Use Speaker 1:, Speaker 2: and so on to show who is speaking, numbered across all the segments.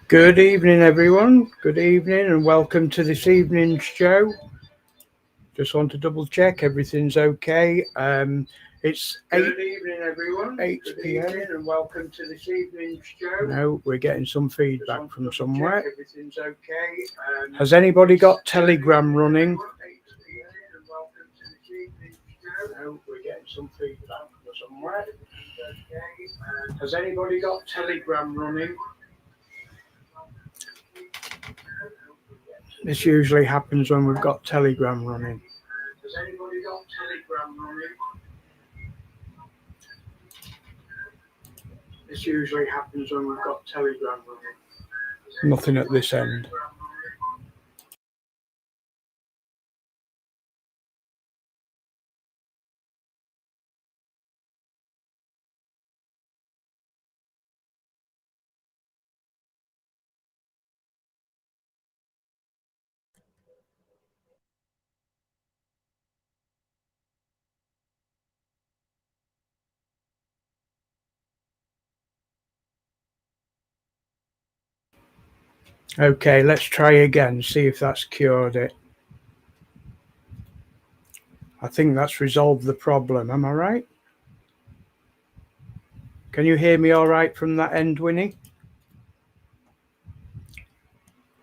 Speaker 1: Good evening, everyone. Good evening, and welcome to this evening's show. Just want to double check everything's okay. It's
Speaker 2: Good evening, everyone.
Speaker 1: 8
Speaker 2: Good
Speaker 1: p.m.
Speaker 2: evening, and welcome to this evening's show.
Speaker 1: No, we're getting some feedback from somewhere.
Speaker 2: Everything's okay.
Speaker 1: Has anybody got Telegram running?
Speaker 2: No, we're getting some feedback from somewhere. Has anybody got Telegram running?
Speaker 1: This usually happens when we've got Telegram running.
Speaker 2: Has anybody got Telegram running? This usually happens when we've got Telegram running.
Speaker 1: Nothing at this end. Okay, let's try again, see if that's cured it. I think that's resolved the problem. Am I right? Can you hear me all right from that end, Winnie?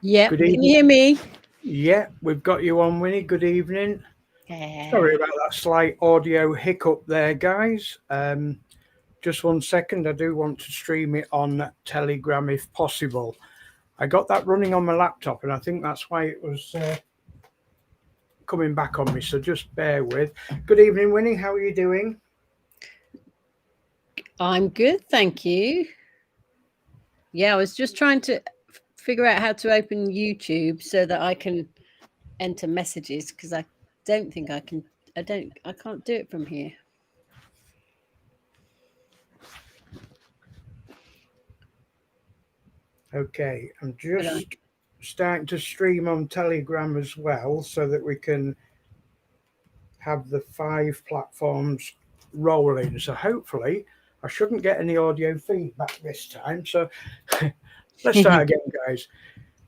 Speaker 3: Yeah, can you hear me?
Speaker 1: Yeah, we've got you on, Winnie. Good evening. Sorry about that slight audio hiccup there, guys. Just 1 second. I do want to stream it on Telegram if possible. I got that running on my laptop, and I think that's why it was coming back on me. So just bear with. Good evening, Winnie. How are you doing?
Speaker 3: I'm good, thank you. Yeah, I was just trying to figure out how to open YouTube so that I can enter messages, because I don't think I can. I can't do it from here.
Speaker 1: Okay, I'm just starting to stream on Telegram as well so that we can have the 5 platforms rolling. So hopefully I shouldn't get any audio feedback this time. So let's start again, guys.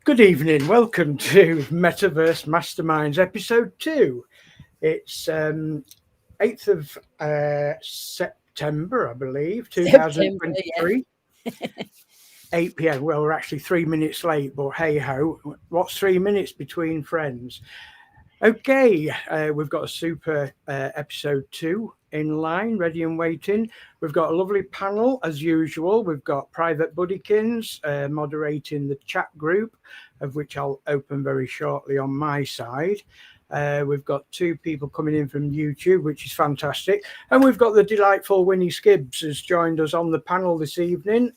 Speaker 1: Good evening. Welcome to Metaverse Masterminds episode 2. It's 8th of September, I believe, 2023. 8 p.m. Well, we're actually 3 minutes late, but hey ho, what's 3 minutes between friends? Okay, we've got a super episode 2 in line, ready and waiting. We've got a lovely panel as usual. We've got Private Buddykins moderating the chat group, of which I'll open very shortly on my side. We've got 2 people coming in from YouTube, which is fantastic. And we've got the delightful Winnie Skibbs has joined us on the panel this evening.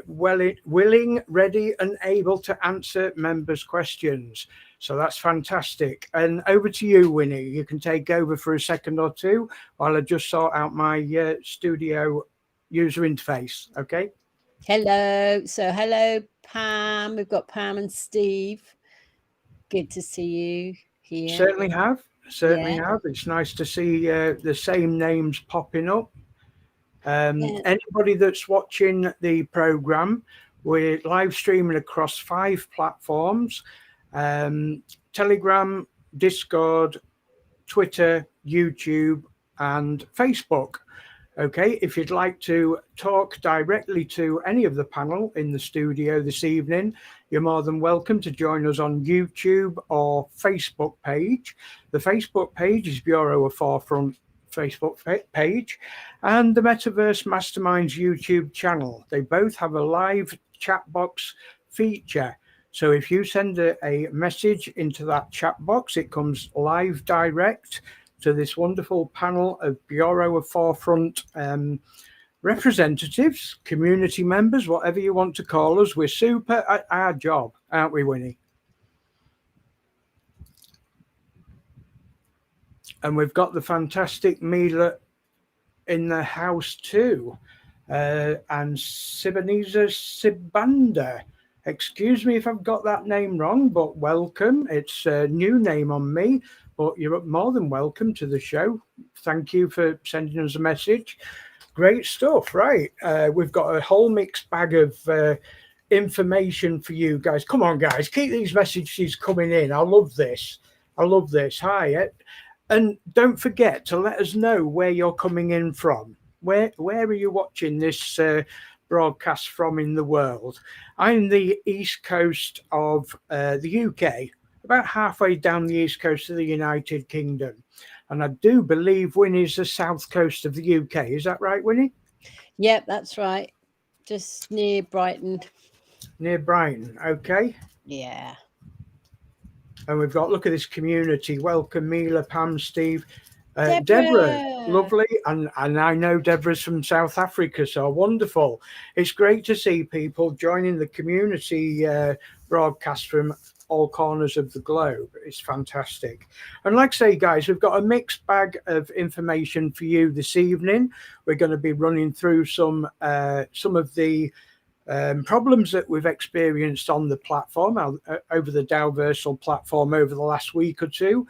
Speaker 1: Willing, ready and able to answer members' questions. So that's fantastic. And over to you, Winnie. You can take over for a second or two while I just sort out my studio user interface. Okay.
Speaker 3: Hello. So hello, Pam. We've got Pam and Steve. Good to see you here.
Speaker 1: Certainly have. It's nice to see the same names popping up. Anybody that's watching the program, we're live streaming across 5 platforms: Telegram, Discord, Twitter, YouTube, and Facebook. Okay, if you'd like to talk directly to any of the panel in the studio this evening, you're more than welcome to join us on YouTube or Facebook page. The Facebook page is Bureau of Forefront Facebook page, and the Metaverse Masterminds YouTube channel. They both have a live chat box feature. So if you send a message into that chat box, it comes live direct to this wonderful panel of Bureau of Forefront representatives, community members, whatever you want to call us. We're super at our job, aren't we, Winnie? And we've got the fantastic Mila in the house too. And Sibaniza Sibanda. Excuse me if I've got that name wrong, but welcome. It's a new name on me, but you're more than welcome to the show. Thank you for sending us a message. Great stuff, right? We've got a whole mixed bag of information for you guys. Come on, guys, keep these messages coming in. I love this. I love this. Hi, and don't forget to let us know where you're coming in from. Where are you watching this broadcast from in the world? I'm the east coast of the UK, about halfway down the east coast of the United Kingdom. And I do believe Winnie's the south coast of the UK. Is that right, Winnie?
Speaker 3: Yep, that's right. Just near Brighton.
Speaker 1: Near Brighton, okay.
Speaker 3: Yeah.
Speaker 1: And we've got, look at this community. Welcome, Mila, Pam, Steve. Deborah, lovely. And I know Deborah's from South Africa, so wonderful. It's great to see people joining the community broadcast from all corners of the globe. It's fantastic. And like I say, guys, we've got a mixed bag of information for you this evening. We're going to be running through some of the problems that we've experienced on the platform, over the Dowversal platform over the last week or two.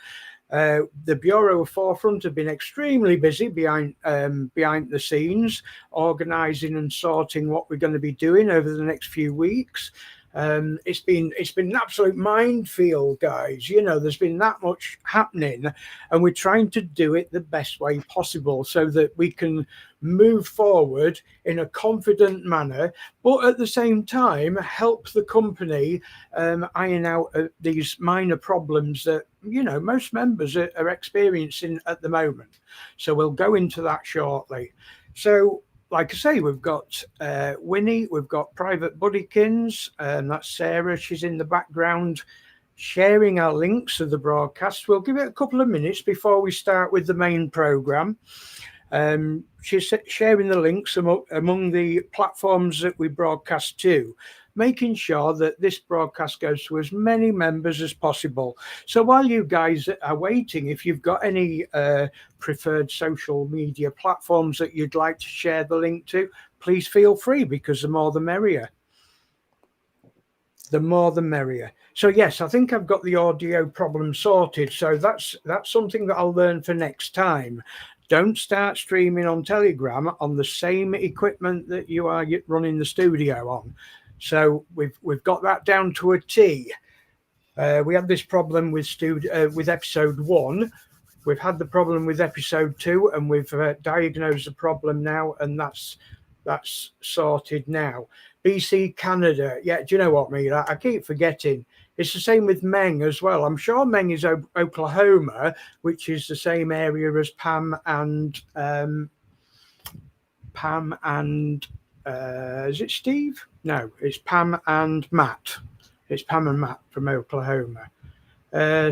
Speaker 1: The Bureau of Forefront have been extremely busy behind the scenes, organising and sorting what we're going to be doing over the next few weeks. It's been an absolute minefield, guys. You know, there's been that much happening, and we're trying to do it the best way possible so that we can move forward in a confident manner, but at the same time help the company iron out these minor problems that, you know, most members are experiencing at the moment. So we'll go into that shortly. So like I say, we've got Winnie, we've got Private Buddykins, and that's Sarah. She's in the background sharing our links of the broadcast. We'll give it a couple of minutes before we start with the main program. She's sharing the links among the platforms that we broadcast to, making sure that this broadcast goes to as many members as possible. So while you guys are waiting, if you've got any preferred social media platforms that you'd like to share the link to, please feel free, because the more the merrier. The more the merrier. So yes, I think I've got the audio problem sorted. So that's something that I'll learn for next time. Don't start streaming on Telegram on the same equipment that you are running the studio on. So we've got that down to a T. We had this problem with episode 1. We've had the problem with episode 2, and we've diagnosed the problem now, and that's sorted now. BC Canada. Yeah, do you know what, Mila? I keep forgetting. It's the same with Meng as well. I'm sure Meng is Oklahoma, which is the same area as Pam and is it Steve? No, it's Pam and Matt. It's Pam and Matt from Oklahoma.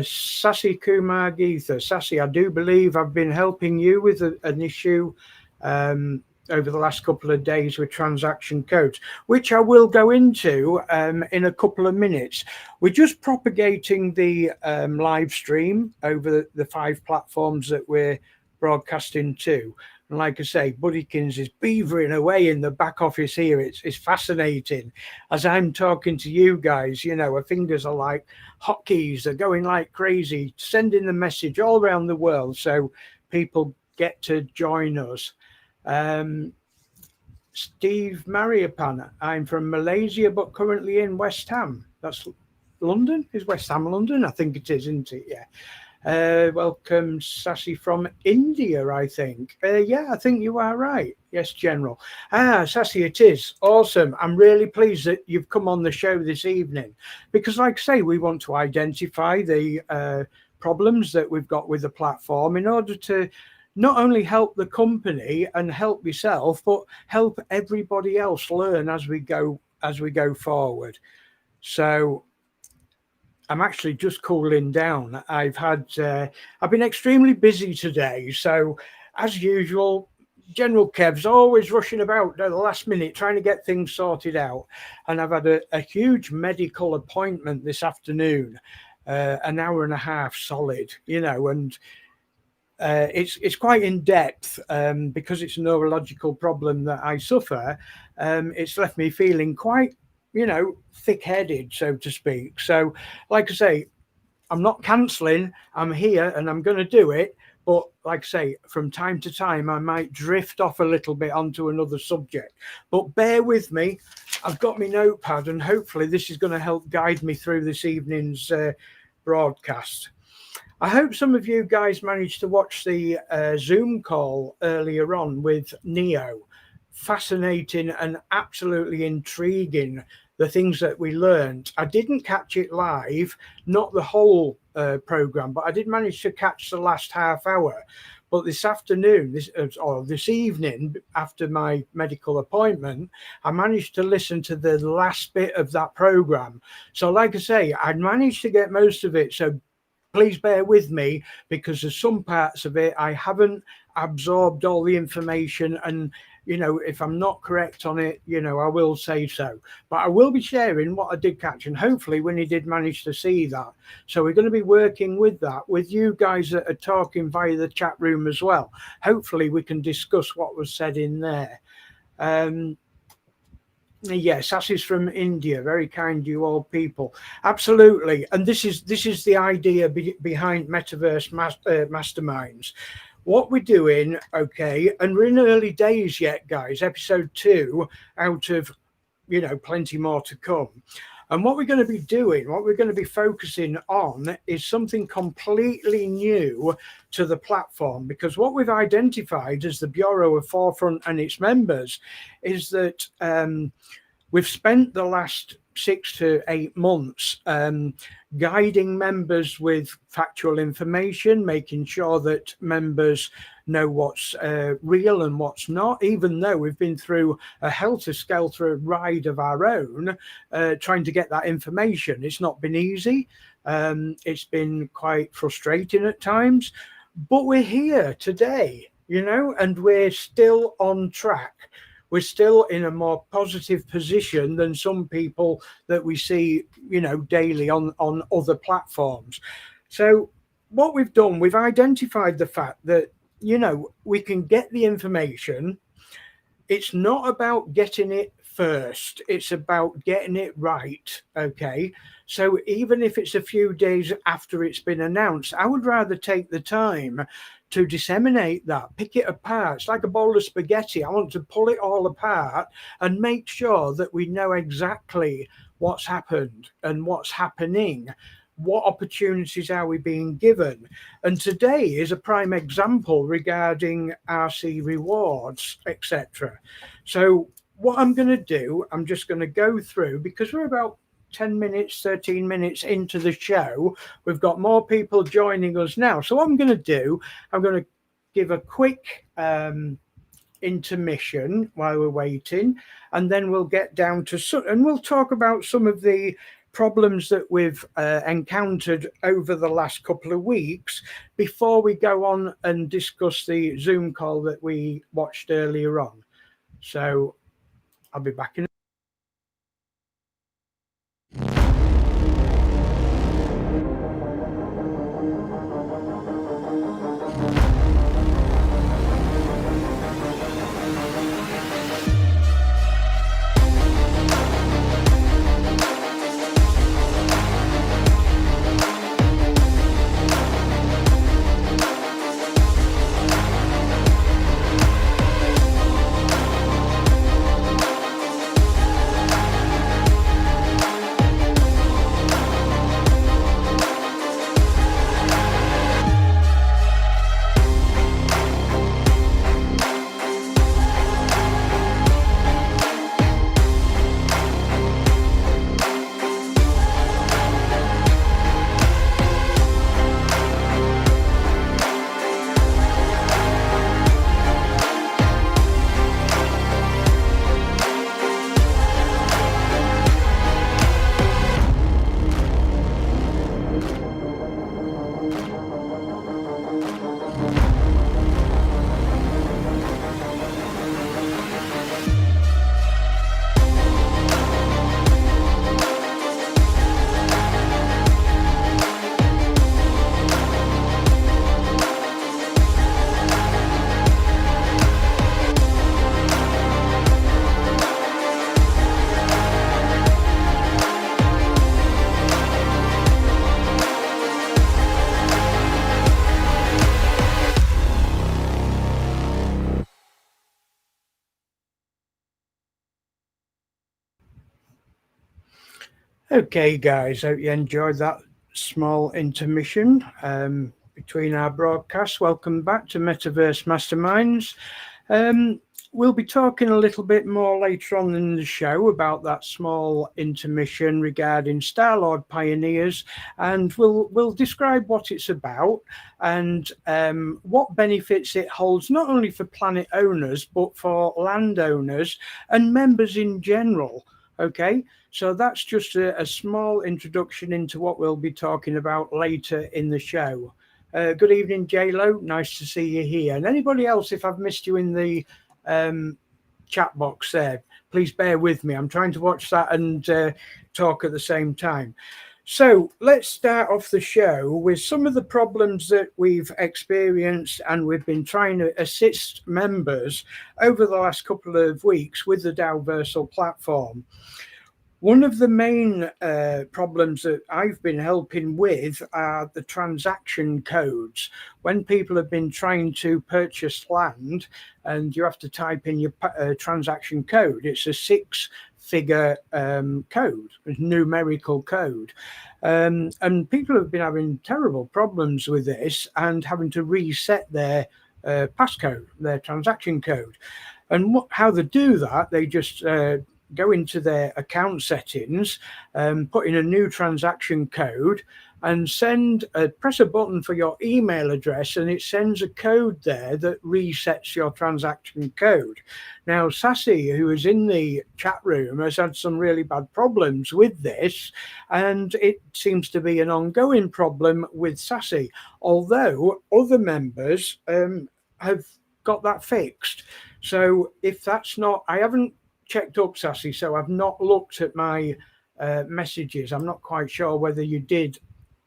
Speaker 1: Sassy Kumar Geetha. Sassy, I do believe I've been helping you with an issue over the last couple of days with transaction codes, which I will go into in a couple of minutes. We're just propagating the live stream over the 5 platforms that we're broadcasting to. And like I say, Buddykins is beavering away in the back office here. It's fascinating. As I'm talking to you guys, you know, our fingers are like hotkeys. They're going like crazy, sending the message all around the world so people get to join us. Steve Mariapan, I'm from Malaysia, but currently in West Ham. That's London? Is West Ham London? I think it is, isn't it? Yeah. Welcome, Sassy from India, I think. Yeah, I think you are right. Yes, General. Sassy, it is. Awesome. I'm really pleased that you've come on the show this evening, because like I say, we want to identify the problems that we've got with the platform in order to not only help the company and help yourself, but help everybody else learn as we go forward. So I'm actually just cooling down. I've been extremely busy today. So as usual, General Kev's always rushing about at the last minute, trying to get things sorted out. And I've had a huge medical appointment this afternoon, an hour and a half solid, you know, and it's quite in depth because it's a neurological problem that I suffer. It's left me feeling quite, you know, thick-headed, so to speak. So, like I say, I'm not cancelling. I'm here and I'm going to do it. But like I say, from time to time, I might drift off a little bit onto another subject. But bear with me. I've got my notepad, and hopefully this is going to help guide me through this evening's broadcast. I hope some of you guys managed to watch the Zoom call earlier on with Neo. Fascinating and absolutely intriguing, the things that we learned. I didn't catch it live, not the whole program, but I did manage to catch the last half hour. But this afternoon, this evening, after my medical appointment, I managed to listen to the last bit of that program. So like I say, I managed to get most of it. So please bear with me, because there's some parts of it I haven't absorbed all the information, and if I'm not correct on it, I will say so. But I will be sharing what I did catch, and hopefully when you did manage to see that. So we're going to be working with that, with you guys that are talking via the chat room as well. Hopefully we can discuss what was said in there. Yes, that is from India. Very kind, you all people. Absolutely. And this is the idea behind Metaverse Masterminds. What we're doing, okay, and we're in early days yet, guys, episode 2 out of, plenty more to come. And what we're going to be doing, what we're going to be focusing on is something completely new to the platform, because what we've identified as the Bureau of Forefront and its members is that we've spent the last 6 to 8 months guiding members with factual information, making sure that members know what's real and what's not, even though we've been through a helter-skelter ride of our own trying to get that information. It's not been easy. It's been quite frustrating at times, but we're here today, and we're still on track. We're still in a more positive position than some people that we see, daily on other platforms. So what we've done, we've identified the fact that, we can get the information. It's not about getting it first. It's about getting it right. Okay. So even if it's a few days after it's been announced, I would rather take the time to disseminate that, pick it apart. It's like a bowl of spaghetti. I want to pull it all apart and make sure that we know exactly what's happened and what's happening. What opportunities are we being given? And today is a prime example regarding RC rewards, etc. So what I'm going to do, I'm just going to go through, because we're about 10 minutes, 13 minutes into the show. We've got more people joining us now. So what I'm going to do, I'm going to give a quick intermission while we're waiting, and then we'll get down to and we'll talk about some of the problems that we've encountered over the last couple of weeks before we go on and discuss the Zoom call that we watched earlier on. So I'll be back in Okay, guys, hope you enjoyed that small intermission between our broadcasts. Welcome back to Metaverse Masterminds. We'll be talking a little bit more later on in the show about that small intermission regarding Starlord Pioneers, and we'll describe what it's about and what benefits it holds, not only for planet owners but for landowners and members in general. Okay, so that's just a small introduction into what we'll be talking about later in the show. Good evening, JLo. Nice to see you here. And anybody else, if I've missed you in the chat box there, please bear with me. I'm trying to watch that and talk at the same time. So let's start off the show with some of the problems that we've experienced and we've been trying to assist members over the last couple of weeks with the Dowversal platform. One of the main problems that I've been helping with are the transaction codes. When people have been trying to purchase land and you have to type in your transaction code, it's a 6-figure code, a numerical code. And people have been having terrible problems with this and having to reset their passcode, their transaction code. And how they do that, they just go into their account settings, put in a new transaction code and press a button for your email address, and it sends a code there that resets your transaction code. Now, Sassy, who is in the chat room, has had some really bad problems with this, and it seems to be an ongoing problem with Sassy, although other members have got that fixed. So if that's not, I haven't checked up, Sassy, so I've not looked at my messages. I'm not quite sure whether you did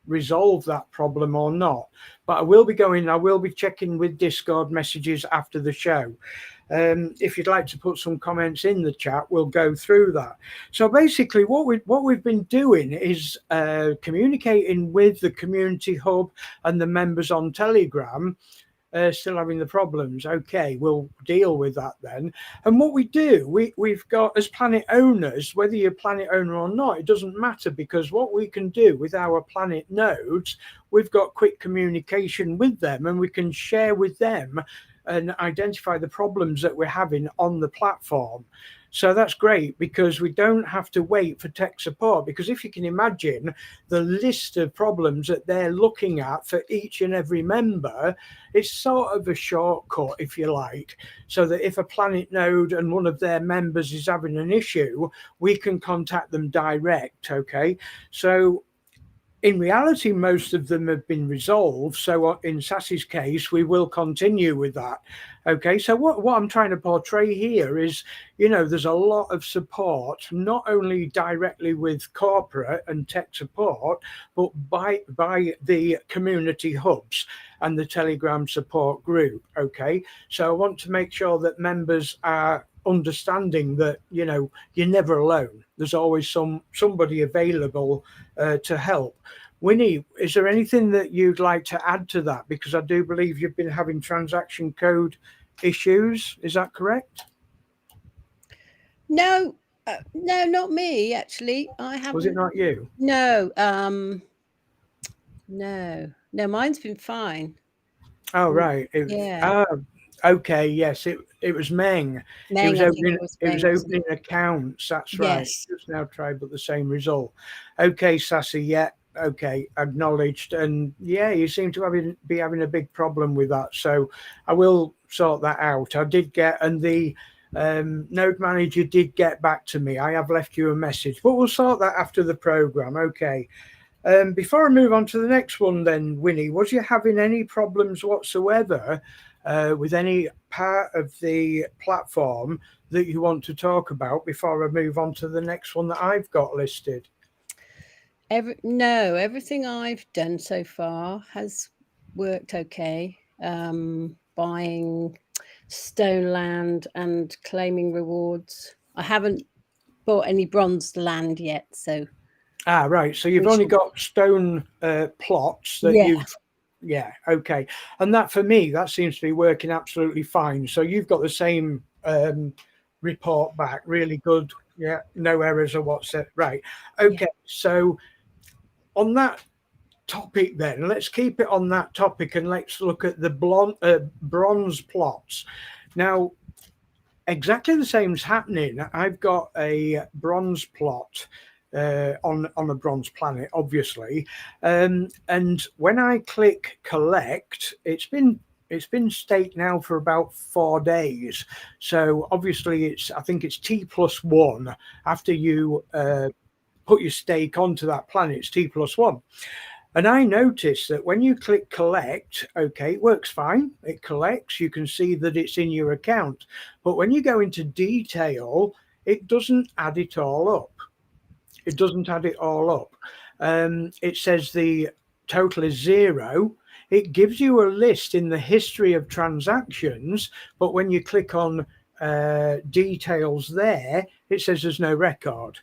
Speaker 1: resolve that problem or not, but I will be checking with Discord messages after the show. If you'd like to put some comments in the chat, we'll go through that. So basically what we've been doing is communicating with the community hub and the members on Telegram. Still having the problems. Okay, we'll deal with that then. And what we do, we've got, as planet owners, whether you're a planet owner or not, it doesn't matter, because what we can do with our planet nodes, we've got quick communication with them, and we can share with them and identify the problems that we're having on the platform. So that's great, because we don't have to wait for tech support, because if you can imagine the list of problems that they're looking at for each and every member, it's sort of a shortcut, if you like, so that if a planet node and one of their members is having an issue, we can contact them direct. Okay, so in reality, most of them have been resolved. So in Sassy's case, we will continue with that. Okay, so what I'm trying to portray here is, there's a lot of support, not only directly with corporate and tech support, but by the community hubs and the Telegram support group. Okay, so I want to make sure that members are understanding that you're never alone. There's always somebody available to help. Winnie, is there anything that you'd like to add to that? Because I do believe you've been having transaction code issues. Is that correct?
Speaker 3: No, not me, actually. I haven't.
Speaker 1: Was it not you?
Speaker 3: No, no, mine's been fine.
Speaker 1: Oh, right.
Speaker 3: Yeah.
Speaker 1: Okay, yes, it was Meng.
Speaker 3: Meng,
Speaker 1: It was opening accounts. That's right.
Speaker 3: Yes.
Speaker 1: Just now tried, but the same result. Okay, Sassy. Yeah. Okay, acknowledged. And yeah, you seem to be having a big problem with that. So I will sort that out. I did get, and the node manager did get back to me. I have left you a message, but we'll sort that after the program. Okay. Before I move on to the next one, then, Winnie, was you having any problems whatsoever with any part of the platform that you want to talk about before I move on to the next one that I've got listed?
Speaker 3: No, everything I've done so far has worked okay. Buying stone land and claiming rewards. I haven't bought any bronze land yet, so.
Speaker 1: Right. So you've only got stone plots that you've. Yeah. Okay. And that, for me, that seems to be working absolutely fine. So you've got the same report back. Really good Yeah, no errors or whatsoever. Right. Okay. Yeah. So on that topic then, let's keep it on that topic and let's look at the bronze plots. Now, exactly the same is happening. I've got a bronze plot on a bronze planet, obviously, and when I click collect, it's been staked now for about 4 days. So obviously, I think it's T+1 after you put your stake onto that planet. It's T+1. And I noticed that when you click collect, okay, it works fine. It collects. You can see that it's in your account. But when you go into detail, it doesn't add it all up. It doesn't add it all up. It says the total is 0. It gives you a list in the history of transactions. But when you click on details there, it says there's no record.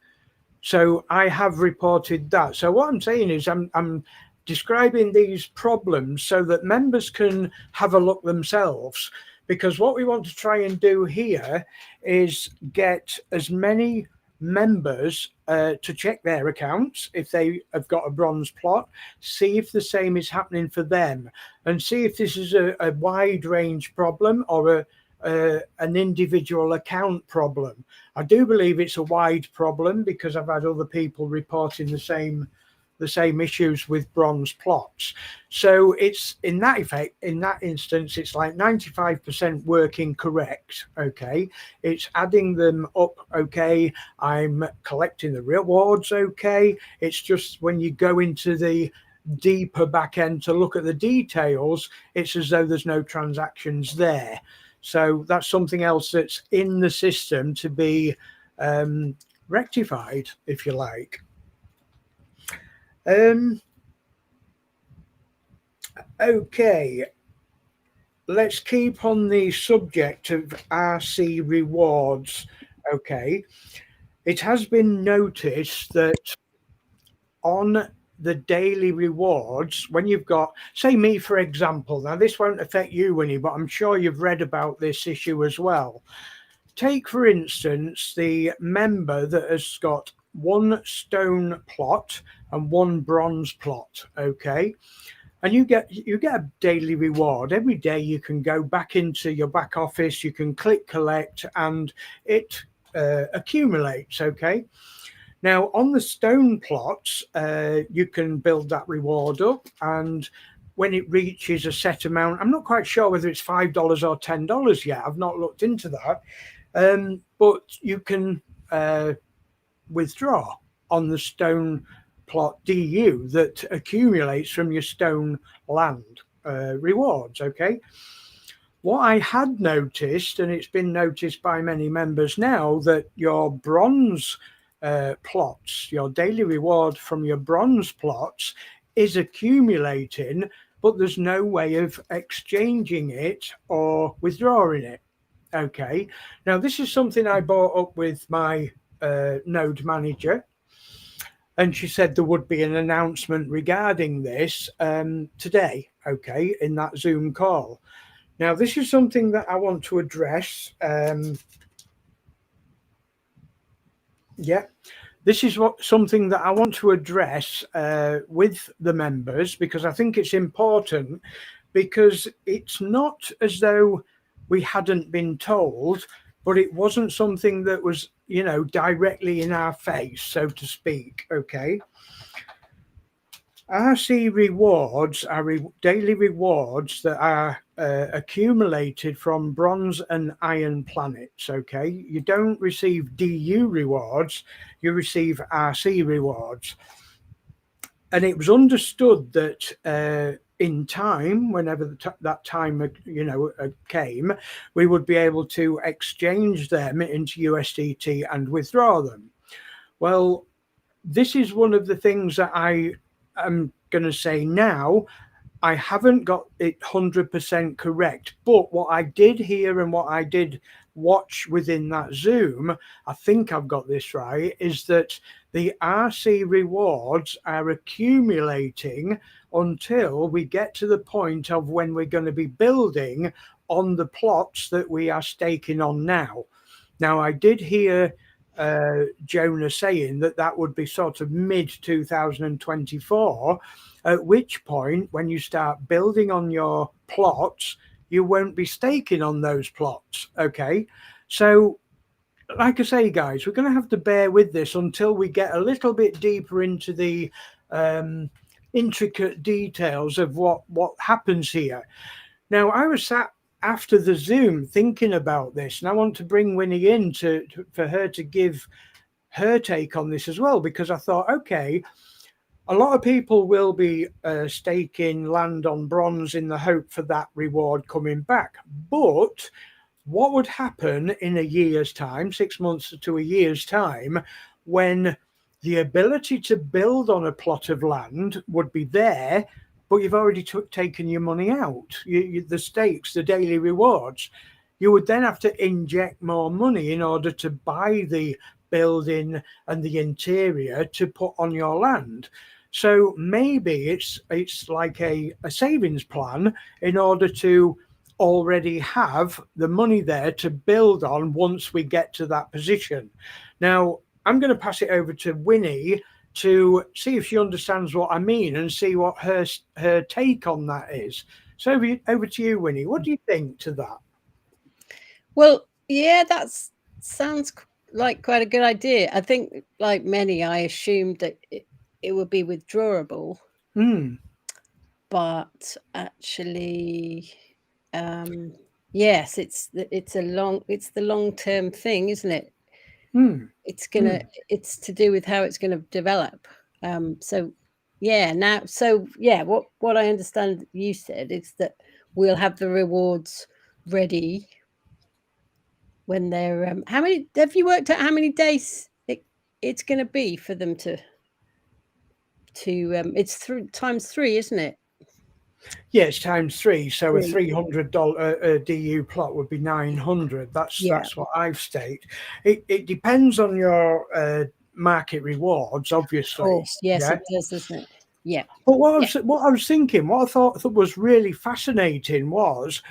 Speaker 1: So I have reported that. So what I'm saying is I'm describing these problems so that members can have a look themselves, because what we want to try and do here is get as many members to check their accounts if they have got a bronze plot, see if the same is happening for them, and see if this is a wide range problem or an individual account problem. I do believe it's a wide problem because I've had other people reporting the same issues with bronze plots. So it's in that instance, it's like 95% working correct. Okay, it's adding them up. Okay, I'm collecting the rewards. Okay, it's just when you go into the deeper back end to look at the details, it's as though there's no transactions there. So that's something else that's in the system to be rectified, if you like. Okay, let's keep on the subject of RC rewards. Okay, it has been noticed that on the daily rewards, when you've got, say me, for example, now this won't affect you, Winnie, but I'm sure you've read about this issue as well. Take, for instance, the member that has got 1 stone plot and 1 bronze plot, okay? And you get a daily reward. Every day you can go back into your back office, you can click collect, and it accumulates, okay? Now, on the stone plots, you can build that reward up, and when it reaches a set amount, I'm not quite sure whether it's $5 or $10 yet. I've not looked into that. But you can withdraw on the stone plot DU that accumulates from your stone land rewards, okay? What I had noticed, and it's been noticed by many members now, that your bronze plots, your daily reward from your bronze plots is accumulating, but there's no way of exchanging it or withdrawing it. Okay, now this is something I brought up with my node manager, and she said there would be an announcement regarding this today, okay, in that Zoom call. Now, this is something that I want to address. This is something that I want to address with the members, because I think it's important, because it's not as though we hadn't been told, but it wasn't something that was, directly in our face, so to speak, okay? RC rewards are daily rewards that are accumulated from bronze and iron planets, okay? You don't receive DU rewards, you receive RC rewards. And it was understood that in time, whenever that time came, we would be able to exchange them into USDT and withdraw them. Well, this is one of the things that I am going to say now. I haven't got it 100% correct, but what I did hear and what I did watch within that Zoom, I think I've got this right, is that the RC rewards are accumulating until we get to the point of when we're going to be building on the plots that we are staking on now. Now, I did hear Jonah saying that would be sort of mid 2024, at which point, when you start building on your plots, you won't be staking on those plots. Okay. So, like I say, guys, we're going to have to bear with this until we get a little bit deeper into the intricate details of what happens here. Now, I was sat after the Zoom thinking about this, and I want to bring Winnie in for her to give her take on this as well, because I thought, okay, a lot of people will be staking land on bronze in the hope for that reward coming back. But what would happen in a year's time, 6 months to a year's time, when the ability to build on a plot of land would be there, but you've already taken your money out, the stakes, the daily rewards? You would then have to inject more money in order to buy the building and the interior to put on your land. So maybe it's like a savings plan in order to already have the money there to build on once we get to that position. Now, I'm going to pass it over to Winnie to see if she understands what I mean and see what her take on that is. So over to you, Winnie. What do you think to that?
Speaker 3: Well, yeah, that sounds like quite a good idea. I think, like many, I assumed that it would be withdrawable. But actually, yes, it's the long-term thing, isn't it? It's to do with how it's going to develop. So what I understand you said is that we'll have the rewards ready when they're how many have you worked out how many days it's going to be for them to it's times 3, isn't it?
Speaker 1: Yes, times 3. So a $300 DU plot would be 900. That's what I've stated. It depends on your market rewards, obviously.
Speaker 3: Of course, yes, it does, doesn't it? Yeah.
Speaker 1: But what I was thinking, what I thought was really fascinating was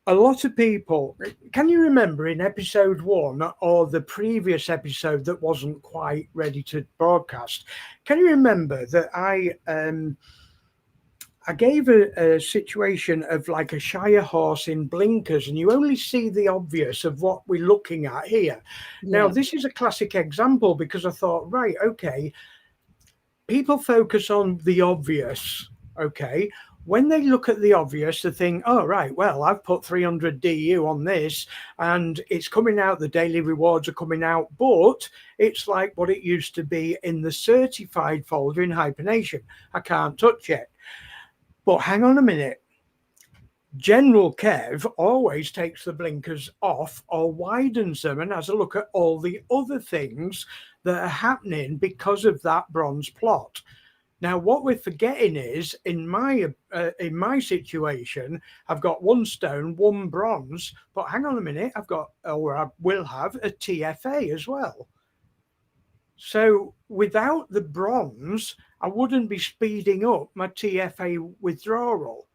Speaker 1: a lot of people. Can you remember in episode 1 or the previous episode that wasn't quite ready to broadcast? Can you remember that I gave a situation of like a Shire horse in blinkers, and you only see the obvious of what we're looking at here. Now, this is a classic example because I thought, right, okay, people focus on the obvious, okay? When they look at the obvious, they think, oh, right, well, I've put 300 DU on this and it's coming out, the daily rewards are coming out, but it's like what it used to be in the certified folder in Hyphenation. I can't touch it. But hang on a minute. General Kev always takes the blinkers off or widens them and has a look at all the other things that are happening because of that bronze plot. Now, what we're forgetting is, in my situation, I've got 1 stone, 1 bronze, but hang on a minute, I will have a TFA as well. So without the bronze, I wouldn't be speeding up my TFA withdrawal.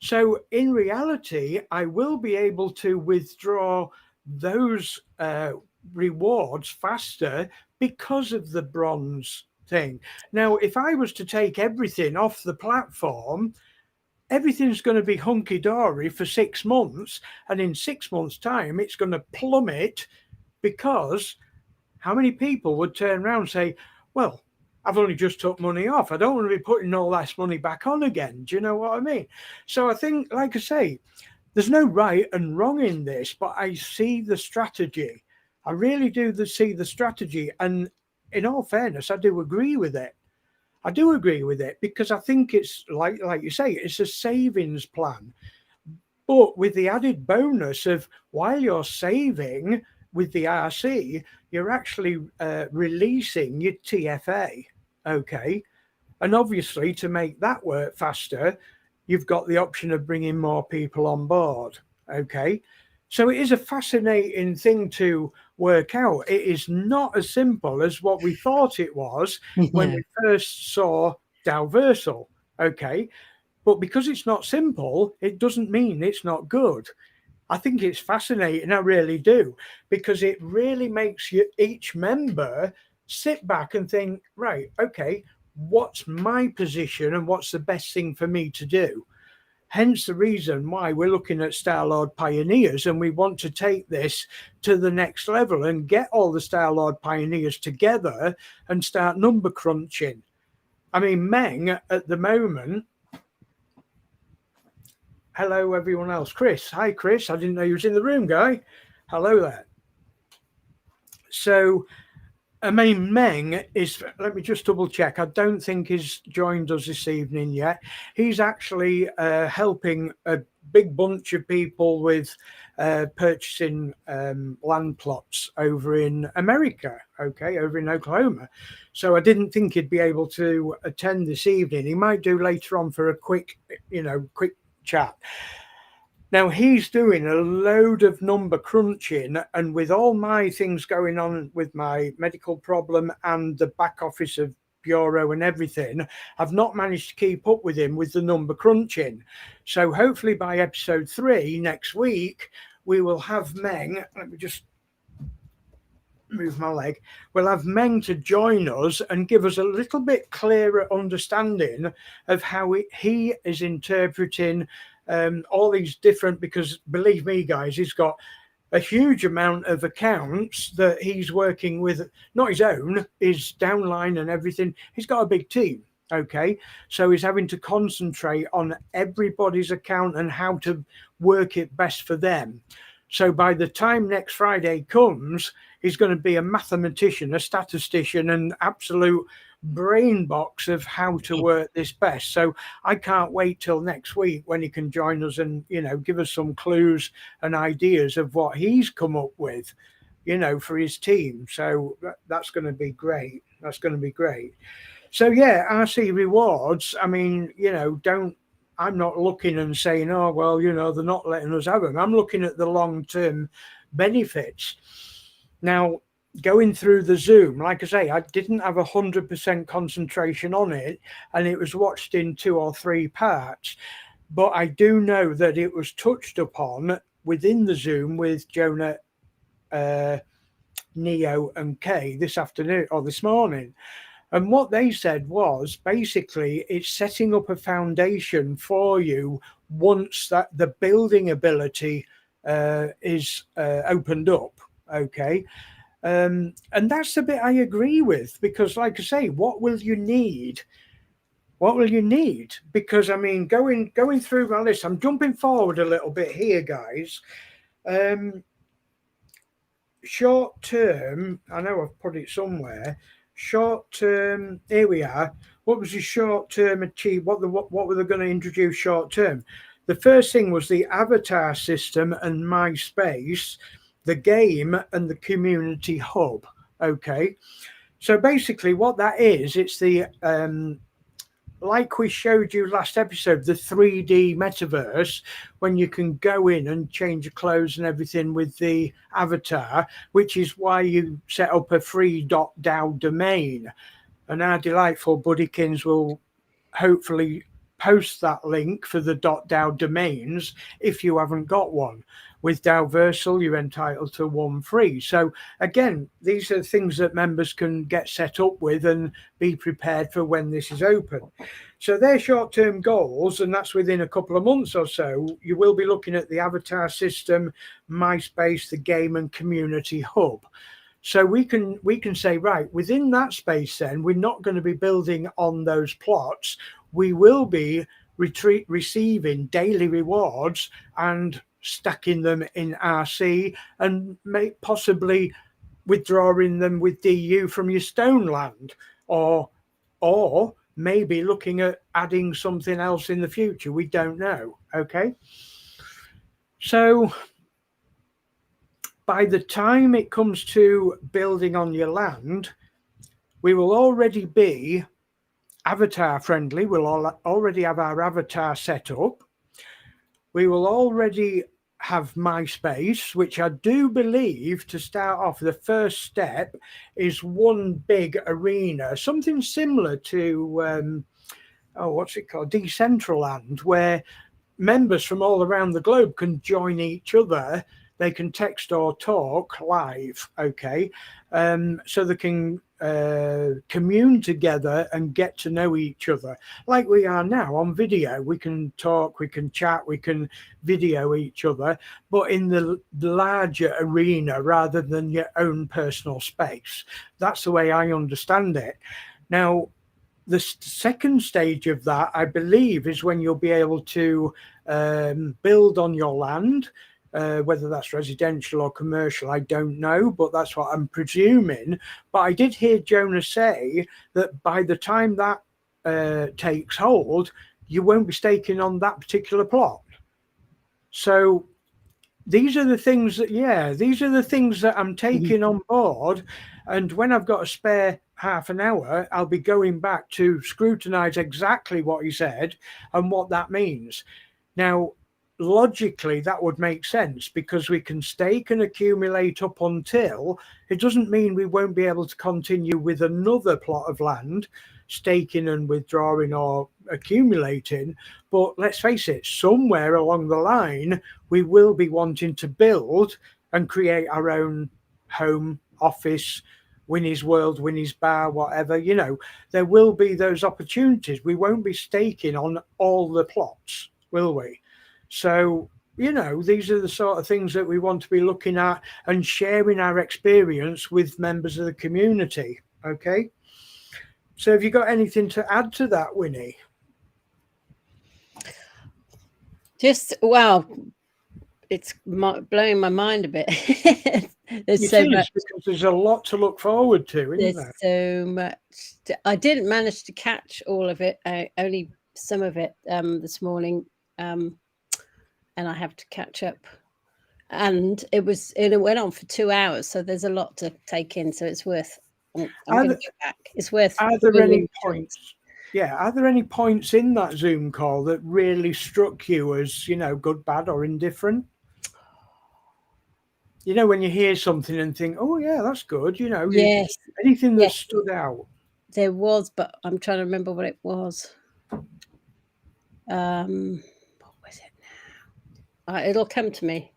Speaker 1: So in reality, I will be able to withdraw those rewards faster because of the bronze thing. Now, if I was to take everything off the platform, everything's going to be hunky-dory for 6 months. And in 6 months' time, it's going to plummet, because how many people would turn around and say, well, I've only just took money off. I don't want to be putting all that money back on again. Do you know what I mean? So I think, like I say, there's no right and wrong in this, but I see the strategy. I really do see the strategy. And in all fairness, I do agree with it. Because I think it's like you say, it's a savings plan. But with the added bonus of, while you're saving with the RC, you're actually releasing your TFA, okay? And obviously, to make that work faster, you've got the option of bringing more people on board, okay? So it is a fascinating thing to work out. It is not as simple as what we thought it was when we first saw Dalversal, okay? But because it's not simple, it doesn't mean it's not good. I think it's fascinating. I really do, because it really makes you, each member, sit back and think, right, okay, what's my position and what's the best thing for me to do? Hence the reason why we're looking at Starlord Pioneers, and we want to take this to the next level and get all the Starlord Pioneers together and start number crunching. I mean, Meng at the moment. Hello, everyone else. Chris. Hi, Chris. I didn't know you was in the room, guy. Hello there. So, I mean, Meng is, let me just double check. I don't think he's joined us this evening yet. He's actually helping a big bunch of people with purchasing land plots over in America, okay, over in Oklahoma. So I didn't think he'd be able to attend this evening. He might do later on for a quick chat. Now, he's doing a load of number crunching, and with all my things going on with my medical problem and the back office of Bureau and everything, I've not managed to keep up with him with the number crunching. So hopefully by episode 3 next week, we will have Meng. Let me just move my leg. We'll have Meng to join us and give us a little bit clearer understanding of how he is interpreting all these different, because believe me, guys, he's got a huge amount of accounts that he's working with, not his own, his downline and everything. He's got a big team. Okay, so he's having to concentrate on everybody's account and how to work it best for them. So by the time next Friday comes, he's going to be a mathematician, a statistician, an absolute brain box of how to work this best. So I can't wait till next week when he can join us and, give us some clues and ideas of what he's come up with, for his team. So that's going to be great. That's going to be great. So yeah, RC rewards, I mean, I'm not looking and saying, oh, well, they're not letting us have them. I'm looking at the long-term benefits. Now, going through the Zoom, like I say, I didn't have 100% concentration on it, and it was watched in 2 or 3 parts. But I do know that it was touched upon within the Zoom with Jonah, Neo, and Kay this afternoon or this morning. And what they said was basically it's setting up a foundation for you once that the building ability is opened up. Okay. And that's the bit I agree with, because like I say, what will you need? What will you need? Because I mean, going through my list, I'm jumping forward a little bit here, guys. Short term, I know I've put it somewhere. Short term, here we are. What was the short term achieve? What were they going to introduce short term? The first thing was the avatar system and MySpace, the game, and the community hub. Okay, so basically what that is, it's the like we showed you last episode, the 3D metaverse, when you can go in and change your clothes and everything with the avatar, which is why you set up a free .dao domain. And our delightful buddykins will hopefully post that link for the .dao domains if you haven't got one. With Dowversal, you're entitled to 1 free. So again, these are things that members can get set up with and be prepared for when this is open. So they're short-term goals, and that's within a couple of months or so. You will be looking at the avatar system, MySpace, the game, and community hub. So we can say, right, within that space then, we're not going to be building on those plots. We will be receiving daily rewards and stacking them in RC and possibly withdrawing them with DU from your stone land, or maybe looking at adding something else in the future. We don't know. Okay. So by the time it comes to building on your land, we will already be avatar friendly. We'll already have our avatar set up. We will already have MySpace, which I do believe, to start off, the first step is one big arena, something similar to what's it called, Decentraland, where members from all around the globe can join each other. They can text or talk live, okay? So they can commune together and get to know each other like we are now on video. We can talk, we can chat, we can video each other, but in the larger arena rather than your own personal space. That's the way I understand it. Now, the second stage of that, I believe, is when you'll be able to build on your land. Whether that's residential or commercial, I don't know, but that's what I'm presuming. But I did hear Jonah say that by the time that takes hold, you won't be staking on that particular plot. So these are the things that, these are the things that I'm taking on board. And when I've got a spare half an hour, I'll be going back to scrutinize exactly what he said and what that means. Now, logically, that would make sense because we can stake and accumulate up until, it doesn't mean we won't be able to continue with another plot of land, staking and withdrawing or accumulating. But let's face it, somewhere along the line, we will be wanting to build and create our own home, office, Winnie's World, Winnie's Bar, whatever. You know, there will be those opportunities. We won't be staking on all the plots, will we? So, you know, these are the sort of things that we want to be looking at and sharing our experience with members of the community. Okay. So have you got anything to add to that, Winnie?
Speaker 3: Just, wow, it's blowing my mind a bit. There's so much.
Speaker 1: Because there's a lot to look forward to, isn't there?
Speaker 3: There's so much. I didn't manage to catch all of it, only some of it this morning. And I have to catch up. And it went on for 2 hours, so there's a lot to take in. So it's worth. I'm going to go back. It's worth.
Speaker 1: Are there any points? Yeah, are there any points in that Zoom call that really struck you as, you know, good, bad, or indifferent? You know, when you hear something and think, "Oh, yeah, that's good," you know.
Speaker 3: Yes.
Speaker 1: Anything that stood out?
Speaker 3: There was, but I'm trying to remember what it was. What was it now? It'll come to me.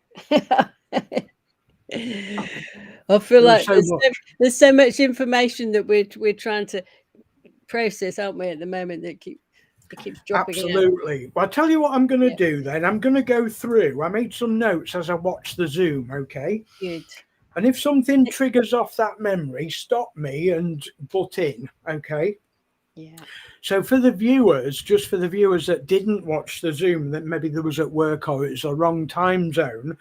Speaker 3: I feel like there's so much information that we're trying to process, aren't we, at the moment, that it keeps dropping.
Speaker 1: Absolutely. Well, I'll tell you what I'm going to do then. I'm going to go through. I made some notes as I watched the Zoom, okay?
Speaker 3: Good.
Speaker 1: And if something triggers off that memory, stop me and butt in, okay?
Speaker 3: Yeah. So
Speaker 1: for the viewers, just for the viewers that didn't watch the Zoom, that maybe there was at work or it's a wrong time zone,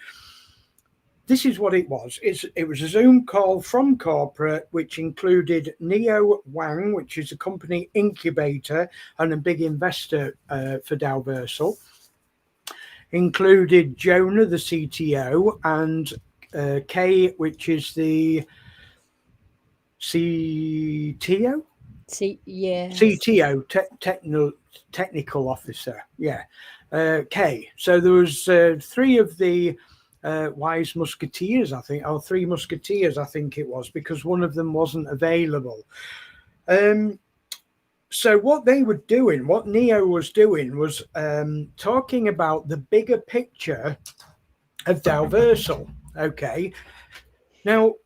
Speaker 1: this is what it was. It was a Zoom call from corporate, which included Neo Wang, which is a company incubator and a big investor for Dalversal. Included Jonah, the CTO, and Kay, which is the CTO? CTO, technical officer. Yeah. Kay. So there was 3 of the Wise Musketeers, I think, or 3 Musketeers, I think it was, because one of them wasn't available. So what they were doing, what Neo was doing, was talking about the bigger picture of Dalversal. Okay. Now,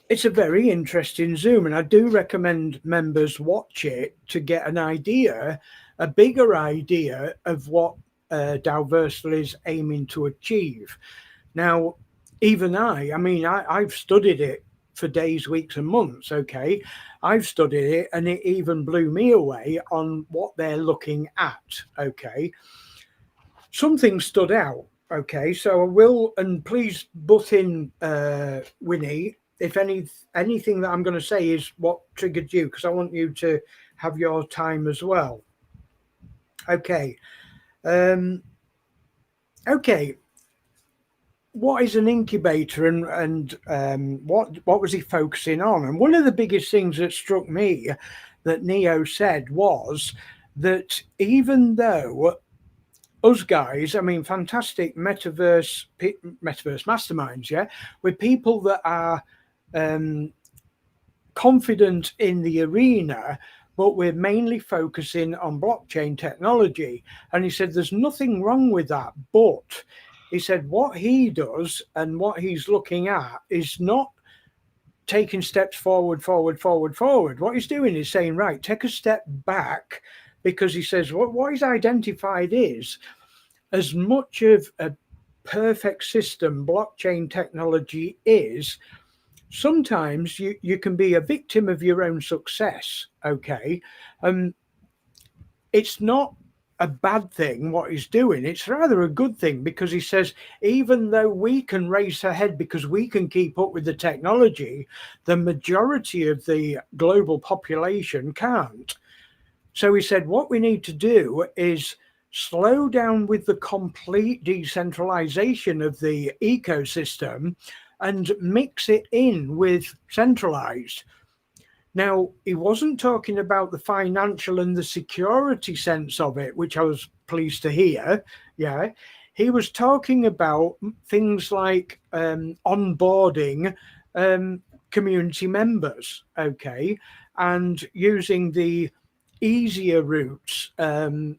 Speaker 1: it's a very interesting Zoom, and I do recommend members watch it to get an idea, a bigger idea of what Dalversal is aiming to achieve. Now, even I've studied it for days, weeks, and months, okay? I've studied it, and it even blew me away on what they're looking at, okay? Something stood out, okay? So I will, and please butt in, Winnie, if anything that I'm going to say is what triggered you, because I want you to have your time as well. Okay. Okay. What is an incubator, and what was he focusing on? And one of the biggest things that struck me that Neo said was that even though us guys, I mean, fantastic metaverse masterminds, yeah, with people that are confident in the arena, but we're mainly focusing on blockchain technology. And he said, there's nothing wrong with that. But he said, what he does and what he's looking at is not taking steps forward. What he's doing is saying, right, take a step back, because he says what he's identified is, as much of a perfect system blockchain technology is, sometimes you can be a victim of your own success. Okay. It's not a bad thing what he's doing. It's rather a good thing, because he says, even though we can race ahead because we can keep up with the technology, the majority of the global population can't. So he said, what we need to do is slow down with the complete decentralization of the ecosystem and mix it in with centralized. Now, he wasn't talking about the financial and the security sense of it, which I was pleased to hear. Yeah. He was talking about things like onboarding community members, okay, and using the easier routes and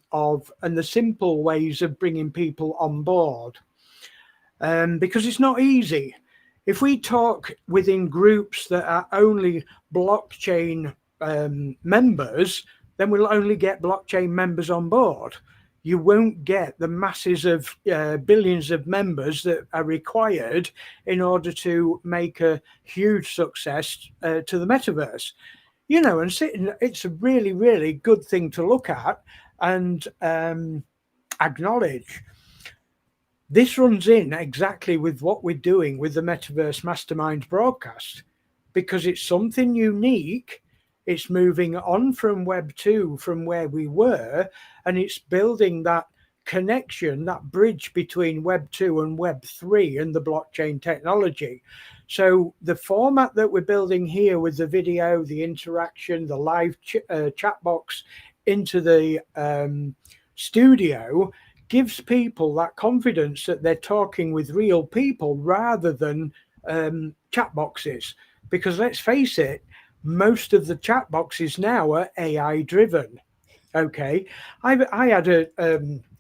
Speaker 1: the simple ways of bringing people on board, because it's not easy. If we talk within groups that are only blockchain members, then we'll only get blockchain members on board. You won't get the masses of billions of members that are required in order to make a huge success to the metaverse. You know, and it's a really, really good thing to look at and acknowledge. This runs in exactly with what we're doing with the Metaverse Masterminds broadcast, because it's something unique. It's moving on from Web 2, from where we were, and it's building that connection, that bridge between Web 2 and Web 3 and the blockchain technology. So the format that we're building here with the video, the interaction, the live chat box into the studio gives people that confidence that they're talking with real people rather than chat boxes. Because let's face it, most of the chat boxes now are AI driven. Okay, I had a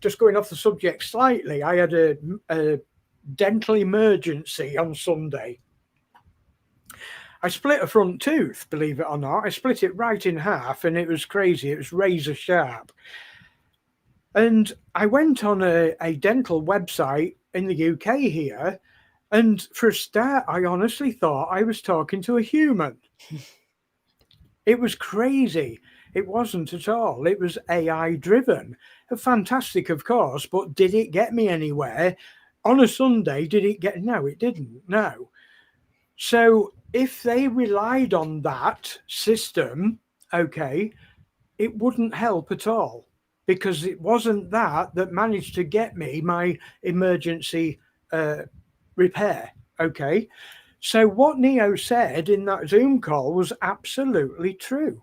Speaker 1: just going off the subject slightly. I had a dental emergency on Sunday. I split a front tooth, believe it or not. I split it right in half, and it was crazy. It was razor sharp. And I went on a dental website in the UK here, and for a start, I honestly thought I was talking to a human. It was crazy. It wasn't at all. It was AI driven. Fantastic, of course, but did it get me anywhere? On a Sunday, did it get? No, it didn't. No. So if they relied on that system, okay, it wouldn't help at all, because it wasn't that managed to get me my emergency repair. Okay. So what Neo said in that Zoom call was absolutely true.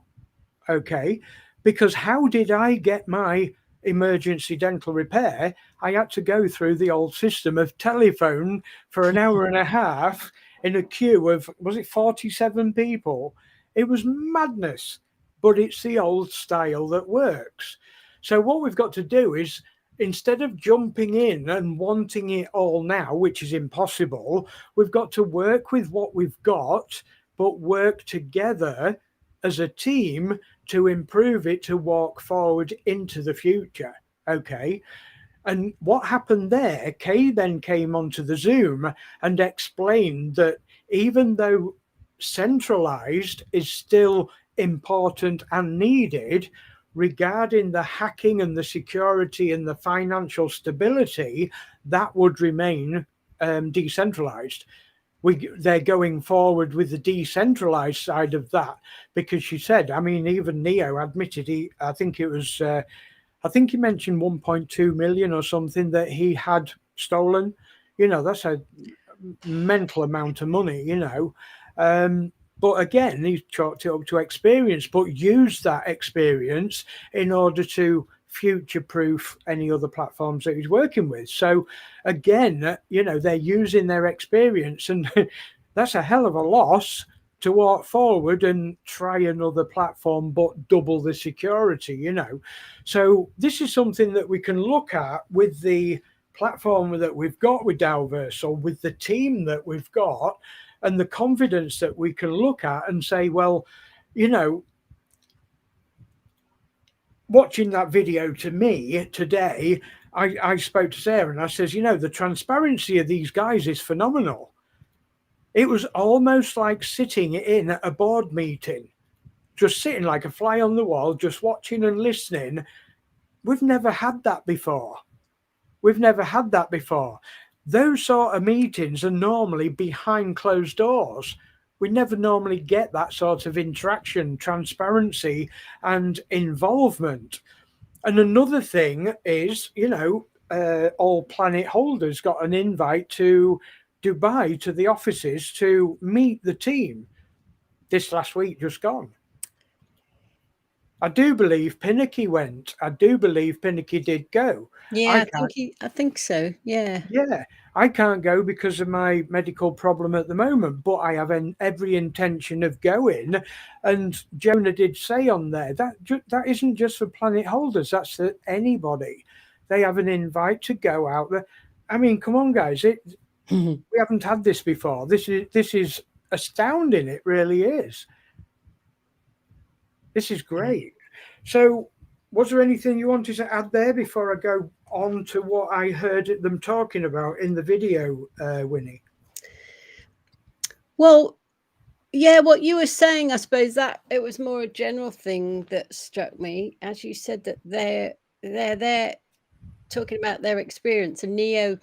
Speaker 1: Okay. Because how did I get my emergency dental repair? I had to go through the old system of telephone for an hour and a half in a queue of, was it 47 people? It was madness, but it's the old style that works. So what we've got to do is, instead of jumping in and wanting it all now, which is impossible, we've got to work with what we've got, but work together as a team to improve it, to walk forward into the future. Okay. And what happened there, Kay then came onto the Zoom and explained that even though centralized is still important and needed, regarding the hacking and the security and the financial stability, that would remain decentralized. They're going forward with the decentralized side of that, because she said, I mean, even Neo admitted I think he mentioned 1.2 million or something that he had stolen. You know, that's a mental amount of money, you know. But again, he's chalked it up to experience, but used that experience in order to future-proof any other platforms that he's working with. So again, you know, they're using their experience, and that's a hell of a loss. to walk forward and try another platform, but double the security, you know. So this is something that we can look at with the platform that we've got with Dalverse, or with the team that we've got, and the confidence that we can look at and say, well, you know, watching that video to me today, I spoke to Sarah and I says, you know, the transparency of these guys is phenomenal. It was almost like sitting in a board meeting, just sitting like a fly on the wall, just watching and listening. We've never had that before. We've never had that before. Those sort of meetings are normally behind closed doors. We never normally get that sort of interaction, transparency, and involvement. And another thing is, you know, all Planet holders got an invite to Dubai, to the offices, to meet the team this last week just gone. I do believe Pinnaky went. I do believe Pinnaky did go.
Speaker 3: Yeah, I think so. Yeah.
Speaker 1: Yeah, I can't go because of my medical problem at the moment, but I have every intention of going. And Jonah did say on there that isn't just for Planet holders, that's for anybody. They have an invite to go out there. I mean, come on, guys, we haven't had this before. This is astounding. It really is. This is great. So, was there anything you wanted to add there before I go on to what I heard them talking about in the video, Winnie?
Speaker 3: Well, yeah, what you were saying, I suppose that it was more a general thing that struck me, as you said, that they're there talking about their experience. And Neo,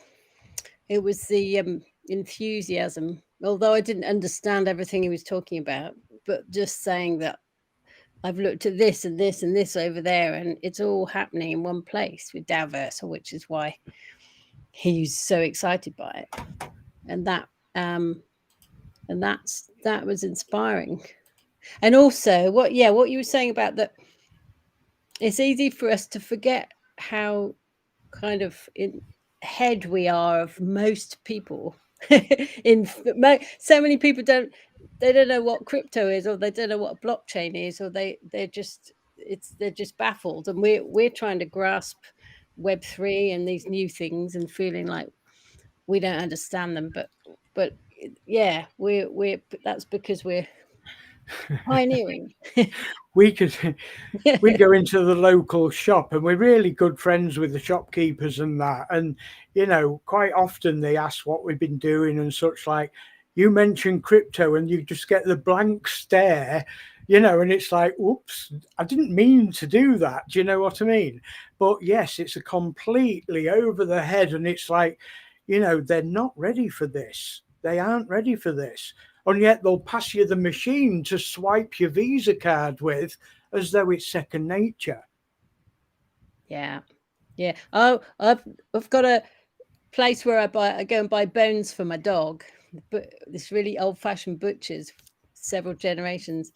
Speaker 3: it was the enthusiasm, although I didn't understand everything he was talking about, but just saying that I've looked at this and this and this over there, and it's all happening in one place with Dalverse, which is why he's so excited by it. And that was inspiring. And also what you were saying about that, it's easy for us to forget how kind of in head we are of most people. So many people don't know what crypto is, or they don't know what a blockchain is, or they're just baffled. And we're trying to grasp Web3 and these new things and feeling like we don't understand them. But yeah, that's because we're pioneering.
Speaker 1: We go into the local shop, and we're really good friends with the shopkeepers and that. And, you know, quite often they ask what we've been doing and such. Like, you mentioned crypto and you just get the blank stare, you know, and it's like, whoops, I didn't mean to do that. Do you know what I mean? But yes, it's a completely over the head. And it's like, you know, they're not ready for this. They aren't ready for this. And yet they'll pass you the machine to swipe your Visa card with as though it's second nature.
Speaker 3: Yeah. Oh, I've got a place where I go and buy bones for my dog, but this really old-fashioned butcher's, several generations,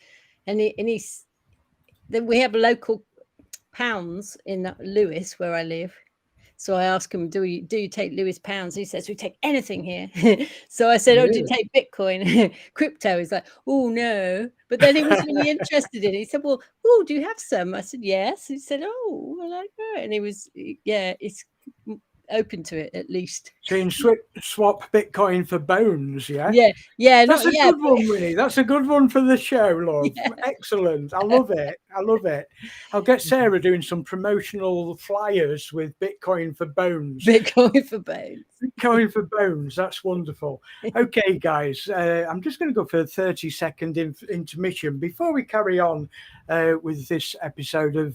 Speaker 3: and we have local pounds in Lewis where I live. So I asked him, do you take Lewis pounds? He says, we take anything here. So I said, do you take Bitcoin? Crypto? He's like, oh, no. But then he was really interested in it. He said, well, do you have some? I said, yes. He said, oh, I like that. And he was, it's open to it at least.
Speaker 1: So you can swap Bitcoin for bones, yeah?
Speaker 3: Yeah.
Speaker 1: That's a good one, Winnie. That's a good one for the show, love. Yeah. Excellent. I love it. I'll get Sarah doing some promotional flyers with Bitcoin for bones.
Speaker 3: Bitcoin for bones. That's wonderful.
Speaker 1: Okay, guys, I'm just going to go for a 30-second intermission before we carry on with this episode of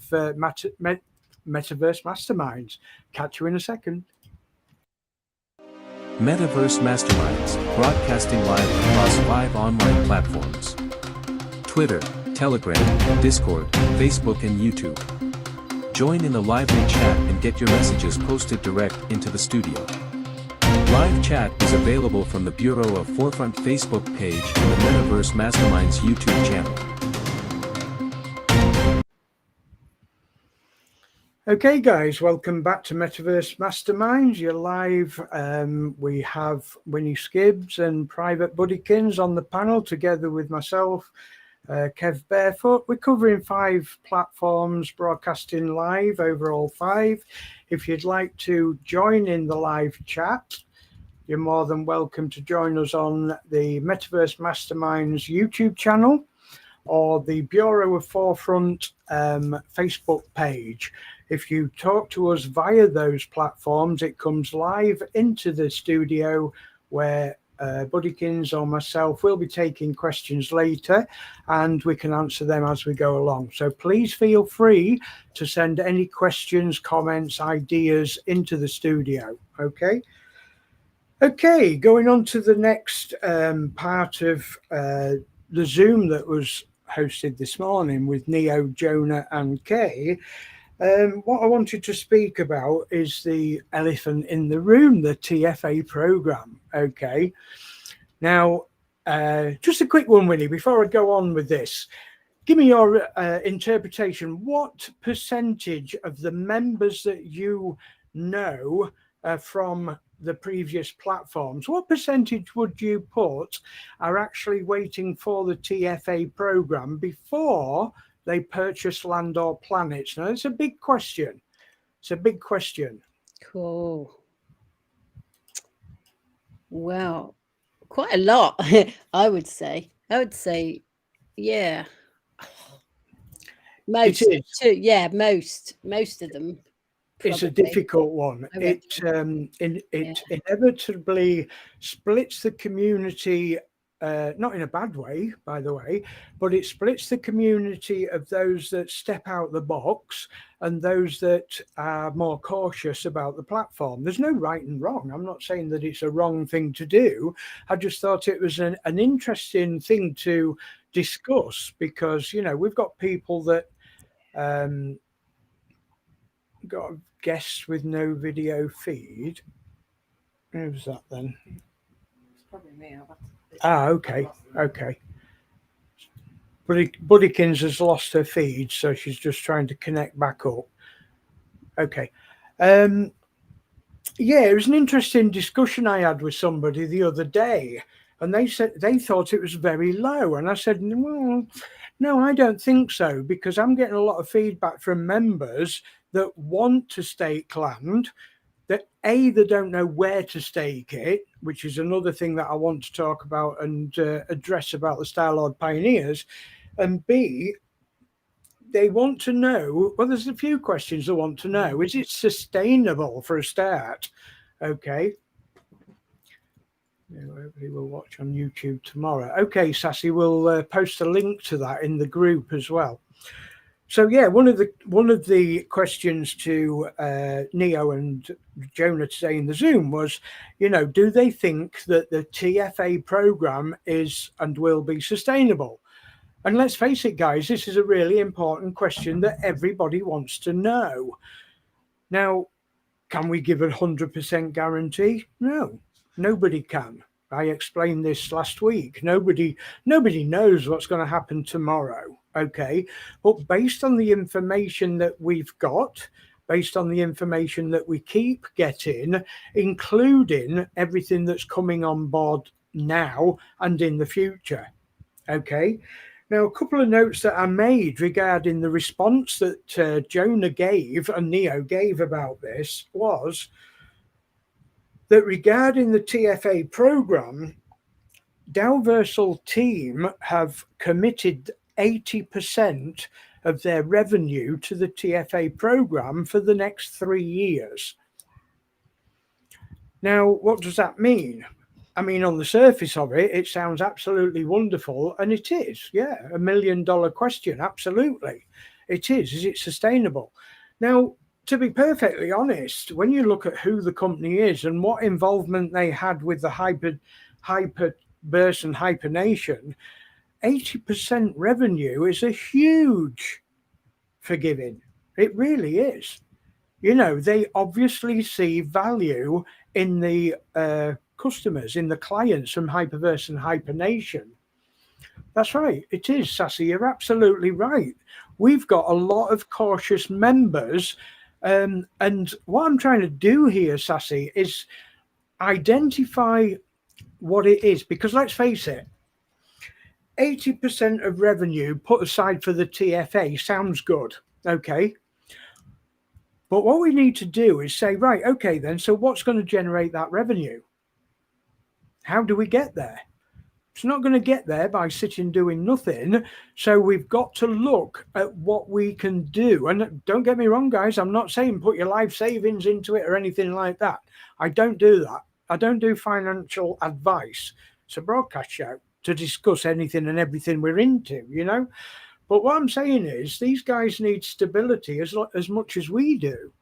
Speaker 1: Metaverse Masterminds. Catch you in a second.
Speaker 4: Metaverse Masterminds, broadcasting live across 5 online platforms: Twitter, Telegram, Discord, Facebook, and YouTube. Join in the lively chat and get your messages posted direct into the studio. Live chat is available from the Bureau of Forefront Facebook page and the Metaverse Masterminds YouTube channel.
Speaker 1: Okay, guys, welcome back to Metaverse Masterminds. You're live. We have Winnie Skibbs and Private Buddykins on the panel together with myself, Kev Barefoot. We're covering 5 platforms, broadcasting live over all 5. If you'd like to join in the live chat, you're more than welcome to join us on the Metaverse Masterminds YouTube channel or the Bureau of Forefront Facebook page. If you talk to us via those platforms, it comes live into the studio where Buddykins or myself will be taking questions later, and we can answer them as we go along. So please feel free to send any questions, comments, ideas into the studio. Okay, going on to the next part of the Zoom that was hosted this morning with Neo, Jonah and Kay. What I wanted to speak about is the elephant in the room, the TFA program. Okay. Now, just a quick one, Winnie, before I go on with this. Give me your interpretation. What percentage of the members that you know from the previous platforms, what percentage would you put are actually waiting for the TFA program before they purchase land or planets? Now, it's a big question. It's a big question.
Speaker 3: Cool. Well, quite a lot, I would say. Yeah. Most of them. Probably.
Speaker 1: It's a difficult one. It inevitably splits the community, not in a bad way, by the way, but it splits the community of those that step out the box and those that are more cautious about the platform. There's no right and wrong. I'm not saying that it's a wrong thing to do. I just thought it was an interesting thing to discuss because, you know, we've got people that got guests with no video feed. Who's that then?
Speaker 5: It's probably me.
Speaker 1: Okay. Buddykins has lost her feed, so she's just trying to connect back up. Okay. Yeah, it was an interesting discussion I had with somebody the other day, and they said they thought it was very low, and I said, well, no, I don't think so, because I'm getting a lot of feedback from members that want to stake land, that they don't know where to stake it, which is another thing that I want to talk about and address about the Starlord Pioneers, and B, they want to know, well, there's a few questions they want to know. Is it sustainable for a start? Okay. Hopefully we'll watch on YouTube tomorrow. Okay, Sassy, we'll post a link to that in the group as well. So yeah, one of the questions to Neo and Jonah today in the Zoom was, you know, do they think that the TFA program is and will be sustainable? And let's face it, guys, this is a really important question that everybody wants to know. Now, can we give a 100% guarantee? No, nobody can. I explained this last week. Nobody knows what's going to happen tomorrow. Okay, but based on the information that we've got, based on the information that we keep getting, including everything that's coming on board now and in the future. Okay, now a couple of notes that I made regarding the response that Jonah gave and Neo gave about this was that regarding the TFA program, Dalversal team have committed 80% of their revenue to the TFA program for the next 3 years. Now, what does that mean? I mean, on the surface of it, it sounds absolutely wonderful, and it is. Yeah, $1 million question, absolutely. It is. Is it sustainable? Now, to be perfectly honest, when you look at who the company is and what involvement they had with the Hyperverse and Hypernation, 80% revenue is a huge forgiving. It really is. You know, they obviously see value in the customers, in the clients from Hyperverse and Hypernation. That's right. It is, Sassy. You're absolutely right. We've got a lot of cautious members And what I'm trying to do here, Sassy, is identify what it is, because let's face it, 80% of revenue put aside for the TFA sounds good, okay? But what we need to do is say, right, okay, then, so what's going to generate that revenue? How do we get there? It's not going to get there by sitting doing nothing. So we've got to look at what we can do. And don't get me wrong, guys, I'm not saying put your life savings into it or anything like that. I don't do that. I don't do financial advice. It's a broadcast show to discuss anything and everything we're into, you know. But what I'm saying is these guys need stability as much as we do.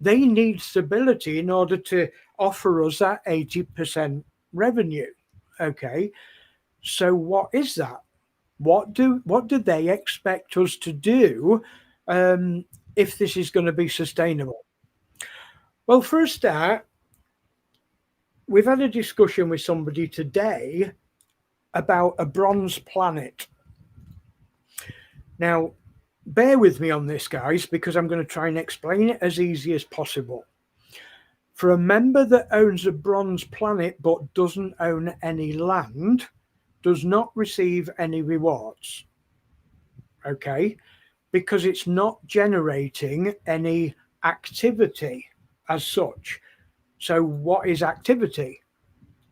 Speaker 1: They need stability in order to offer us that 80% revenue. Okay. So what is that? What do they expect us to do if this is going to be sustainable? Well, for a start, we've had a discussion with somebody today about a bronze planet. Now, bear with me on this, guys, because I'm going to try and explain it as easy as possible. For a member that owns a bronze planet but doesn't own any land, does not receive any rewards, okay? Because it's not generating any activity as such. So what is activity?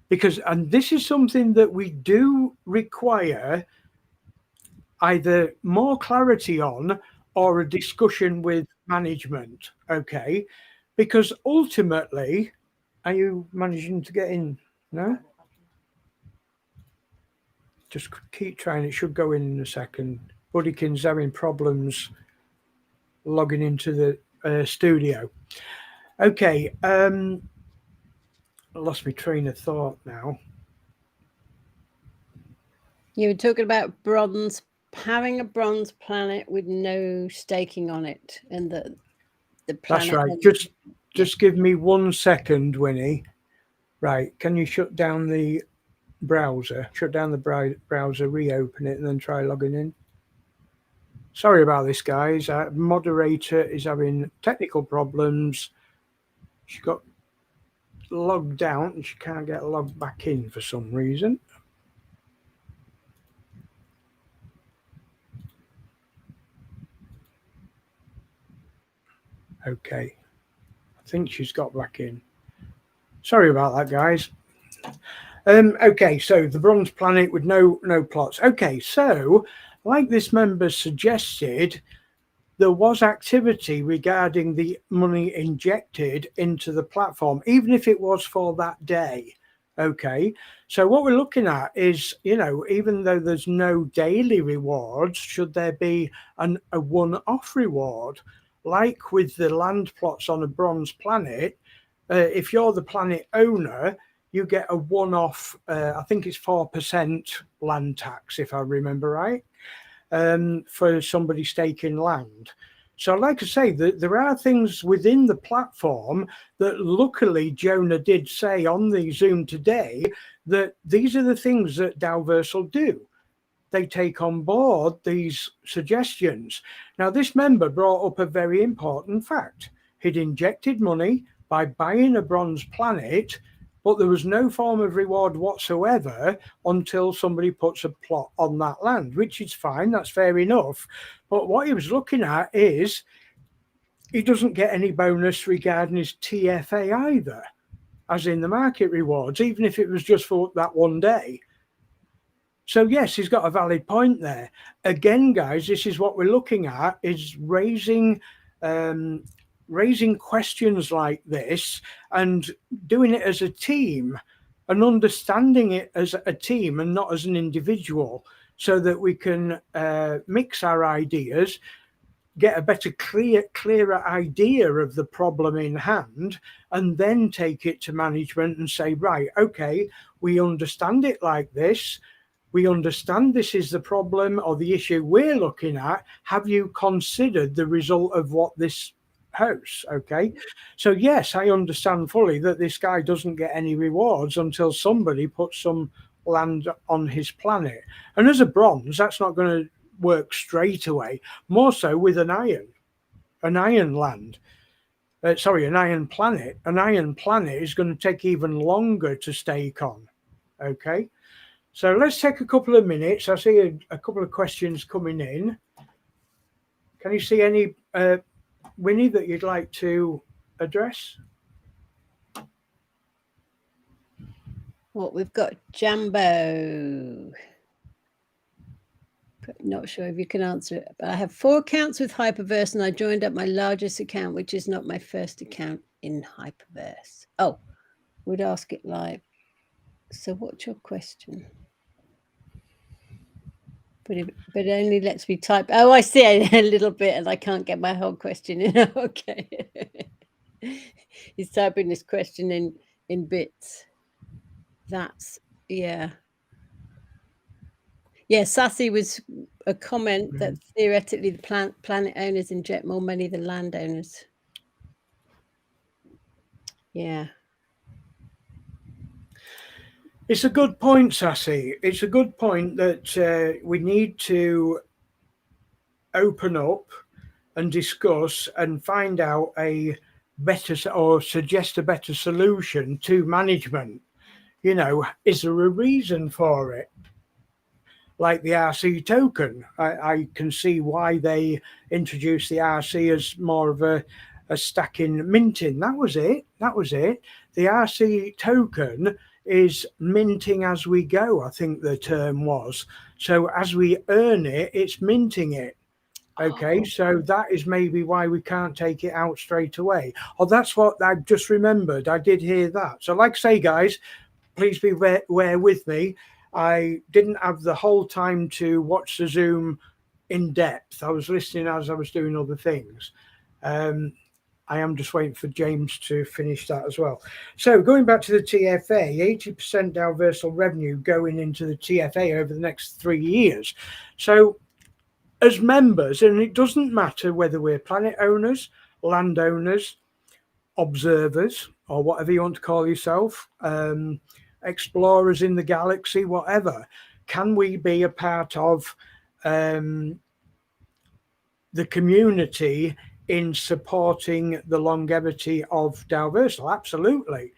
Speaker 1: Because, and this is something that we do require either more clarity on or a discussion with management, okay? Because ultimately, are you managing to get in? No? Just keep trying. It should go in a second. Buddykin's having problems logging into the studio. Okay. I lost my train of thought now.
Speaker 3: You were talking about having a bronze planet with no staking on it, and the planet.
Speaker 1: That's right. Just give me 1 second, Winnie. Right. Can you shut down the browser? Shut down the browser, reopen it, and then try logging in. Sorry about this, guys. Moderator is having technical problems. She got logged out and she can't get logged back in for some reason. Okay. I think she's got back in. Sorry about that, guys. Okay, so the bronze planet with no plots. Okay, so like this member suggested, there was activity regarding the money injected into the platform, even if it was for that day. Okay, so what we're looking at is, you know, even though there's no daily rewards, should there be a one-off reward? Like with the land plots on a bronze planet, if you're the planet owner, you get a one-off, I think it's 4% land tax, if I remember right, for somebody staking land. So like I say, there are things within the platform that luckily Jonah did say on the Zoom today that these are the things that Dalversal do. They take on board these suggestions. Now, this member brought up a very important fact. He'd injected money by buying a bronze planet, but there was no form of reward whatsoever until somebody puts a plot on that land, which is fine, that's fair enough. But what he was looking at is he doesn't get any bonus regarding his TFA either, as in the market rewards, even if it was just for that one day. So yes, he's got a valid point there. Again, guys, this is what we're looking at, is raising questions like this and doing it as a team and understanding it as a team and not as an individual, so that we can mix our ideas, get a better, clearer idea of the problem in hand, and then take it to management and say, right, okay, we understand it like this. We understand this is the problem or the issue we're looking at. Have you considered the result of what this house? Okay, so yes, I understand fully that this guy doesn't get any rewards until somebody puts some land on his planet, and as a bronze, that's not going to work straight away. More so with an iron land. an iron planet. An iron planet is going to take even longer to stake on. Okay, so let's take a couple of minutes. I see a couple of questions coming in. Can you see any, Winnie, that you'd like to address?
Speaker 3: What we've got, Jambo. Not sure if you can answer it, but I have 4 accounts with Hyperverse, and I joined up my largest account, which is not my first account in Hyperverse. Oh, would ask it live. So what's your question? But it only lets me type. Oh, I see a little bit, and I can't get my whole question in. Okay. He's typing this question in bits. That's, yeah. Yeah, Sassy was a comment that theoretically the planet owners inject more money than landowners. Yeah.
Speaker 1: It's a good point, Sassy. It's a good point that we need to open up and discuss and find out a better, or suggest a better solution to management. You know, is there a reason for it? Like the RC token, I can see why they introduced the RC as more of a stacking minting. That was it. The RC token is minting as we go, I think the term was. So as we earn it, it's minting it. Okay, so that is maybe why we can't take it out straight away. Oh, that's what I just remembered. I did hear that. So like I say, guys, please be bear with me. I didn't have the whole time to watch the Zoom in depth. I was listening as I was doing other things. I am just waiting for James to finish that as well. So going back to the TFA, 80% Dalversal revenue going into the TFA over the next 3 years. So as members, and it doesn't matter whether we're planet owners, landowners, observers, or whatever you want to call yourself, explorers in the galaxy, whatever, can we be a part of the community in supporting the longevity of Dalversal? Absolutely.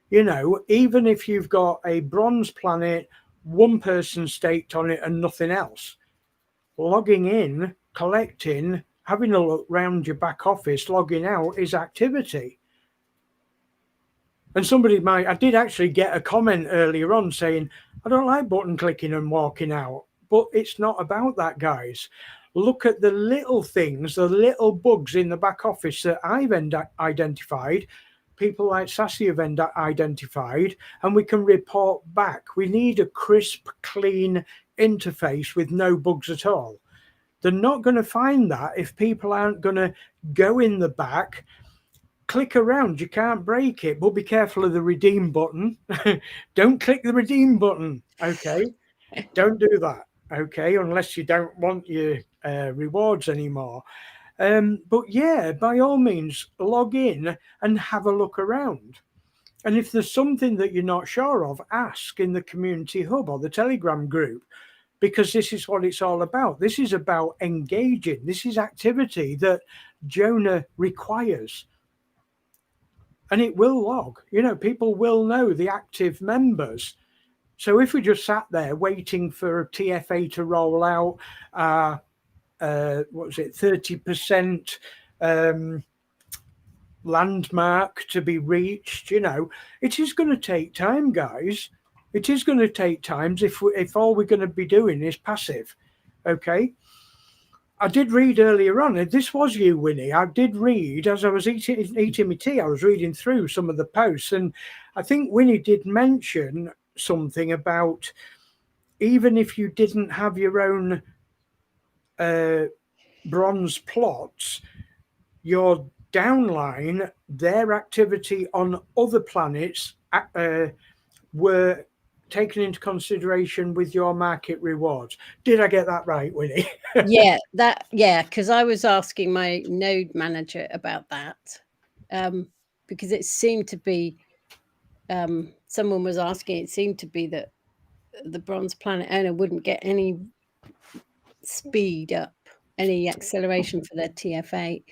Speaker 1: You know, even if you've got a bronze planet, one person staked on it and nothing else, logging in, collecting, having a look round your back office, logging out is activity. And I did actually get a comment earlier on saying, I don't like button clicking and walking out. But it's not about that, guys. Look at the little things, the little bugs in the back office that I've identified, people like Sassy have identified, and we can report back. We need a crisp, clean interface with no bugs at all. They're not going to find that if people aren't going to go in the back, click around. You can't break it, but be careful of the redeem button. Don't click the redeem button. Okay. Don't do that. Okay. Unless you don't want your rewards anymore. But yeah, by all means, log in and have a look around. And if there's something that you're not sure of, ask in the community hub or the Telegram group, because this is what it's all about. This is about engaging. This is activity that Jonah requires. And it will log. You know, people will know the active members. So if we just sat there waiting for TFA to roll out, what was it, 30% landmark to be reached, you know, it is going to take time, guys. It is going to take time if all we're going to be doing is passive. Okay. I did read earlier on, and this was you, Winnie. I did read as I was eating my tea. I was reading through some of the posts, and I think Winnie did mention something about even if you didn't have your own bronze plots, your downline, their activity on other planets were taken into consideration with your market rewards. Did I get that right, Winnie?
Speaker 3: Yeah, because I was asking my node manager about that, because it seemed to be someone was asking, it seemed to be that the bronze planet owner wouldn't get any speed up, any acceleration for their TFA.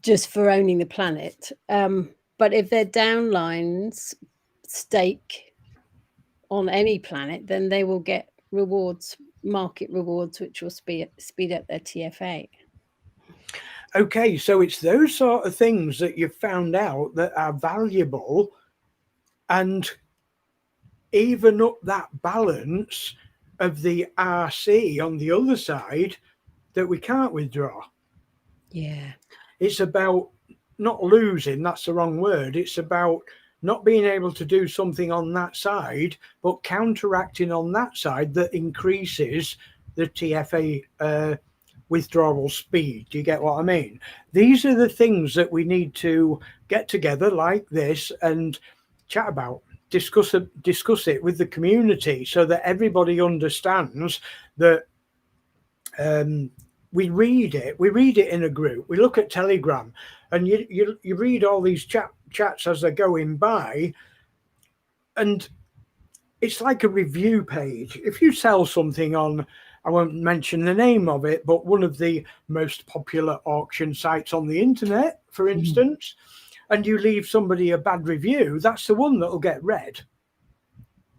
Speaker 3: just for owning the planet. But if their downlines stake on any planet, then they will get rewards, market rewards, which will speed up their TFA.
Speaker 1: Okay, so it's those sort of things that you've found out that are valuable and even up that balance of the RC on the other side that we can't withdraw.
Speaker 3: Yeah.
Speaker 1: It's about not losing, that's the wrong word. It's about not being able to do something on that side, but counteracting on that side that increases the TFA withdrawal speed. Do you get what I mean? These are the things that we need to get together like this and chat about, discuss it with the community so that everybody understands that we read it in a group, we look at Telegram, and you read all these chats as they're going by, and it's like a review page. If you sell something on, I won't mention the name of it, but one of the most popular auction sites on the internet, for instance, and you leave somebody a bad review, that's the one that'll get read.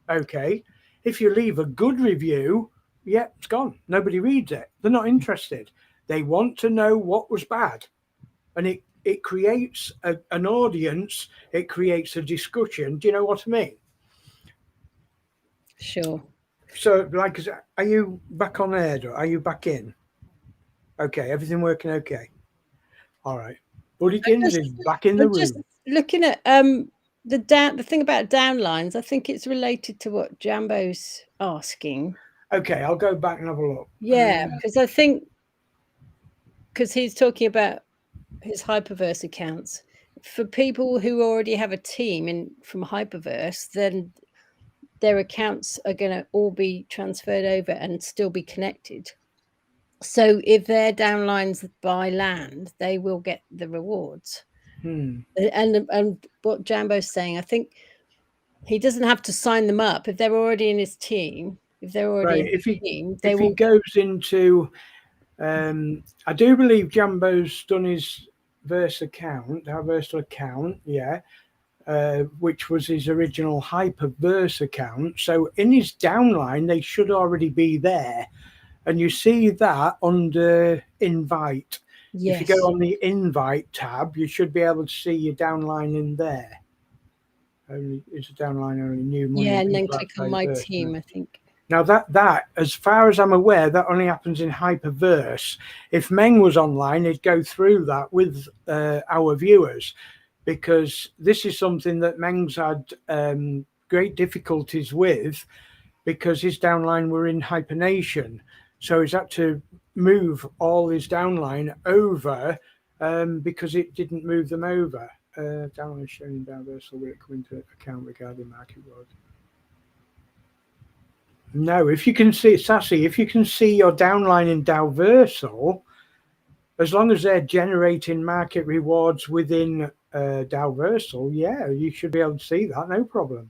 Speaker 1: Okay. If you leave a good review, yeah, it's gone. Nobody reads it. They're not interested. They want to know what was bad. And it creates an audience. It creates a discussion. Do you know what I mean?
Speaker 3: Sure.
Speaker 1: So, like, are you back on air? Are you back in? Okay, everything working okay? All right. Buddykins is back in the room.
Speaker 3: Just looking at the thing about downlines, I think it's related to what Jambo's asking.
Speaker 1: Okay, I'll go back and have a look.
Speaker 3: Yeah, because I think he's talking about his Hyperverse accounts. For people who already have a team from Hyperverse, then their accounts are going to all be transferred over and still be connected. So if they're downlines by land, they will get the rewards. And what Jambo's saying, I think he doesn't have to sign them up if they're already in his team. If they're already in his team,
Speaker 1: if he goes into, I do believe Jambo's done his Versal account, yeah, which was his original Hyperverse account. So in his downline, they should already be there. And you see that under invite. Yes. If you go on the invite tab, you should be able to see your downline in there. Only it's a downline only new money.
Speaker 3: Yeah, and then click on my team, I think.
Speaker 1: Now that, as far as I'm aware, that only happens in Hyperverse. If Meng was online, he'd go through that with our viewers, because this is something that Meng's had great difficulties with, because his downline were in hibernation. So he's had to move all his downline over because it didn't move them over. Downline showing Downversal, will it come into account regarding market reward? No, if you can see, Sassy, if you can see your downline in Downversal, as long as they're generating market rewards within Downversal, yeah, you should be able to see that, no problem.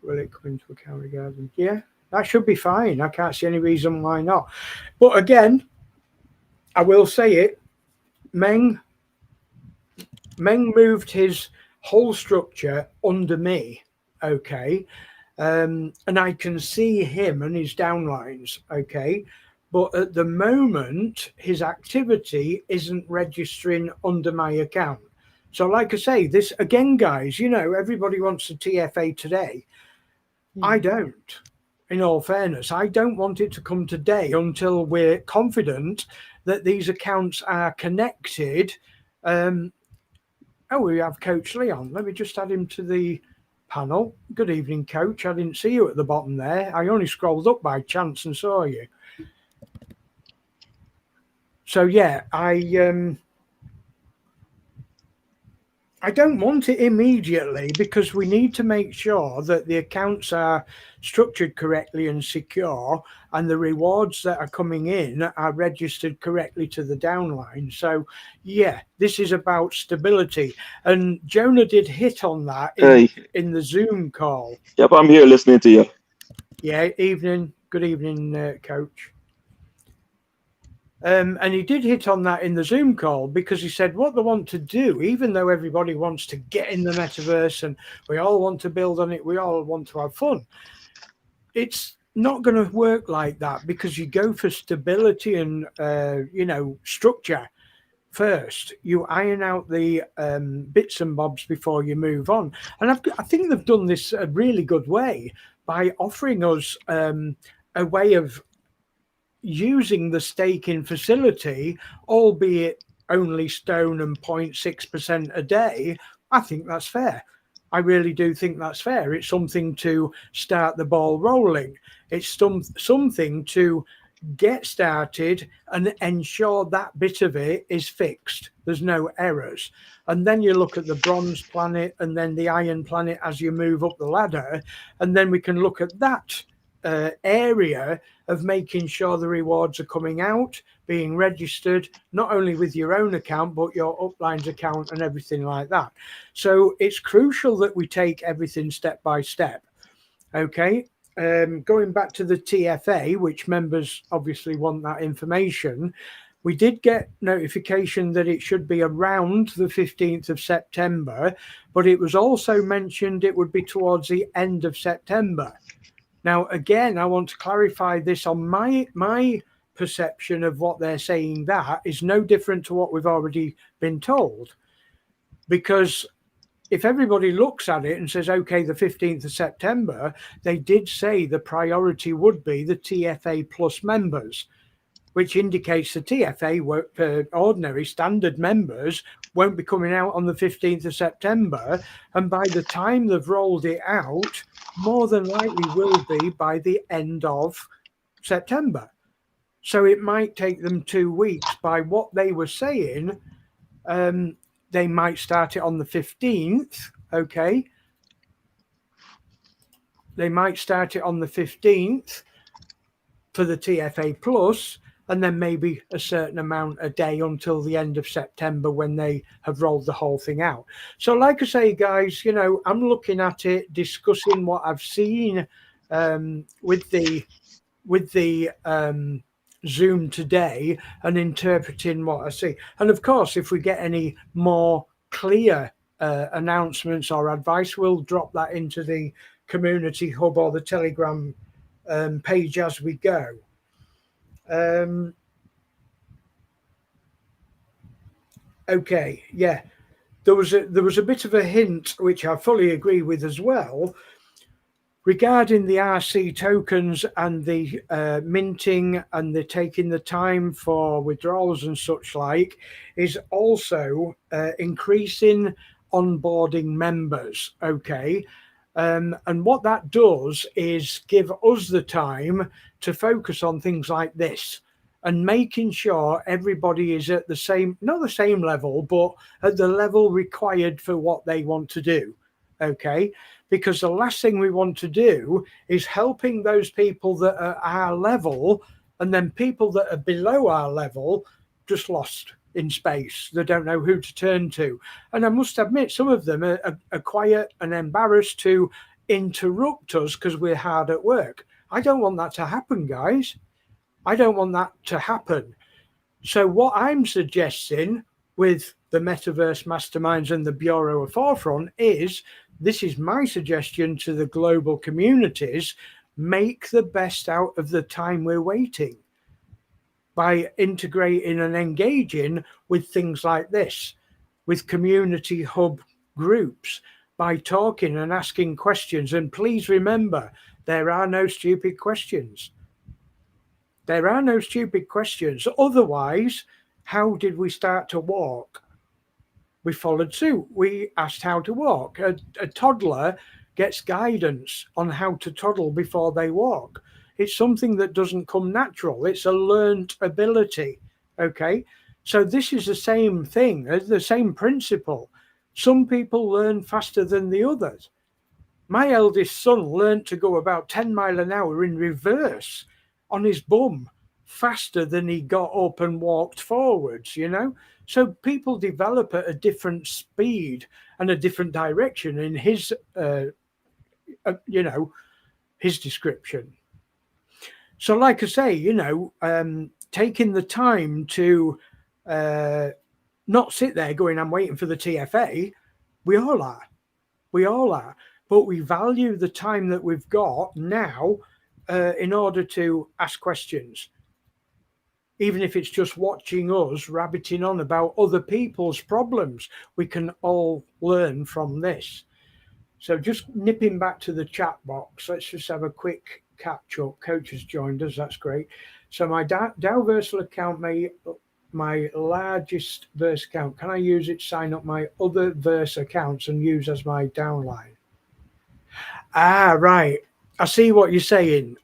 Speaker 1: Will it come into account regarding? Yeah, that should be fine. I can't see any reason why not. But again, I will say it, Meng moved his whole structure under me, okay? And I can see him and his downlines, okay? But at the moment, his activity isn't registering under my account. So like I say, this, again, guys, you know, everybody wants a TFA today. I don't, in all fairness. I don't want it to come today until we're confident that these accounts are connected. Oh, we have Coach Leon. Let me just add him to the panel. Good evening, Coach. I didn't see you at the bottom there. I only scrolled up by chance and saw you. So yeah, I don't want it immediately, because we need to make sure that the accounts are structured correctly and secure, and the rewards that are coming in are registered correctly to the downline. So yeah, this is about stability, and Jonah did hit on that in the Zoom call.
Speaker 6: Yep, I'm here listening to you.
Speaker 1: Yeah, evening. Good evening, Coach. And he did hit on that in the Zoom call, because he said what they want to do, even though everybody wants to get in the metaverse and we all want to build on it, we all want to have fun, it's not going to work like that, because you go for stability and, structure first. You iron out the bits and bobs before you move on. And I think they've done this a really good way by offering us a way of using the staking facility, albeit only stone and 0.6% a day. I think that's fair. I really do think that's fair. It's something to start the ball rolling. It's something to get started and ensure that bit of it is fixed. There's no errors. And then you look at the bronze planet and then the iron planet as you move up the ladder. And then we can look at that area of making sure the rewards are coming out, being registered, not only with your own account, but your upline's account and everything like that. So it's crucial that we take everything step by step. Okay. Going back to the TFA, which members obviously want that information, we did get notification that it should be around the 15th of September, but it was also mentioned it would be towards the end of September. Now, again, I want to clarify this on my perception of what they're saying. That is no different to what we've already been told, because if everybody looks at it and says, okay, the 15th of September, they did say the priority would be the TFA plus members, which indicates the TFA ordinary standard members won't be coming out on the 15th of September. And by the time they've rolled it out, more than likely will be by the end of September. So it might take them 2 weeks. By what they were saying, they might start it on the 15th, okay? They might start it on the 15th for the TFA Plus, and then maybe a certain amount a day until the end of September when they have rolled the whole thing out. So like I say, guys, I'm looking at it, discussing what I've seen with the Zoom today and interpreting what I see. And of course, if we get any more clear announcements or advice, we'll drop that into the community hub or the Telegram page as we go. Okay, yeah, there was a bit of a hint, which I fully agree with as well, regarding the RC tokens and the minting and the taking the time for withdrawals and such like, is also increasing onboarding members. Okay. And what that does is give us the time to focus on things like this and making sure everybody is at the same, not the same level, but at the level required for what they want to do. Okay. Because the last thing we want to do is helping those people that are our level, and then people that are below our level just lost in space. They don't know who to turn to. And I must admit, some of them are quiet and embarrassed to interrupt us because we're hard at work. I don't want that to happen, guys. I don't want that to happen. So what I'm suggesting with the Metaverse Masterminds and the Bureau of Forefront is, this is my suggestion to the global communities: make the best out of the time we're waiting by integrating and engaging with things like this, with community hub groups, by talking and asking questions. And please remember, there are no stupid questions. There are no stupid questions. Otherwise, how did we start to walk? We followed suit. We asked how to walk. A toddler gets guidance on how to toddle before they walk. It's something that doesn't come natural. It's a learned ability. Okay. So this is the same thing, the same principle. Some people learn faster than the others. My eldest son learned to go about 10 miles an hour in reverse on his bum faster than he got up and walked forwards, So people develop at a different speed and a different direction in his, his description. So like I say, taking the time to not sit there going, I'm waiting for the TFA. We all are. We all are. But we value the time that we've got now in order to ask questions. Even if it's just watching us rabbiting on about other people's problems, we can all learn from this. So just nipping back to the chat box, let's just have a quick catch up. Coach has joined us. That's great. So my Dowversal account, my largest verse account, can I use it to sign up my other verse accounts and use as my downline? Ah, right. I see what you're saying.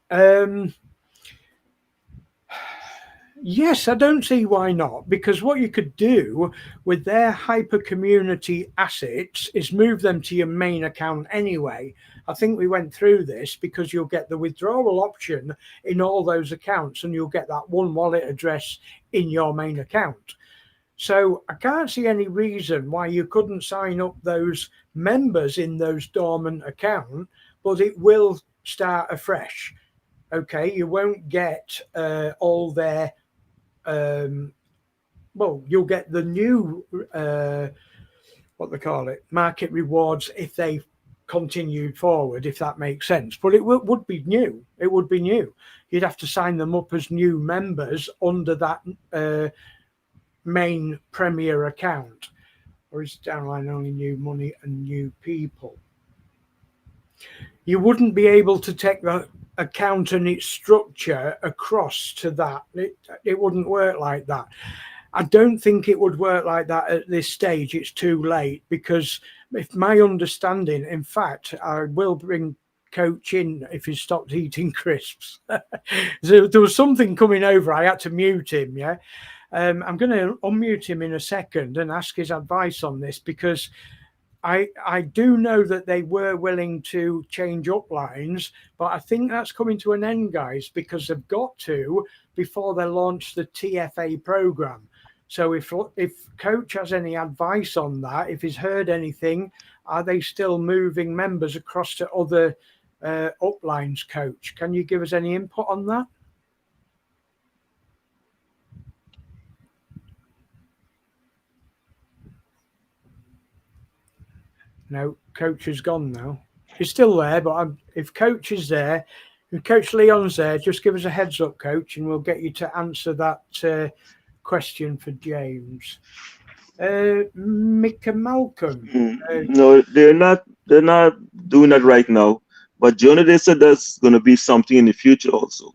Speaker 1: Yes, I don't see why not, because what you could do with their hyper community assets is move them to your main account anyway. I think we went through this because you'll get the withdrawal option in all those accounts and you'll get that one wallet address in your main account. So I can't see any reason why you couldn't sign up those members in those dormant accounts, but it will start afresh. Okay, you won't get all their well, you'll get the new what they call it, market rewards if they continued forward, if that makes sense. But it would be new. It would be new. You'd have to sign them up as new members under that main Premier account. Or is it downline only new money and new people? You wouldn't be able to take the account and its structure across to that. It wouldn't work like that. I don't think it would work like that at this stage. It's too late, because if my understanding, in fact, I will bring Coach in if he stopped eating crisps. So there was something coming over. I had to mute him. Yeah. I'm going to unmute him in a second and ask his advice on this, because I do know that they were willing to change uplines, but I think that's coming to an end, guys, because they've got to before they launch the TFA program. So if Coach has any advice on that, if he's heard anything, are they still moving members across to other uplines, Coach? Can you give us any input on that? No, Coach is gone now. He's still there, but if Coach is there, if Coach Leon's there, just give us a heads up, Coach, and we'll get you to answer that question for James. Mick and Malcolm.
Speaker 6: No, they're not doing that right now. But Jonah, said that's going to be something in the future also.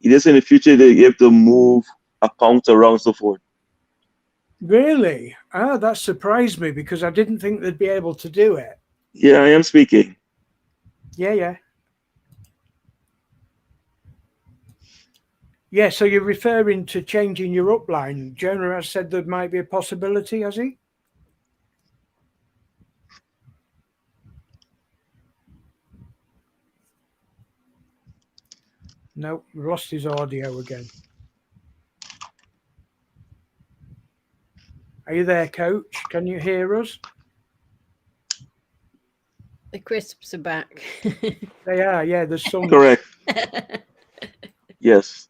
Speaker 6: It is in the future they have to move accounts around, so forth.
Speaker 1: Really? Ah, that surprised me, because I didn't think they'd be able to do it.
Speaker 6: Yeah, I am speaking.
Speaker 1: Yeah. Yeah, so you're referring to changing your upline. Jonah has said there might be a possibility, has he? No, we've lost his audio again. Are you there, Coach? Can you hear us?
Speaker 3: The crisps are back.
Speaker 1: They are, yeah. There's some.
Speaker 6: Correct. Yes.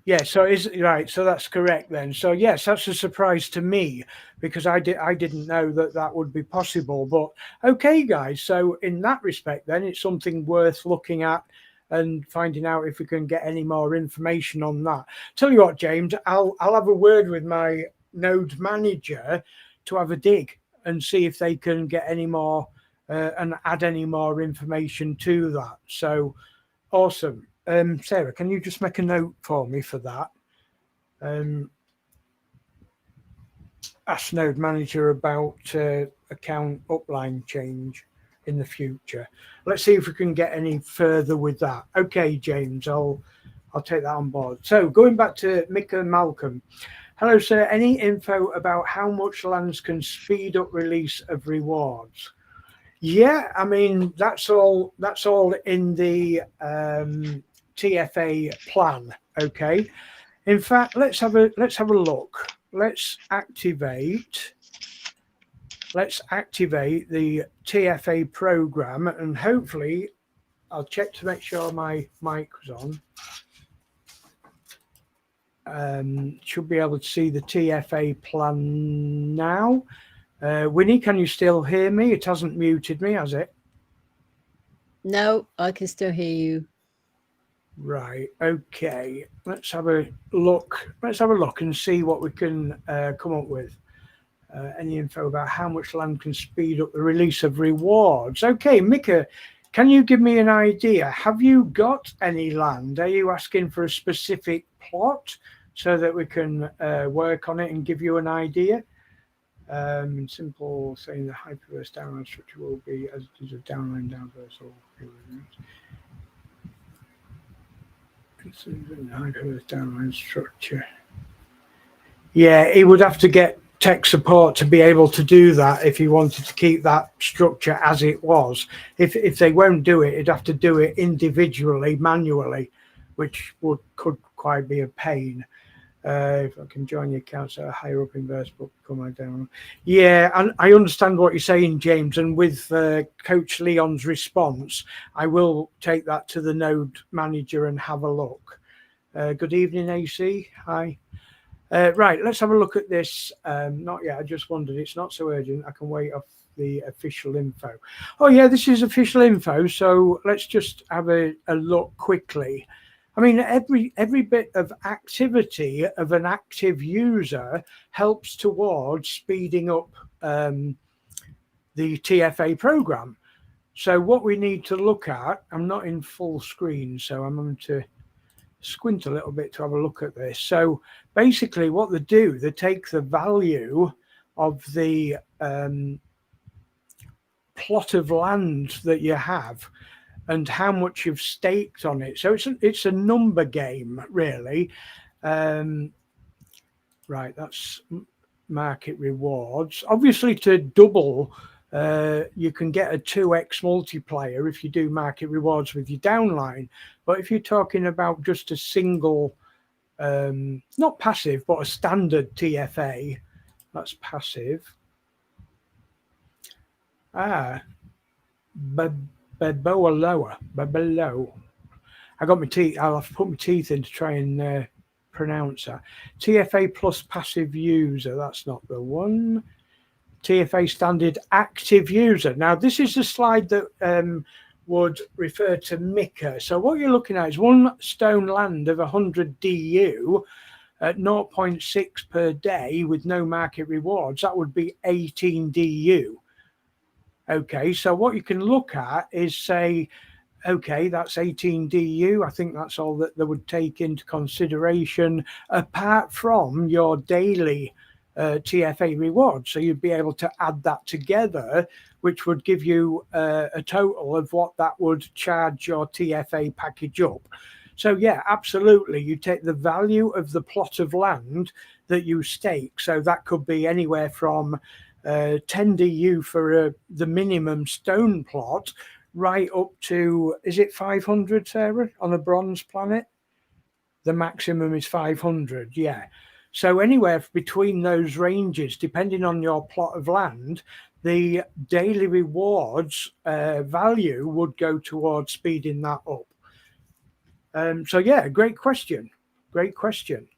Speaker 1: Yeah, so is right. So that's correct then. So yes, that's a surprise to me, because I didn't know that would be possible. But okay, guys. So in that respect, then it's something worth looking at and finding out if we can get any more information on that. Tell you what, James, I'll have a word with my node manager to have a dig and see if they can get any more and add any more information to that. So awesome. Sarah, can you just make a note for me for that? Ask node manager about account upline change in the future. Let's see if we can get any further with that. Okay, James, I'll take that on board. So going back to Mick and Malcolm. Hello, sir. Any info about how much lands can speed up release of rewards? Yeah, I mean that's all in the TFA plan. Okay. In fact, let's have a look. Let's activate the TFA program, and hopefully I'll check to make sure my mic was on. should be able to see the TFA plan now. Winnie, can you still hear me? It hasn't muted me, has it?
Speaker 3: No, I can still hear you.
Speaker 1: Right. Okay. Let's have a look. Let's have a look and see what we can come up with. Any info about how much land can speed up the release of rewards? Okay, Mika, can you give me an idea? Have you got any land? Are you asking for a specific plot so that we can work on it and give you an idea? Simple saying the hyperverse downline structure will be as it is a downline downverse or it's a hyperverse downline structure. Yeah, he would have to get tech support to be able to do that if he wanted to keep that structure as it was. If they won't do it, he'd have to do it individually, manually, which could quite be a pain. If I can join the accounts at a higher up in verse book, come down. Yeah, and I understand what you're saying, James. And with Coach Leon's response, I will take that to the node manager and have a look. Good evening, AC. Hi. Right, let's have a look at this. Not yet. I just wondered. It's not so urgent. I can wait off the official info. Oh yeah, this is official info. So let's just have a look quickly. I mean, every bit of activity of an active user helps towards speeding up the TFA program. So what we need to look at, I'm not in full screen, so I'm going to squint a little bit to have a look at this. So basically what they do, they take the value of the plot of land that you have and how much you've staked on it. So it's a number game, really. Right, that's market rewards. Obviously, to double, you can get a 2x multiplier if you do market rewards with your downline. But if you're talking about just a single, not passive, but a standard TFA, that's passive. Below. I got my teeth. I'll have to put my teeth in to try and pronounce that. TFA plus passive user. That's not the one. TFA standard active user. Now this is the slide that would refer to Mika. So what you're looking at is one stone land of 100 DU at 0.6 per day with no market rewards. That would be 18 DU. Okay, so what you can look at is say, okay, that's 18 DU. I think that's all that they would take into consideration apart from your daily TFA reward. So you'd be able to add that together, which would give you a total of what that would charge your TFA package up. So yeah, absolutely. You take the value of the plot of land that you stake. So that could be anywhere from 10 DU for the minimum stone plot, right up to, is it 500, Sarah, on a bronze planet? The maximum is 500, yeah. So anywhere between those ranges, depending on your plot of land, the daily rewards value would go towards speeding that up. So yeah, great question. Great question.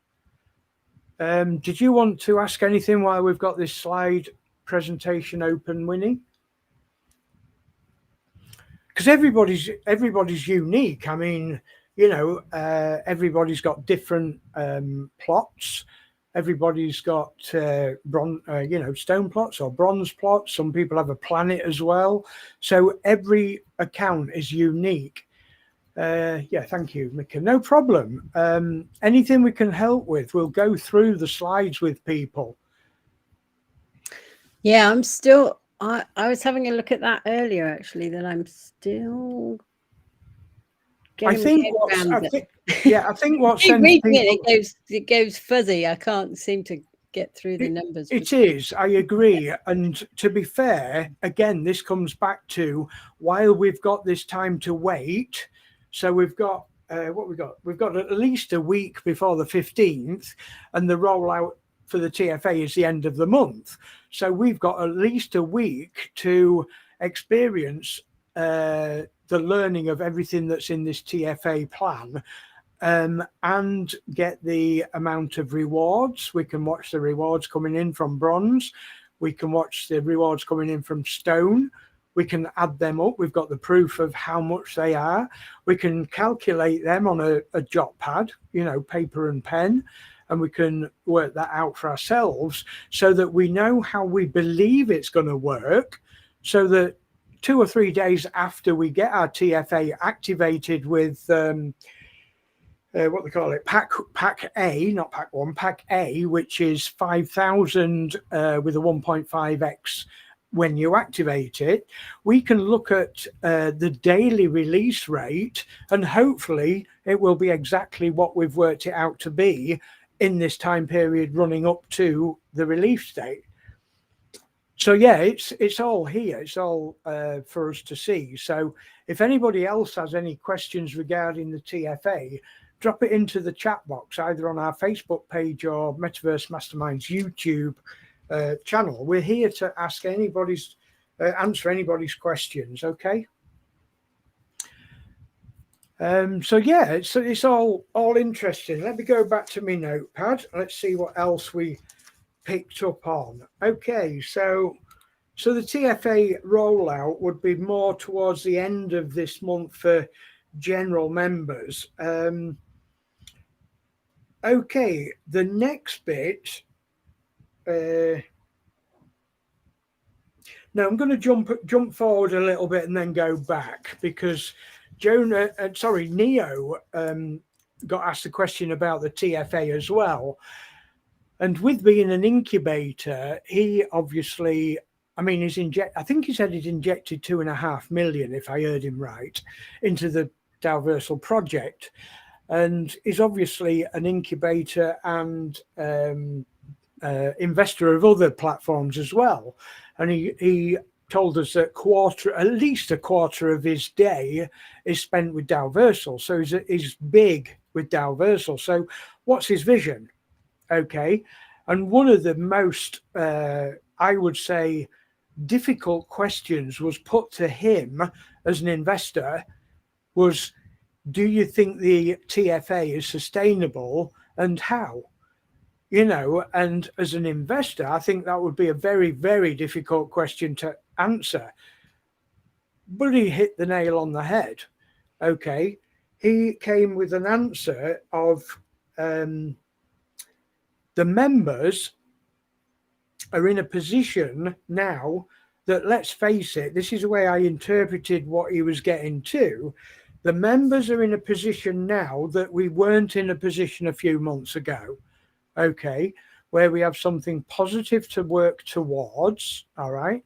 Speaker 1: Did you want to ask anything while we've got this slide presentation open, Winnie? Because everybody's unique. I mean, you know, everybody's got different plots. Everybody's got stone plots or bronze plots. Some people have a planet as well. So every account is unique. Yeah, thank you, Mika. No problem. Anything we can help with, we'll go through the slides with people.
Speaker 3: Yeah, I'm still, I was having a look at that earlier, actually, that I'm still getting
Speaker 1: I think what sends people...
Speaker 3: it goes fuzzy. I can't seem to get through the numbers.
Speaker 1: It is, I agree. And to be fair, again, this comes back to while we've got this time to wait. So we've got we've got at least a week before the 15th, and the rollout for the TFA is the end of the month. So we've got at least a week to experience the learning of everything that's in this TFA plan. and get the amount of rewards. We can watch the rewards coming in from bronze. We can watch the rewards coming in from stone. We can add them up. We've got the proof of how much they are. We can calculate them on a jot pad, paper and pen, and we can work that out for ourselves so that we know how we believe it's going to work, so that 2 or 3 days after we get our TFA activated with what they call it, pack A, not pack 1, pack A, which is 5,000 with a 1.5x. When you activate it, we can look at the daily release rate, and hopefully it will be exactly what we've worked it out to be in this time period running up to the release date. So yeah, it's all here. It's all for us to see. So if anybody else has any questions regarding the TFA, drop it into the chat box, either on our Facebook page or Metaverse Masterminds YouTube channel. We're here to ask anybody's, answer anybody's questions. Okay. So yeah, it's all interesting. Let me go back to my notepad. Let's see what else we picked up on. Okay, so the TFA rollout would be more towards the end of this month for general members. Okay, the next bit. No, I'm going to jump forward a little bit and then go back, because Neo got asked a question about the TFA as well. And with being an incubator, he obviously, I think he said he's injected 2.5 million, if I heard him right, into the Dalversal project. And he's obviously an incubator and investor of other platforms as well. And he told us that at least a quarter of his day is spent with Dalversal. So he's big with Dalversal. So what's his vision? Okay. And one of the most, I would say, difficult questions was put to him as an investor was, do you think the TFA is sustainable, and how? And as an investor, I think that would be a very, very difficult question to answer. But he hit the nail on the head. Okay. He came with an answer of the members are in a position now that, let's face it, this is the way I interpreted what he was getting to. The members are in a position now that we weren't in a position a few months ago. Okay, where we have something positive to work towards. All right.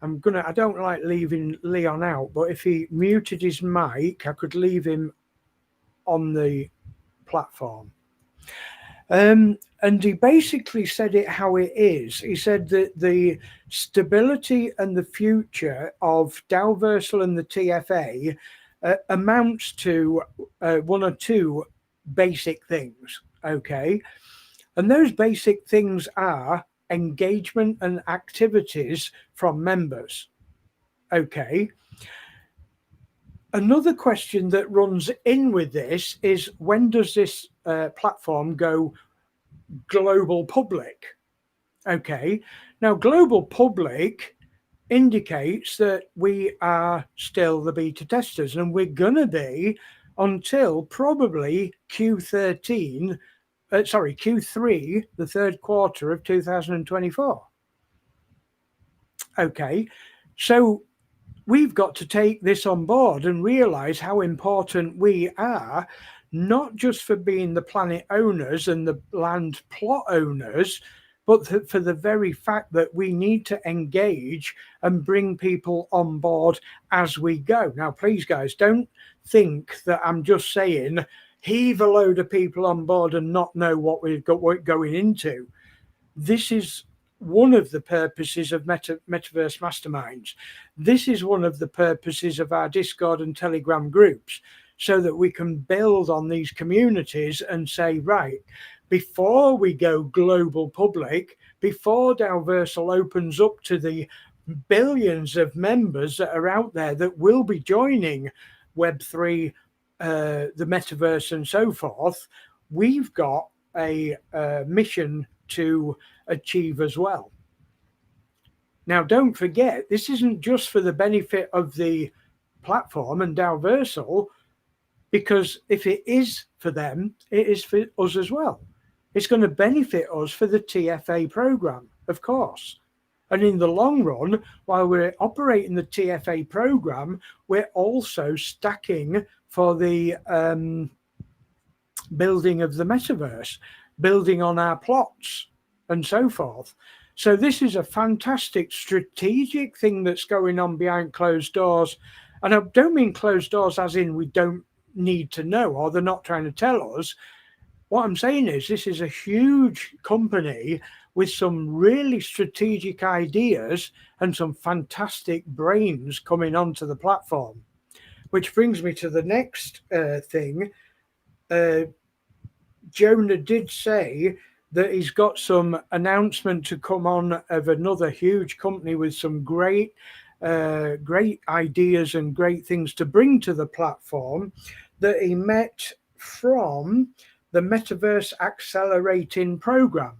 Speaker 1: I don't like leaving Leon out, but if he muted his mic, I could leave him on the platform. And he basically said it how it is. He said that the stability and the future of Dalversal and the TFA amounts to one or two basic things. Okay. And those basic things are engagement and activities from members. Okay. Another question that runs in with this is, when does this platform go global public? Okay. Now, global public indicates that we are still the beta testers, and we're going to be until probably Q3, the third quarter of 2024. Okay, so we've got to take this on board and realize how important we are, not just for being the planet owners and the land plot owners, but for the very fact that we need to engage and bring people on board as we go. Now, please, guys, don't think that I'm just saying heave a load of people on board and not know what we've got going into. This is one of the purposes of Metaverse Masterminds. This is one of the purposes of our Discord and Telegram groups, so that we can build on these communities and say, right, before we go global public, before Dalversal opens up to the billions of members that are out there that will be joining Web3 the metaverse and so forth, we've got a mission to achieve as well. Now, don't forget, this isn't just for the benefit of the platform and Dalversal, because if it is for them, it is for us as well. It's going to benefit us for the TFA program, of course. And in the long run, while we're operating the TFA program, we're also stacking for the building of the metaverse, building on our plots and so forth. So this is a fantastic strategic thing that's going on behind closed doors. And I don't mean closed doors as in we don't need to know or they're not trying to tell us. What I'm saying is this is a huge company with some really strategic ideas and some fantastic brains coming onto the platform. Which brings me to the next thing. Jonah did say that he's got some announcement to come on of another huge company with some great ideas and great things to bring to the platform that he met from the Metaverse Accelerating Program.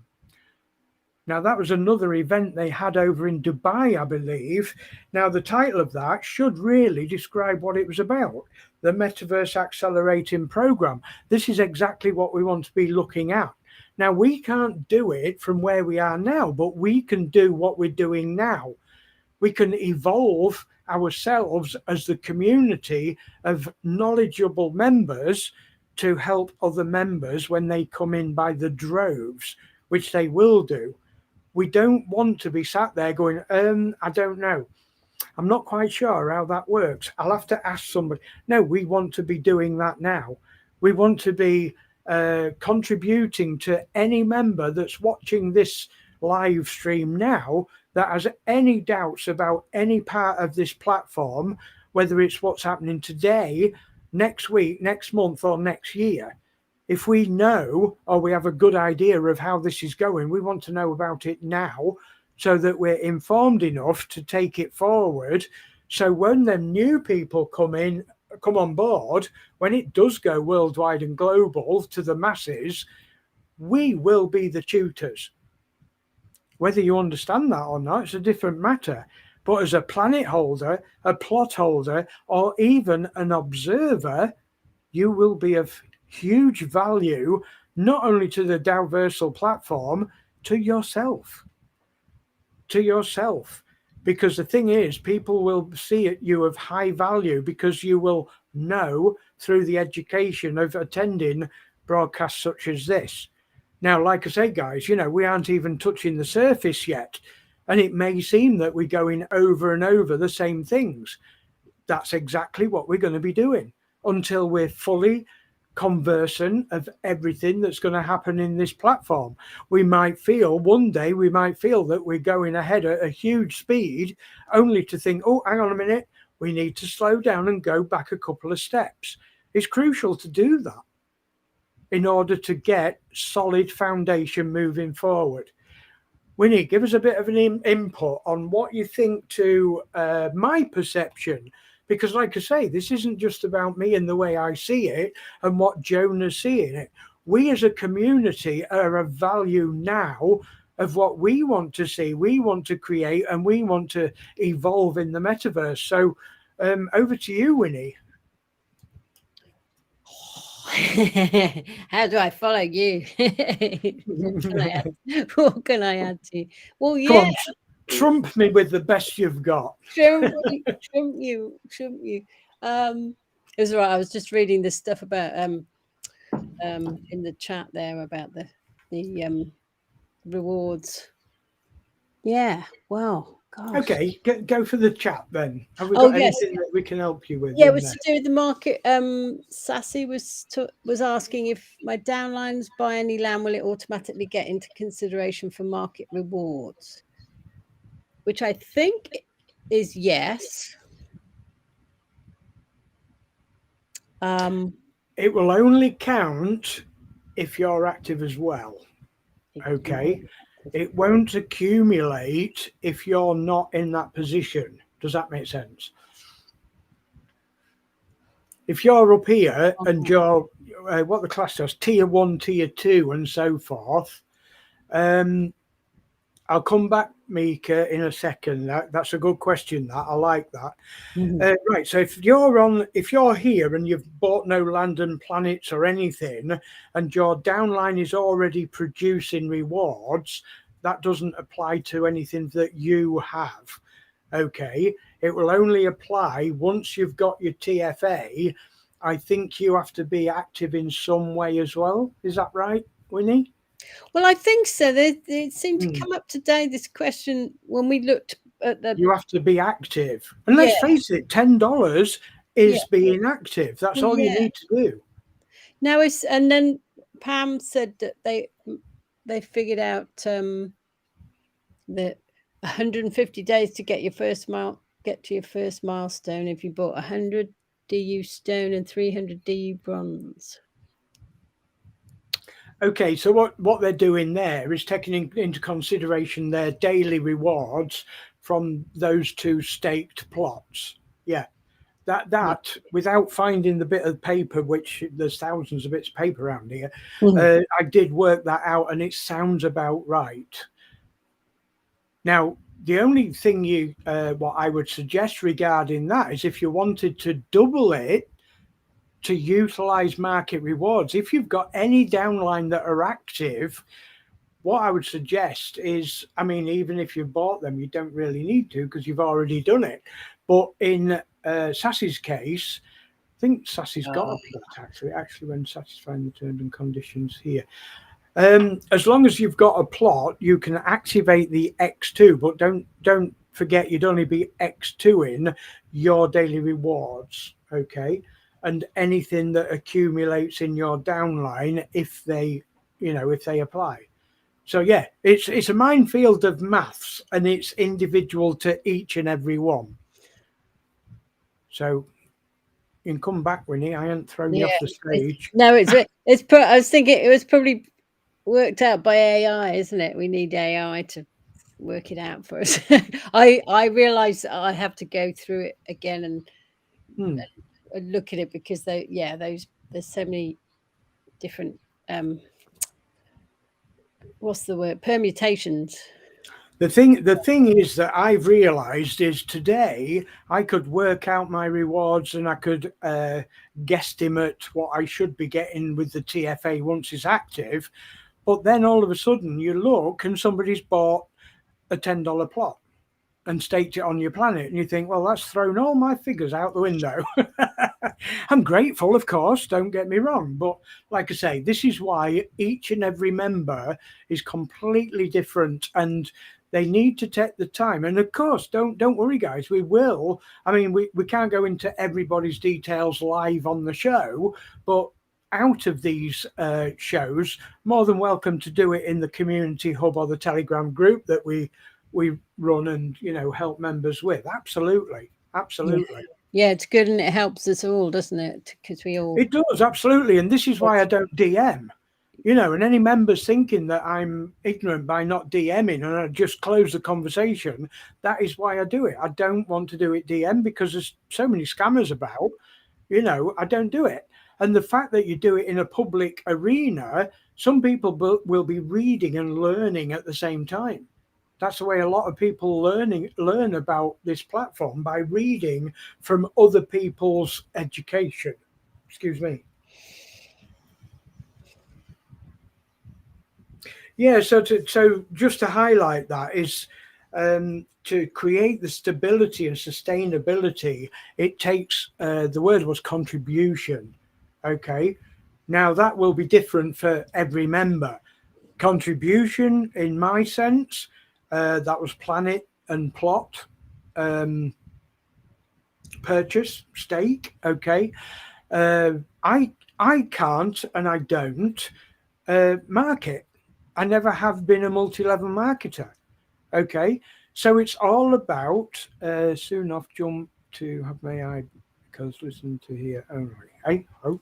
Speaker 1: Now, that was another event they had over in Dubai, I believe. Now, the title of that should really describe what it was about, the Metaverse Accelerating Program. This is exactly what we want to be looking at. Now, we can't do it from where we are now, but we can do what we're doing now. We can evolve ourselves as the community of knowledgeable members to help other members when they come in by the droves, which they will do. We don't want to be sat there going, I don't know. I'm not quite sure how that works. I'll have to ask somebody. No, we want to be doing that now. We want to be contributing to any member that's watching this live stream now that has any doubts about any part of this platform, whether it's what's happening today, next week, next month, or next year. If we know or we have a good idea of how this is going, we want to know about it now so that we're informed enough to take it forward. So when the new people come on board, when it does go worldwide and global to the masses, we will be the tutors. Whether you understand that or not, it's a different matter. But as a planet holder, a plot holder, or even an observer, you will be of huge value, not only to the Dalversal platform, to yourself. Because the thing is, people will see you of high value because you will know through the education of attending broadcasts such as this. Now, like I say, guys, we aren't even touching the surface yet. And it may seem that we're going over and over the same things. That's exactly what we're going to be doing until we're fully conversant of everything that's going to happen in this platform. One day we might feel that we're going ahead at a huge speed, only to think, oh, hang on a minute, we need to slow down and go back a couple of steps. It's crucial to do that in order to get solid foundation moving forward. Winnie, give us a bit of an input on what you think to my perception. Because like I say, this isn't just about me and the way I see it and what Jonah's seeing it. We as a community are of value now of what we want to see, we want to create, and we want to evolve in the metaverse. So over to you, Winnie.
Speaker 3: How do I follow you? What can I add to you? Well, yeah.
Speaker 1: Come on, trump me with the best you've got.
Speaker 3: Trump you. It was all right. I was just reading this stuff about in the chat there about the rewards. Yeah. Wow. Gosh.
Speaker 1: Okay, go for the chat then. Have we got anything that we can help you with?
Speaker 3: Yeah, it was to do with the market. Sassy was asking if my downlines buy any land, will it automatically get into consideration for market rewards? Which I think is yes.
Speaker 1: It will only count if you're active as well. Okay. It won't accumulate if you're not in that position. Does that make sense? if you're up here and you're what the class does, tier 1, tier 2, and so forth. I'll come back, Mika, in a second. That's a good question. That I like that. Right. So if you're here and you've bought no land and planets or anything, and your downline is already producing rewards, that doesn't apply to anything that you have. Okay. It will only apply once you've got your TFA. I think you have to be active in some way as well. Is that right, Winnie?
Speaker 3: Well, I think so. They seemed to come up today, this question, when we looked at the...
Speaker 1: You have to be active. And let's face it, $10 is being active. That's all you need to do.
Speaker 3: Now, and then Pam said that they figured out that 150 days to get to your first milestone if you bought 100 DU stone and 300 DU bronze.
Speaker 1: Okay, so what they're doing there is taking into consideration their daily rewards from those 2 staked plots. Yeah, that without finding the bit of paper, which there's thousands of bits of paper around here, I did work that out, and it sounds about right. Now, the only thing what I would suggest regarding that is if you wanted to double it, to utilize market rewards. If you've got any downline that are active, what I would suggest is, I mean, even if you bought them, you don't really need to because you've already done it. But in Sassy's case, I think Sassy's got a plot actually when satisfying the terms and conditions here. As long as you've got a plot, you can activate the X2, but don't forget you'd only be X2 in your daily rewards, okay? And anything that accumulates in your downline if they apply. So yeah, it's a minefield of maths, and it's individual to each and every one. So you can come back, Winnie. I hadn't thrown you off the stage.
Speaker 3: I was thinking it was probably worked out by AI, isn't it? We need AI to work it out for us. I realize I have to go through it again and look at it because there's so many different what's the word, permutations.
Speaker 1: The thing is that I've realized is today I could work out my rewards and I could guesstimate what I should be getting with the TFA once it's active, but then all of a sudden you look and somebody's bought a $10 plot and staked it on your planet, and you think, well, that's thrown all my figures out the window. I'm grateful, of course, don't get me wrong, but like I say, this is why each and every member is completely different, and they need to take the time. And of course, don't worry, guys, we will. I mean, we can't go into everybody's details live on the show, but out of these shows, more than welcome to do it in the community hub or the Telegram group that we run and help members with. Absolutely.
Speaker 3: Yeah, it's good, and it helps us all, doesn't it? Because
Speaker 1: it does, absolutely. And this is why I don't DM, and any members thinking that I'm ignorant by not DMing and I just close the conversation, that is why I do it. I don't want to do it DM because there's so many scammers about, I don't do it. And the fact that you do it in a public arena, some people will be reading and learning at the same time. That's the way a lot of people learn about this platform, by reading from other people's education. Excuse me. Yeah, so just to highlight that is to create the stability and sustainability, it takes, the word was contribution. Okay. Now that will be different for every member. Contribution, in my sense, that was planet and plot, purchase, stake. Okay. I can't, and I don't market. I never have been a multi-level marketer. Okay. So it's all about soon off jump to have my eye because listen to here only. Hey, oh.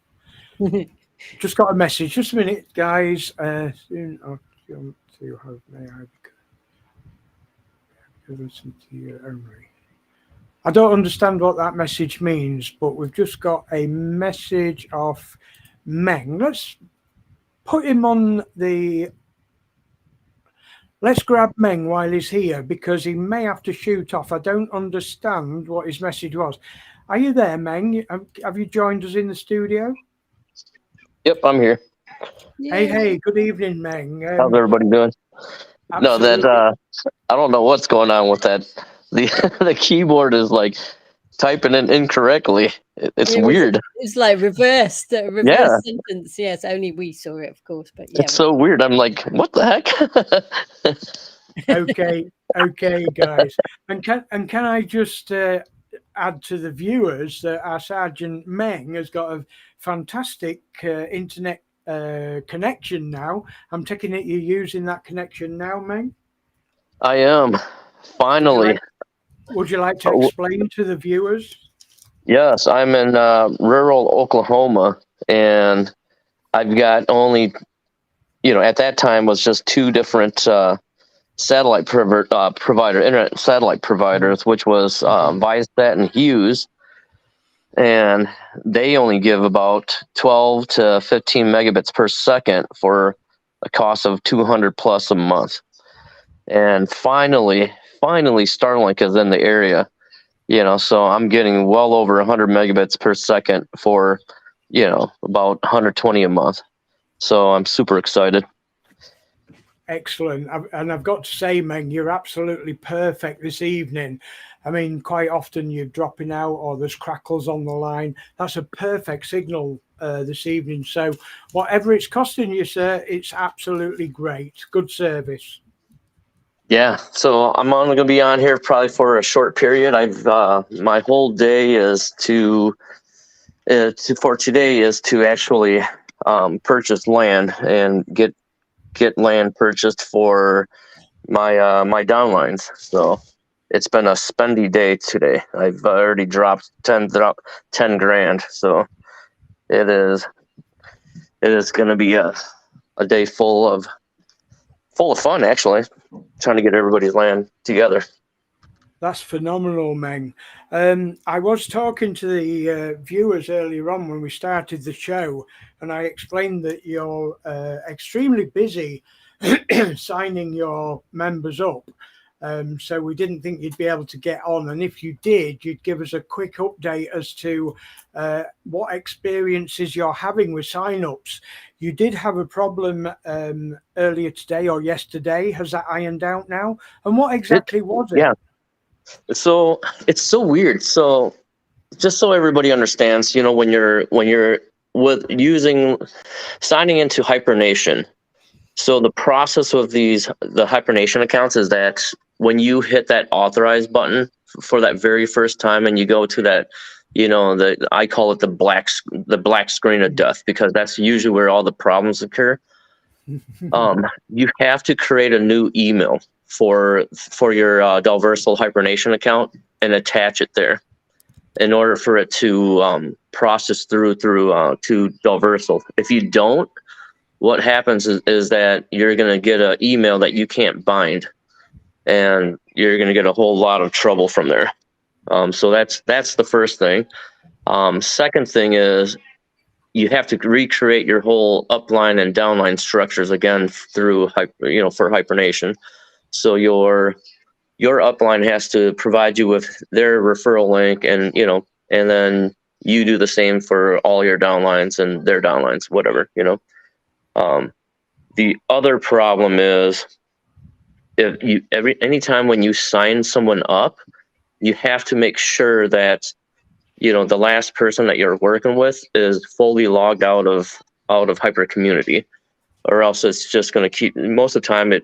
Speaker 1: Just got a message. Just a minute, guys. Soon off jump to have my eye because listen to you only. I don't understand what that message means, but we've just got a message of Meng. Let's put him on the... Let's grab Meng while he's here, because he may have to shoot off. I don't understand what his message was. Are you there, Meng? Have you joined us in the studio?
Speaker 7: Yep, I'm here.
Speaker 1: Hey, good evening, Meng.
Speaker 7: How's everybody doing?
Speaker 1: Absolutely.
Speaker 7: No, I don't know what's going on with that. The keyboard is like typing it incorrectly. It's weird.
Speaker 3: It's like reversed sentence. Yes, only we saw it, of course. But yeah,
Speaker 7: it's so weird. I'm like, what the heck?
Speaker 1: Okay, guys. And can I just add to the viewers that our Sergeant Meng has got a fantastic internet connection now. I'm taking it you're using that connection now, Meng?
Speaker 7: I am. Finally.
Speaker 1: Would you like to explain to the viewers?
Speaker 7: Yes, I'm in rural Oklahoma, and I've got only, at that time was just two different satellite internet satellite providers, which was Viasat and Hughes, and they only give about 12 to 15 megabits per second for a cost of $200 plus a month. And finally Starlink is in the area, so I'm getting well over 100 megabits per second for, about 120 a month. So I'm super excited.
Speaker 1: Excellent. And I've got to say, Meng, you're absolutely perfect this evening. I mean, quite often you're dropping out or there's crackles on the line. That's a perfect signal this evening. So whatever it's costing you, sir, it's absolutely great. Good service.
Speaker 7: Yeah, so I'm only going to be on here probably for a short period. My whole day is to actually purchase land and get land purchased for my downlines. So it's been a spendy day today. I've already dropped 10 grand. So it is going to be a day full of fun, actually, trying to get everybody's land together.
Speaker 1: That's phenomenal, Meng. I was talking to the viewers earlier on when we started the show, and I explained that you're extremely busy signing your members up. So we didn't think you'd be able to get on. And if you did, you'd give us a quick update as to what experiences you're having with sign-ups. You did have a problem earlier today or yesterday. Has that ironed out now? And what exactly was it?
Speaker 7: Yeah. So it's so weird. So just so everybody understands, when you're signing into Hypernation. So the process of the Hypernation accounts is that when you hit that authorize button for that very first time and you go to that, I call it the black screen of death, because that's usually where all the problems occur. You have to create a new email for your Dalversal Hypernation account and attach it there in order for it to process through to Dalversal. If you don't, what happens is that you're going to get an email that you can't bind, and you're going to get a whole lot of trouble from there. So that's the first thing. Second thing is you have to recreate your whole upline and downline structures again through for Hypernation. So your upline has to provide you with their referral link, and then you do the same for all your downlines and their downlines, whatever. The other problem is anytime when you sign someone up, you have to make sure that the last person that you're working with is fully logged out of Hyper Community, or else it's just going to keep. Most of the time, it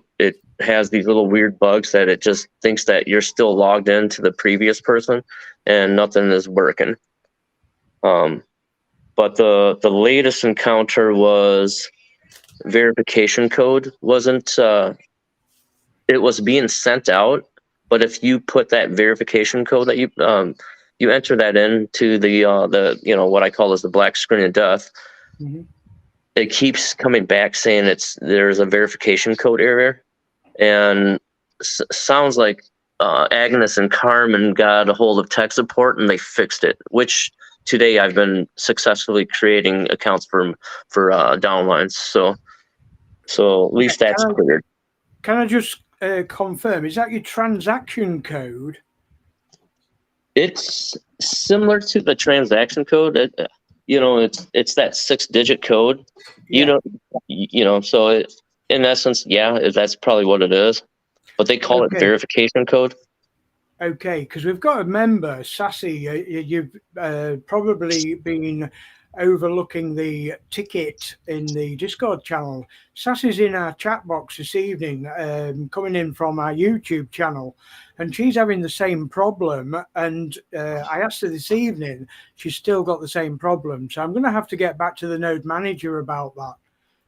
Speaker 7: has these little weird bugs that it just thinks that you're still logged into the previous person, and nothing is working. But the latest encounter was verification code wasn't. It was being sent out, but if you put that verification code that you enter that into the what I call as the black screen of death,
Speaker 1: mm-hmm.
Speaker 7: It keeps coming back saying there's a verification code error, and sounds like Agnes and Carmen got a hold of tech support and they fixed it, which today I've been successfully creating accounts for downlines. So at least that's cleared.
Speaker 1: Can I just confirm, is that your transaction code?
Speaker 7: It's similar to the transaction code. It's that 6-digit code.
Speaker 1: Yeah.
Speaker 7: So in essence, yeah, that's probably what it is. But they call it verification code.
Speaker 1: Okay, because we've got a member, Sassy. You've probably been overlooking the ticket in the Discord channel. Sassy's in our chat box this evening, coming in from our YouTube channel, and she's having the same problem. And I asked her this evening, she's still got the same problem. So I'm going to have to get back to the node manager about that.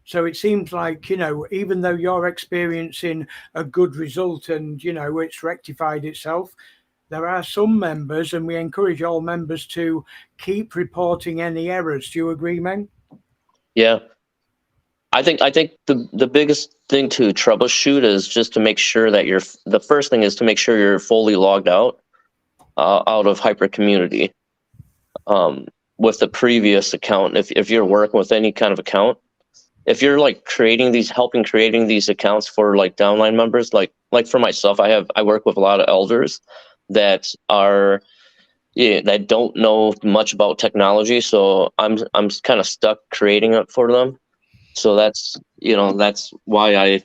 Speaker 1: So it seems like, even though you're experiencing a good result and, it's rectified itself, there are some members, and we encourage all members to keep reporting any errors. Do you agree, Meng?
Speaker 7: Yeah. I think the biggest thing to troubleshoot is just to make sure that the first thing is to make sure you're fully logged out of Hyper Community. With the previous account, if you're working with any kind of account, if you're like helping creating these accounts for like downline members, like for myself, I work with a lot of elders that that don't know much about technology, so I'm kind of stuck creating it for them. So that's why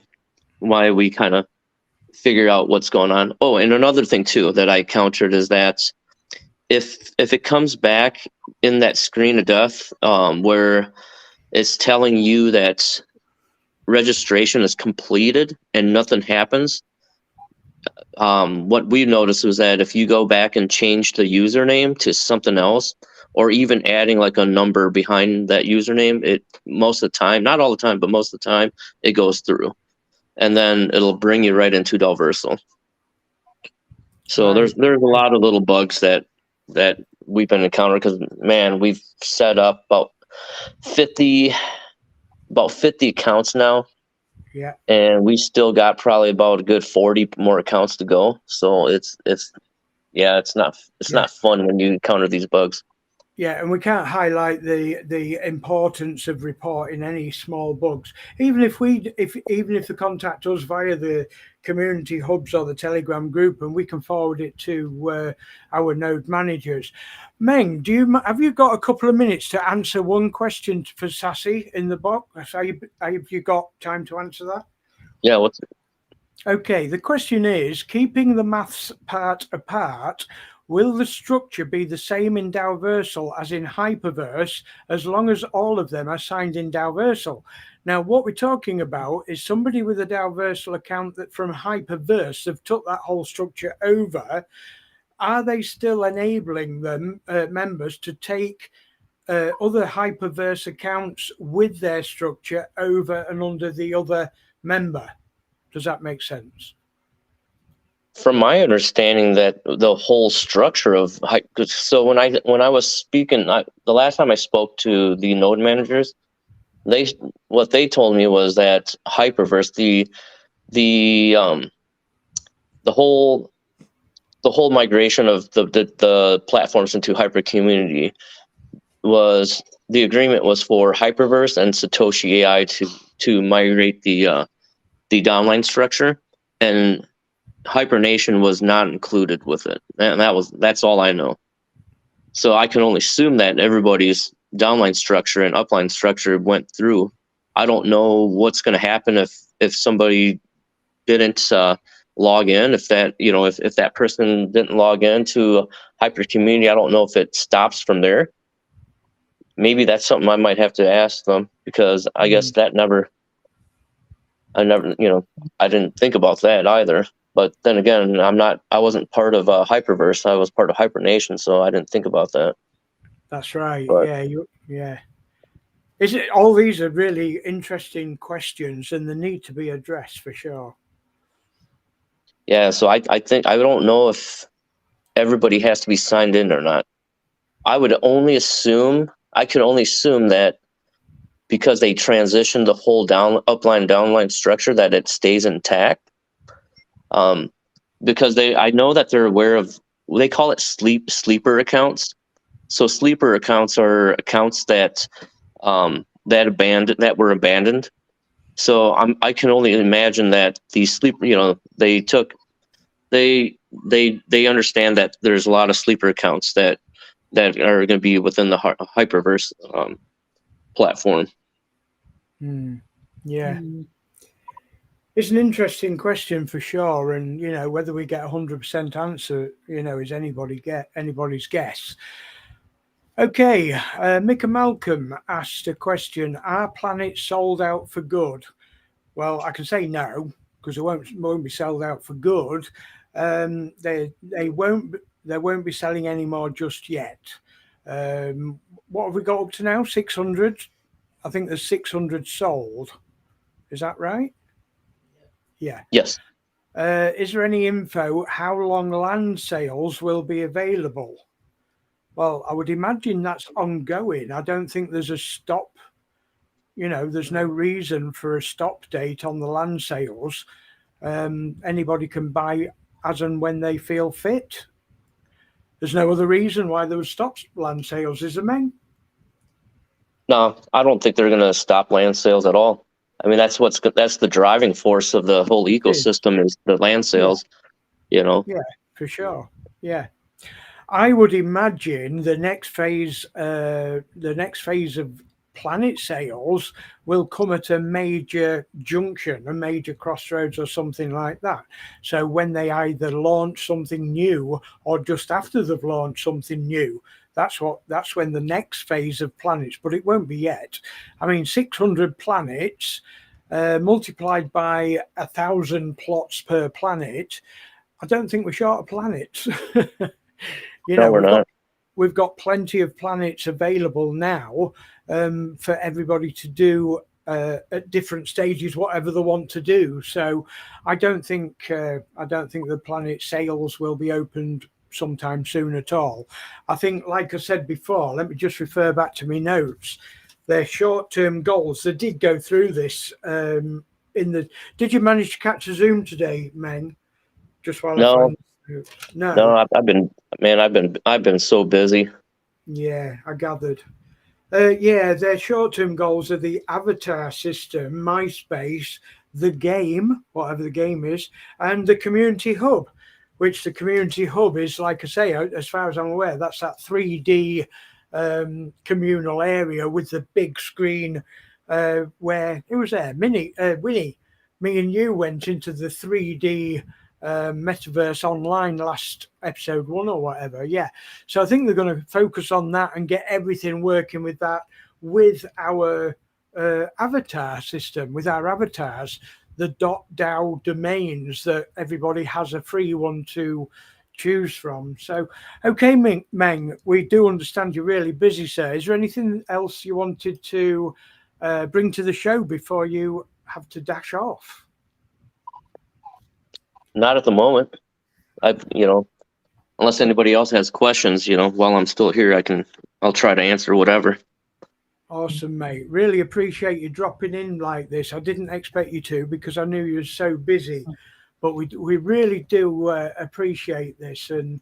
Speaker 7: we kind of figure out what's going on. Oh, and another thing too that I countered is that if it comes back in that screen of death, where it's telling you that registration is completed and nothing happens, what we noticed was that if you go back and change the username to something else, or even adding like a number behind that username, it most of the time, not all the time, but most of the time, it goes through, and then it'll bring you right into Delversal. So there's a lot of little bugs that we've been encountering, because man, we've set up about 50 accounts now.
Speaker 1: Yeah.
Speaker 7: And we still got probably about a good 40 more accounts to go. So it's not fun when you encounter these bugs.
Speaker 1: Yeah, and we can't highlight the importance of reporting any small bugs. Even if they contact us via the community hubs or the Telegram group, and we can forward it to our node managers. Meng, have you got a couple of minutes to answer one question for Sassy in the box? Have you got time to answer that?
Speaker 7: Yeah.
Speaker 1: Okay, the question is, keeping the maths part apart, will the structure be the same in Dalversal as in Hyperverse, as long as all of them are signed in Dalversal? Now, what we're talking about is somebody with a Dalversal account that from Hyperverse have took that whole structure over. Are they still enabling them members to take other Hyperverse accounts with their structure over and under the other member? Does that make sense?
Speaker 7: From my understanding, that the whole structure of so when I was speaking, the last time I spoke to the node managers, what they told me was that Hyperverse, the whole migration of the platforms into Hyper Community, was the agreement was for Hyperverse and Satoshi AI to migrate the downline structure, and Hibernation was not included with it, and that's all I know. So I can only assume that everybody's downline structure and upline structure went through. I don't know what's going to happen if somebody didn't log in. If that person didn't log in to Hyper Community, I don't know if it stops from there. Maybe that's something I might have to ask them, because I guess I didn't think about that either. But then again, I wasn't part of Hyperverse. I was part of Hibernation, so I didn't think about that.
Speaker 1: That's right.
Speaker 7: But,
Speaker 1: yeah. All these are really interesting questions, and they need to be addressed for sure.
Speaker 7: Yeah, so I think I don't know if everybody has to be signed in or not. I could only assume that because they transitioned the whole upline downline structure, that it stays intact. because I know that they're aware of, they call it sleeper accounts. So sleeper accounts are accounts that that were abandoned. So I can only imagine that these sleeper, they understand that there's a lot of sleeper accounts that are going to be within the Hyperverse platform.
Speaker 1: Yeah. It's an interesting question for sure, and whether we get 100% answer, is anybody's guess. Okay, Mick and Malcolm asked a question: are planets sold out for good? Well, I can say no, because they won't be sold out for good. They won't be selling any more just yet. What have we got up to now? 600. I think there's 600 sold. Is that right? Yeah.
Speaker 7: Yes.
Speaker 1: Is there any info how long land sales will be available? Well, I would imagine that's ongoing. I don't think there's a stop. There's no reason for a stop date on the land sales. Anybody can buy as and when they feel fit. There's no other reason why there would stop land sales, is there, Meng?
Speaker 7: No, I don't think they're going to stop land sales at all. I mean, that's the driving force of the whole ecosystem is the land sales. Yeah,
Speaker 1: for sure. Yeah. I would imagine the next phase of planet sales will come at a major junction, a major crossroads or something like that. So when they either launch something new or just after they've launched something new, that's when the next phase of planets, but it won't be yet. I mean, 600 planets multiplied by 1,000 plots per planet. I don't think we're short of planets.
Speaker 7: No, we're not.
Speaker 1: We've got plenty of planets available now for everybody to do at different stages, whatever they want to do. So I don't think the planet sales will be opened sometime soon at all. I think, like I said before, let me just refer back to my notes. Their short-term goals. They did go through this Did you manage to catch a Zoom today, Meng? Just while
Speaker 7: No.
Speaker 1: I find
Speaker 7: No, I've been so busy.
Speaker 1: Yeah, I gathered. Their short-term goals are the avatar system, MySpace, the game, whatever the game is, and the community hub, which the community hub is, like I say, as far as I'm aware, that's that 3D communal area with the big screen where, who was there? Winnie, me and you went into the 3D metaverse online last episode 1 or whatever. Yeah, so I think they're going to focus on that and get everything working with that, with our avatar system, with our avatars, the .dao domains that everybody has a free one to choose from. So okay, Meng, we do understand you're really busy, sir. Is there anything else you wanted to bring to the show before you have to dash off?
Speaker 7: Not at the moment. Unless anybody else has questions, while I'm still here, I'll try to answer whatever.
Speaker 1: Awesome, mate. Really appreciate you dropping in like this. I didn't expect you to, because I knew you were so busy, but we really do appreciate this. And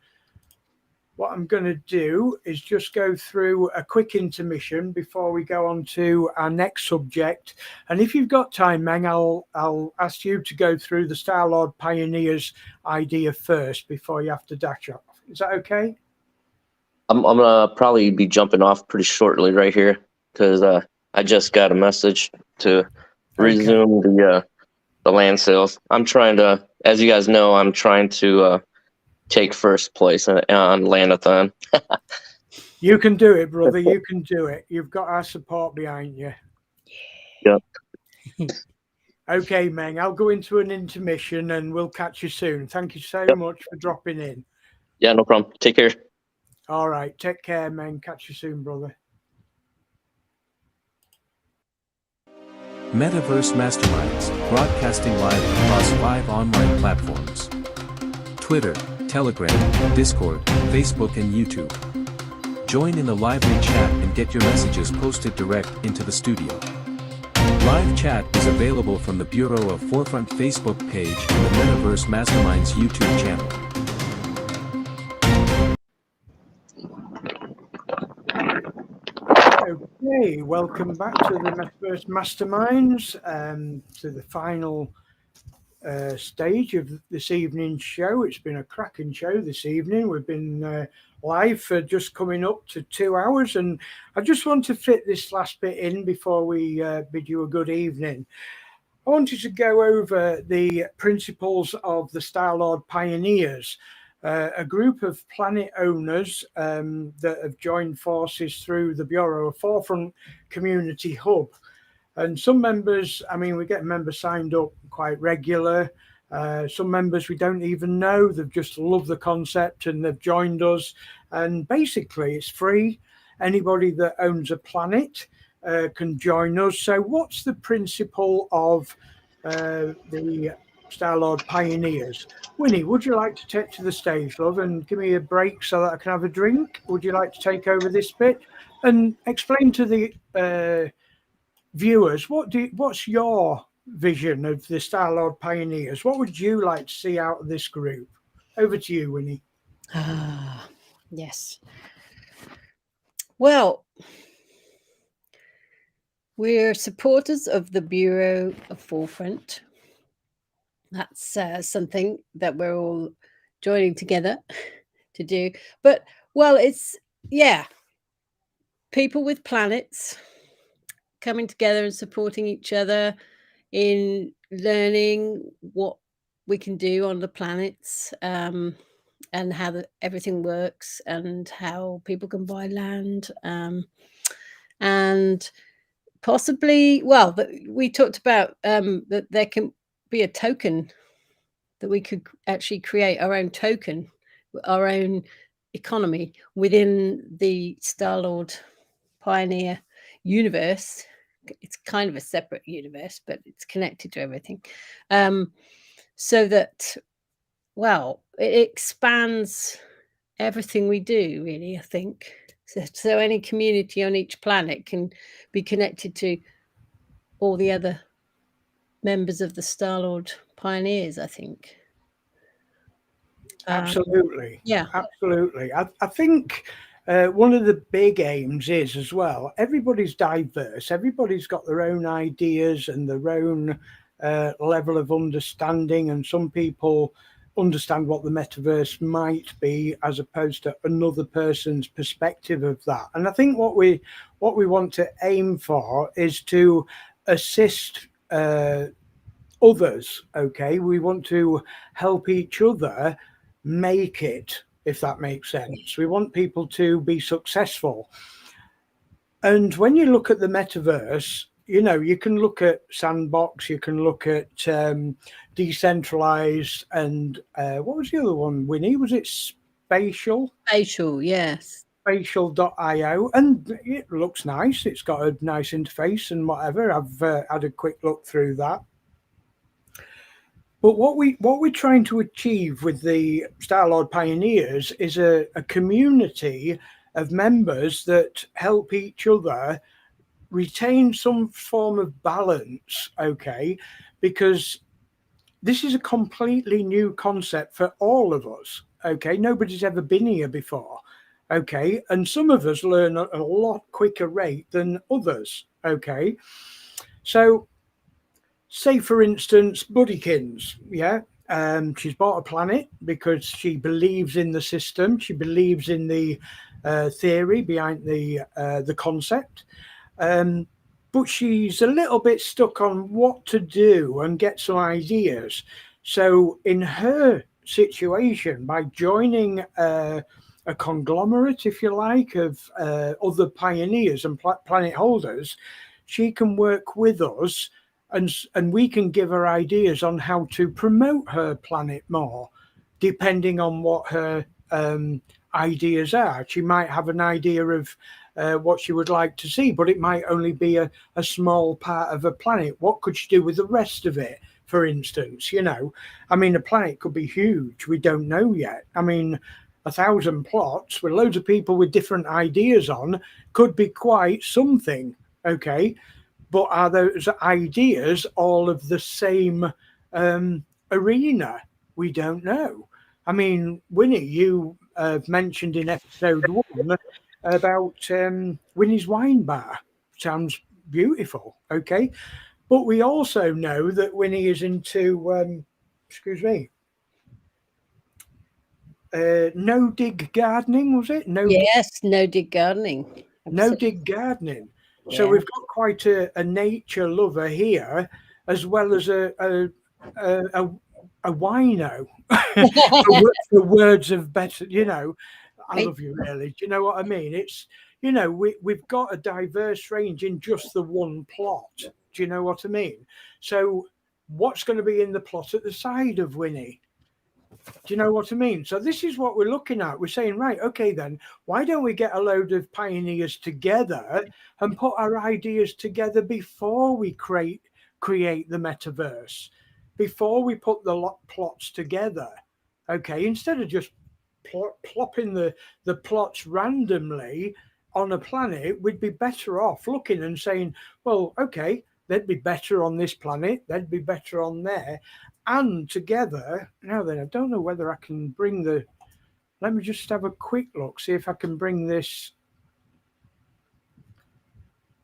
Speaker 1: what I'm going to do is just go through a quick intermission before we go on to our next subject. And if you've got time, Meng, I'll ask you to go through the Starlord Pioneers idea first before you have to dash off. Is that okay?
Speaker 7: I'm gonna probably be jumping off pretty shortly right here, because I just got a message to resume the land sales. I'm trying to, as you guys know, take first place on Landathon.
Speaker 1: You can do it, brother. You can do it. You've got our support behind you.
Speaker 7: Yep.
Speaker 1: Okay, Meng, I'll go into an intermission and we'll catch you soon. Thank you so much for dropping in.
Speaker 7: Yeah, no problem. Take care.
Speaker 1: All right. Take care, Meng. Catch you soon, brother.
Speaker 4: Metaverse Masterminds, broadcasting live across 5 online platforms: Twitter, Telegram, Discord, Facebook, and YouTube. Join in the lively chat and get your messages posted direct into the studio. Live chat is available from the Bureau of Forefront Facebook page and the Metaverse Masterminds YouTube channel.
Speaker 1: Okay, welcome back to the Metaverse Masterminds, to the final stage of this evening's show. It's been a cracking show this evening. We've been live for just coming up to 2 hours, and I just want to fit this last bit in before we bid you a good evening. I wanted to go over the principles of the Starlord Pioneers, a group of planet owners that have joined forces through the Bureau of Forefront Community Hub. And some members, I mean, we get members signed up quite regular. Some members we don't even know. They've just loved the concept and they've joined us. And basically, it's free. Anybody that owns a planet can join us. So what's the principle of the Starlord Pioneers? Winnie, would you like to take to the stage, love, and give me a break so that I can have a drink? Would you like to take over this bit and explain to the viewers what's your vision of the Starlord Pioneers? What would you like to see out of this group? Over to you, Winnie.
Speaker 3: Yes. Well, we're supporters of the Bureau of Forefront. That's something that we're all joining together to do. But, well, it's, yeah, people with planets coming together and supporting each other in learning what we can do on the planets, and how everything works and how people can buy land, and possibly, well, we talked about that there can be a token that we could actually create our own token, our own economy within the Starlord Pioneer universe. It's kind of a separate universe, but it's connected to everything. So that, well, it expands everything we do, really, I think. So any community on each planet can be connected to all the other members of the Starlord Pioneers, I think.
Speaker 1: Absolutely.
Speaker 3: Yeah.
Speaker 1: Absolutely. I think one of the big aims is as well, everybody's diverse. Everybody's got their own ideas and their own level of understanding. And some people understand what the metaverse might be as opposed to another person's perspective of that. And I think what we want to aim for is to assist others. Okay, we want to help each other make it, if that makes sense. We want people to be successful. And when you look at the metaverse, you know, you can look at Sandbox, you can look at decentralized, and what was the other one, Winnie? Was it Spatial?
Speaker 3: Spatial, yes.
Speaker 1: Spatial.io, and it looks nice. It's got a nice interface and whatever. I've had a quick look through that. But what we're trying to achieve with the Starlord Pioneers is a community of members that help each other retain some form of balance, okay? Because this is a completely new concept for all of us, okay? Nobody's ever been here before, okay? And some of us learn at a lot quicker rate than others, okay? So, say, for instance, Buddykins, yeah? She's bought a planet because she believes in the system. She believes in the theory behind the concept. But she's a little bit stuck on what to do and get some ideas. So in her situation, by joining a conglomerate, if you like, of other pioneers and planet holders, she can work with us, and we can give her ideas on how to promote her planet more, depending on what her ideas are. She might have an idea of what she would like to see, but it might only be a small part of a planet. What could she do with the rest of it, for instance? You know, I mean, a planet could be huge. We don't know yet. I mean, 1,000 plots with loads of people with different ideas on could be quite something, okay? but are those ideas all of the same arena? We don't know. I mean, Winnie, you mentioned in episode 1 about Winnie's Wine Bar. Sounds beautiful, okay? But we also know that Winnie is into, excuse me, no dig gardening, was it?
Speaker 3: Yes, no dig gardening.
Speaker 1: No dig gardening. So
Speaker 3: Yeah.
Speaker 1: we've got quite a nature lover here, as well as a wino. for words of better, I love you, really. Do you know what I mean? It's, we've got a diverse range in just the one plot. Do you know what I mean? So what's going to be in the plot at the side of Winnie? Do you know what I mean? So this is what we're looking at. We're saying, right, okay, then why don't we get a load of pioneers together and put our ideas together before we create the metaverse, before we put the plots together? Okay, instead of just plopping the plots randomly on a planet, we'd be better off looking and saying, well, okay, they'd be better on this planet, they'd be better on there. And together, now then, I don't know whether I can bring let me just have a quick look, see if I can bring this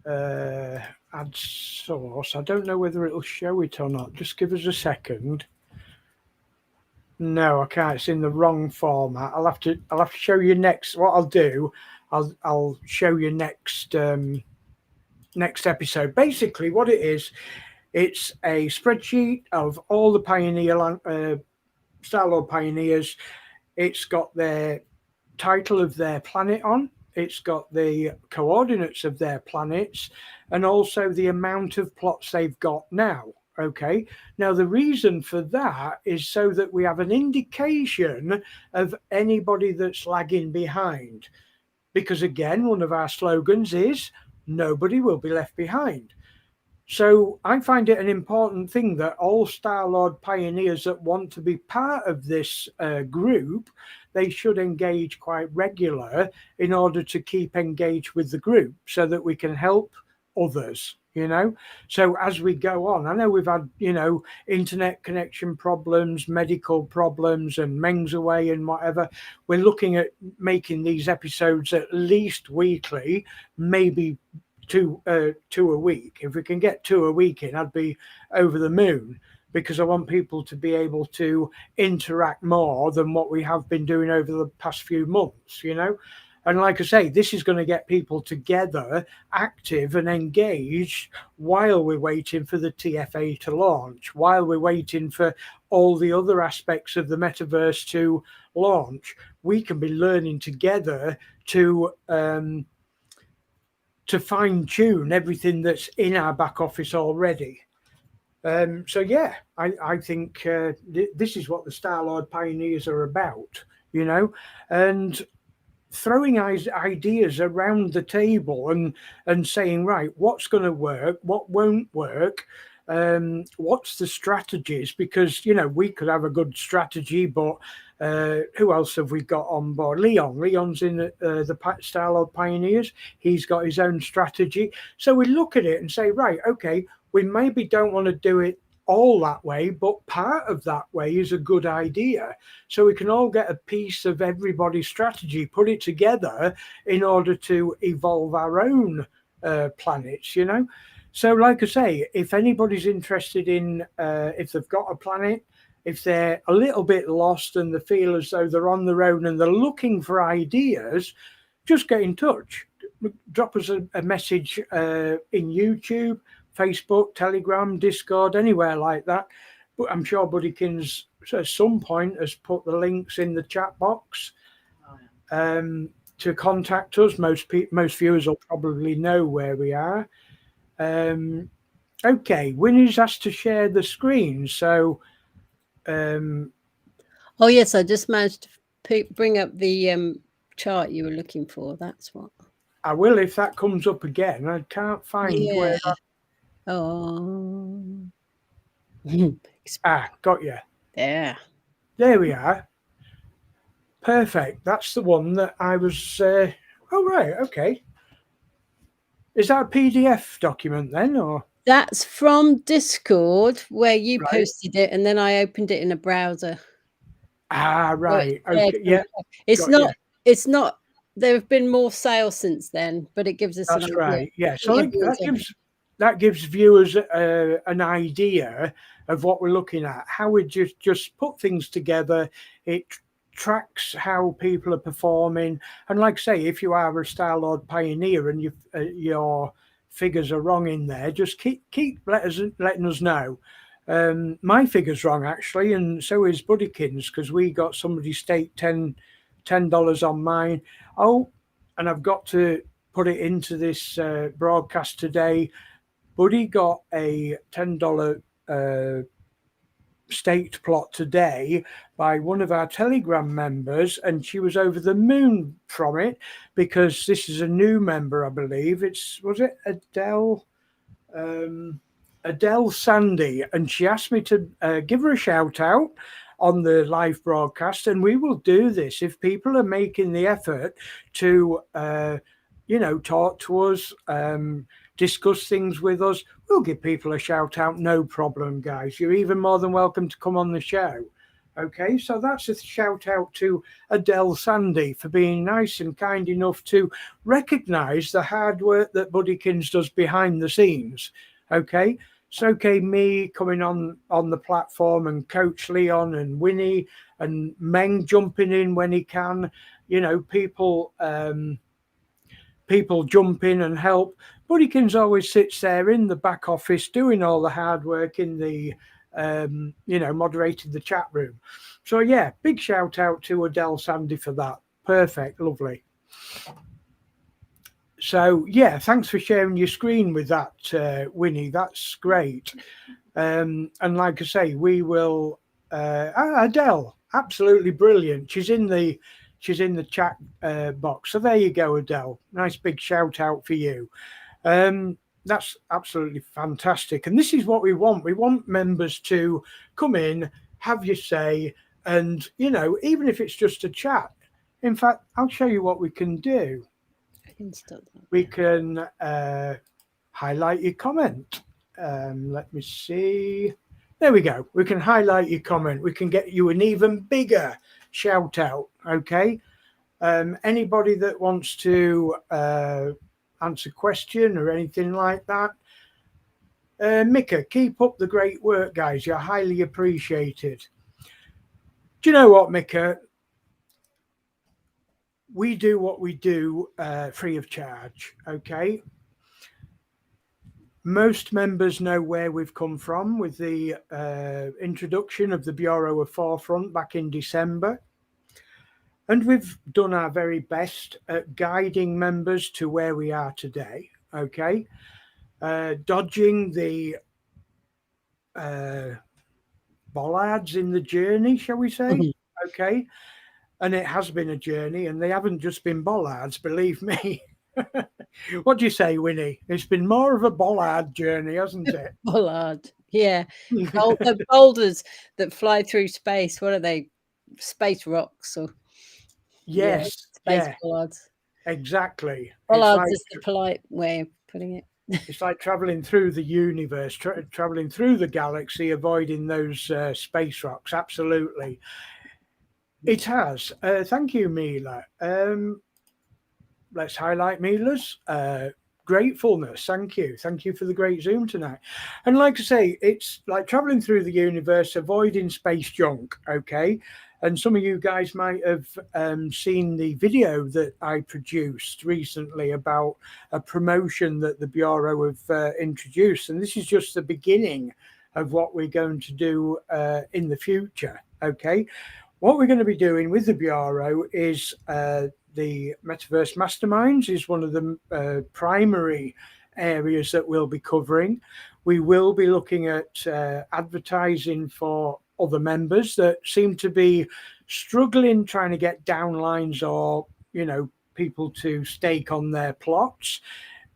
Speaker 1: add source. I don't know whether it'll show it or not. Just give us a second. No, I can't. It's in the wrong format. I'll have to show you next. What I'll do, I'll show you next episode. Basically, what it is, it's a spreadsheet of all the Starlord Pioneers. It's got their title of their planet on. It's got the coordinates of their planets and also the amount of plots they've got now. Okay. Now, the reason for that is so that we have an indication of anybody that's lagging behind. Because, again, one of our slogans is nobody will be left behind. So I find it an important thing that all Starlord Pioneers that want to be part of this group, they should engage quite regular in order to keep engaged with the group so that we can help others, So as we go on, I know we've had, internet connection problems, medical problems, and Meng's away and whatever. We're looking at making these episodes at least weekly, maybe two a week. If we can get 2 a week in, I'd be over the moon, because I want people to be able to interact more than what we have been doing over the past few months, And like I say, this is going to get people together, active and engaged while we're waiting for the TFA to launch, while we're waiting for all the other aspects of the metaverse to launch. We can be learning together to fine-tune everything that's in our back office already. So yeah, I think this is what the Starlord Pioneers are about, and throwing ideas around the table and saying, right, what's going to work, what won't work, what's the strategies? Because we could have a good strategy, but who else have we got on board? Leon's in the Starlord Pioneers. He's got his own strategy. So we look at it and say, right, okay, we maybe don't want to do it all that way, but part of that way is a good idea. So we can all get a piece of everybody's strategy, put it together in order to evolve our own planets, So like I say, if anybody's interested in, if they've got a planet, if they're a little bit lost and they feel as though they're on their own and they're looking for ideas, just get in touch. Drop us a message in YouTube, Facebook, Telegram, Discord, anywhere like that. But I'm sure Buddykins at some point has put the links in the chat box to contact us. Most viewers will probably know where we are. Okay, Winnie's asked to share the screen. So,
Speaker 3: oh yes, I just managed to bring up the chart you were looking for. That's what
Speaker 1: I will if that comes up again. I can't find where.
Speaker 3: Oh,
Speaker 1: got you. There we are. Perfect. That's the one that I was. Oh right, okay. Is that a PDF document then, or?
Speaker 3: That's from Discord, where you
Speaker 1: Right.
Speaker 3: posted it, and then I opened it in a browser.
Speaker 1: Ah, right.
Speaker 3: So
Speaker 1: Okay. Yeah.
Speaker 3: it's
Speaker 1: Got
Speaker 3: not.
Speaker 1: you.
Speaker 3: It's not. There have been more sales since then, but it gives us an
Speaker 1: That's
Speaker 3: idea.
Speaker 1: right. Yeah.
Speaker 3: I
Speaker 1: So
Speaker 3: think everyone's
Speaker 1: that gives viewers an idea of what we're looking at. How we just put things together. It tracks how people are performing, and like I say, if you are a Starlord Pioneer and your figures are wrong in there, just keep letting us know. My figure's wrong actually, and so is Buddykins, because we got somebody staked $10 on mine. Oh, and I've got to put it into this broadcast today. Buddy got a $10 staked plot today by one of our Telegram members, and she was over the moon from it, because this is a new member, I believe. Was it Adele? Adele Sandy, and she asked me to give her a shout out on the live broadcast, and we will do this if people are making the effort to talk to us, discuss things with us. We'll give people a shout out, no problem, guys. You're even more than welcome to come on the show. Okay, so that's a shout out to Adele Sandy for being nice and kind enough to recognize the hard work that Buddykins does behind the scenes. Okay, it's okay me coming on the platform, and Coach Leon and Winnie and Meng jumping in when he can. People jump in and help. Buddykins always sits there in the back office doing all the hard work in the moderated the chat room. So yeah, big shout out to Adele Sandy for that. Perfect, lovely. So yeah, thanks for sharing your screen with that, Winnie. That's great. And like I say, we will. Adele, absolutely brilliant. She's in the chat box. So there you go, Adele. Nice big shout out for you. That's absolutely fantastic. And this is what we want. We want members to come in, have your say, and even if it's just a chat. In fact, I'll show you what we can do. We can highlight your comment. Let me see. There we go. We can highlight your comment. We can get you an even bigger shout out. Okay. Anybody that wants to answer question or anything like that. Mika, keep up the great work, guys. You're highly appreciated. Do you know what, Mika? We do what we do free of charge. Okay. Most members know where we've come from with the introduction of the Bureau of Forefront back in December. And we've done our very best at guiding members to where we are today, okay? Dodging the bollards in the journey, shall we say, okay? And it has been a journey, and they haven't just been bollards, believe me. What do you say, Winnie? It's been more of a bollard journey, hasn't it?
Speaker 3: Bollard, yeah. The boulders that fly through space, what are they? Space rocks or...
Speaker 1: Yes,
Speaker 3: space bollards.
Speaker 1: Exactly.
Speaker 3: Bollards is the polite way of putting it.
Speaker 1: It's like traveling through the universe, traveling through the galaxy, avoiding those space rocks. Absolutely. It has. Thank you, Mila. Let's highlight Mila's gratefulness. Thank you. Thank you for the great Zoom tonight. And like I say, it's like traveling through the universe, avoiding space junk. Okay. And some of you guys might have seen the video that I produced recently about a promotion that the Bureau have introduced. And this is just the beginning of what we're going to do in the future. Okay. What we're going to be doing with the Bureau is the Metaverse Masterminds is one of the primary areas that we'll be covering. We will be looking at advertising for other members that seem to be struggling trying to get downlines or, people to stake on their plots.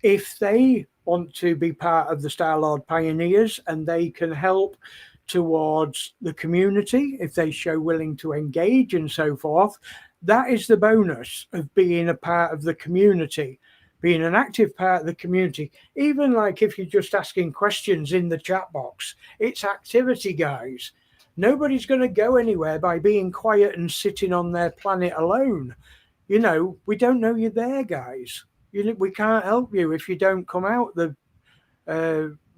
Speaker 1: If they want to be part of the Starlord Pioneers and they can help towards the community, if they show willing to engage and so forth, that is the bonus of being a part of the community, being an active part of the community. Even like if you're just asking questions in the chat box, it's activity, guys. Nobody's going to go anywhere by being quiet and sitting on their planet alone. You know, we don't know you're there, guys. We can't help you if you don't come out the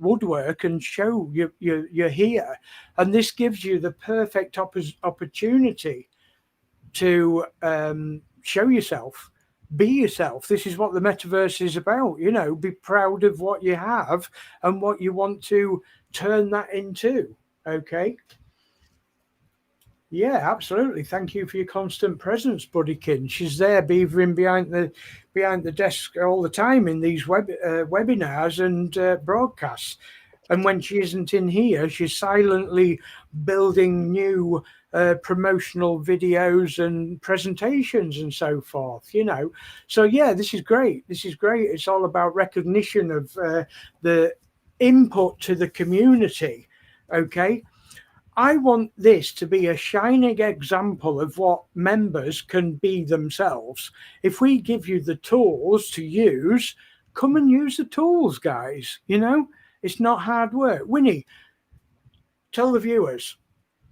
Speaker 1: woodwork and show you're here. And this gives you the perfect opportunity to show yourself, be yourself. This is what the metaverse is about. You know, be proud of what you have and what you want to turn that into. Okay. Yeah, absolutely. Thank you for your constant presence, Buddykin. She's there beavering behind the desk all the time in these webinars and broadcasts. And when she isn't in here, she's silently building new promotional videos and presentations and so forth, you know. So, yeah, this is great. This is great. It's all about recognition of the input to the community, okay? I want this to be a shining example of what members can be themselves. If we give you the tools to use, come and use the tools, guys. You know, it's not hard work. Winnie, tell the viewers,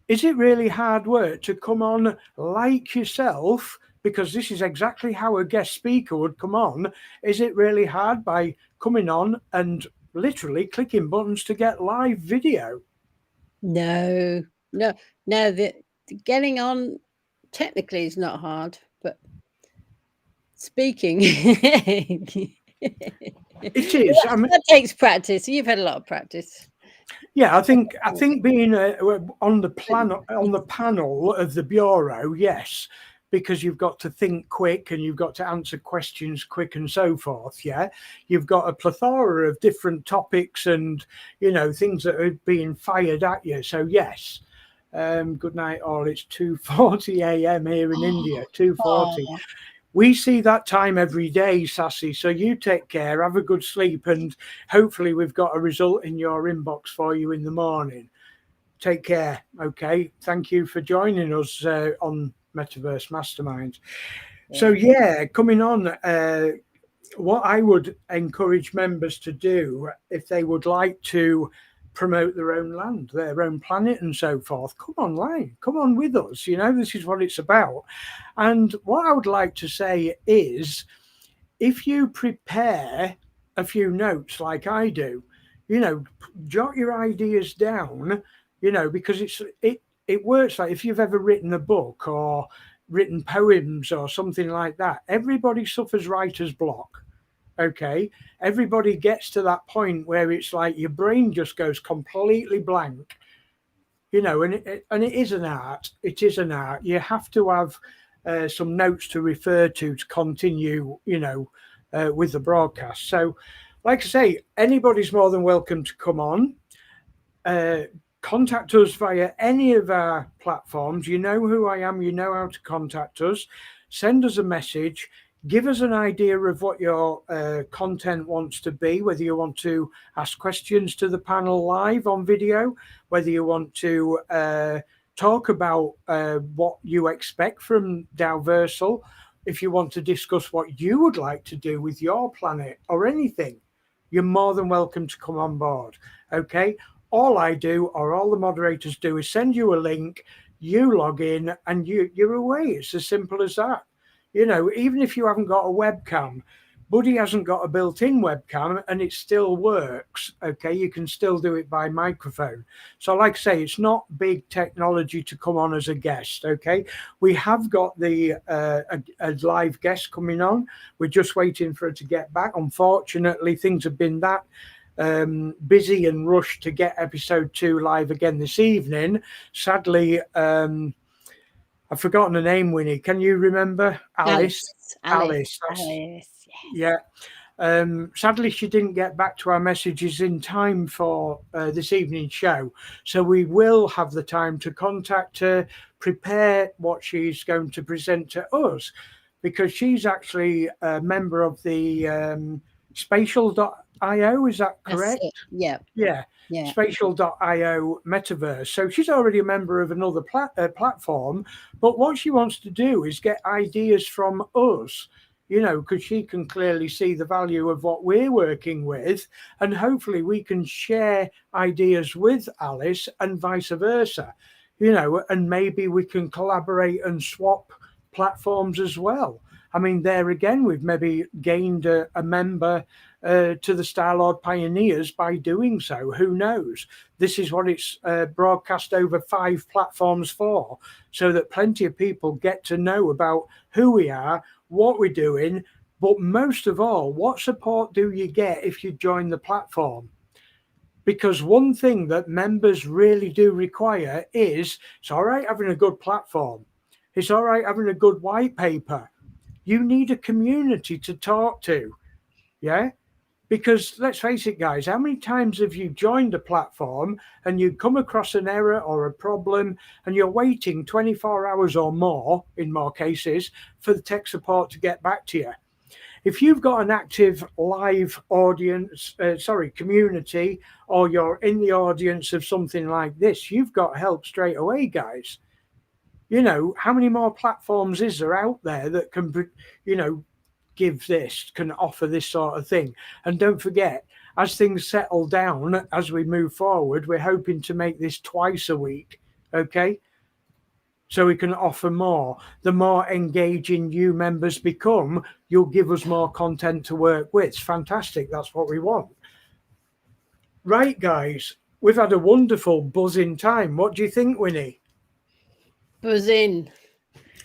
Speaker 1: is it really hard work to come on like yourself? Because this is exactly how a guest speaker would come on. Is it really hard by coming on and literally clicking buttons to get live video?
Speaker 3: No. The getting on technically is not hard, but speaking
Speaker 1: it is.
Speaker 3: That takes practice. You've had a lot of practice.
Speaker 1: Yeah, I think being on the panel of the bureau, yes, because you've got to think quick and you've got to answer questions quick and so forth. Yeah, you've got a plethora of different topics and, you know, things that are being fired at you. So yes, good night all. It's 2:40 a.m. here in India. 2:40. We see that time every day, Sassy. So you take care, have a good sleep, and hopefully we've got a result in your inbox for you in the morning. Take care. Okay. Thank you for joining us on Metaverse Masterminds. Yeah. So yeah, coming on, what I would encourage members to do if they would like to promote their own land, their own planet and so forth, come online, come on with us. You know, this is what it's about. And what I would like to say is, if you prepare a few notes like I do, you know, jot your ideas down, you know, because it works like if you've ever written a book or written poems or something like that, everybody suffers writer's block. Okay, everybody gets to that point where it's like your brain just goes completely blank, you know, and it is an art. It is an art. You have to have some notes to refer to continue, you know, with the broadcast. So, like I say, anybody's more than welcome to come on. Contact us via any of our platforms. You know who I am. You know how to contact us. Send us a message. Give us an idea of what your content wants to be, whether you want to ask questions to the panel live on video, whether you want to talk about what you expect from Dowversal, if you want to discuss what you would like to do with your planet or anything, you're more than welcome to come on board. Okay, all I do, or all the moderators do, is send you a link, you log in, and you're away. It's as simple as that. You know, even if you haven't got a webcam, Buddy hasn't got a built-in webcam and it still works. Okay, you can still do it by microphone. So like I say, it's not big technology to come on as a guest. Okay, we have got the a live guest coming on. We're just waiting for her to get back. Unfortunately, things have been that busy and rushed to get episode 2 live again this evening. Sadly, I've forgotten her name, Winnie. Can you remember? Alice.
Speaker 3: Yes.
Speaker 1: Yeah. Sadly, she didn't get back to our messages in time for this evening's show. So we will have the time to contact her, prepare what she's going to present to us, because she's actually a member of the Spatial.io. Is that correct? Yeah. Spatial.io metaverse. So she's already a member of another platform, but what she wants to do is get ideas from us, because she can clearly see the value of what we're working with, and hopefully we can share ideas with Alice and vice versa, and maybe we can collaborate and swap platforms as well. I mean, there again, we've maybe gained a member to the Starlord Pioneers by doing so. Who knows? This is what it's broadcast over 5 platforms for, so that plenty of people get to know about who we are, what we're doing, but most of all, what support do you get if you join the platform? Because one thing that members really do require is, it's all right having a good platform. It's all right having a good white paper. You need a community to talk to. Yeah? Because let's face it, guys, how many times have you joined a platform and you come across an error or a problem and you're waiting 24 hours or more, in more cases, for the tech support to get back to you? If you've got an active live audience, community, or you're in the audience of something like this, you've got help straight away, guys. How many more platforms is there out there that can, give this, can offer this sort of thing? And don't forget, as things settle down, as we move forward, we're hoping to make this twice a week, okay? So we can offer more. The more engaging you members become, you'll give us more content to work with. It's fantastic. That's what we want. Right, guys, we've had a wonderful buzzing time. What do you think, Winnie?
Speaker 3: Buzzing.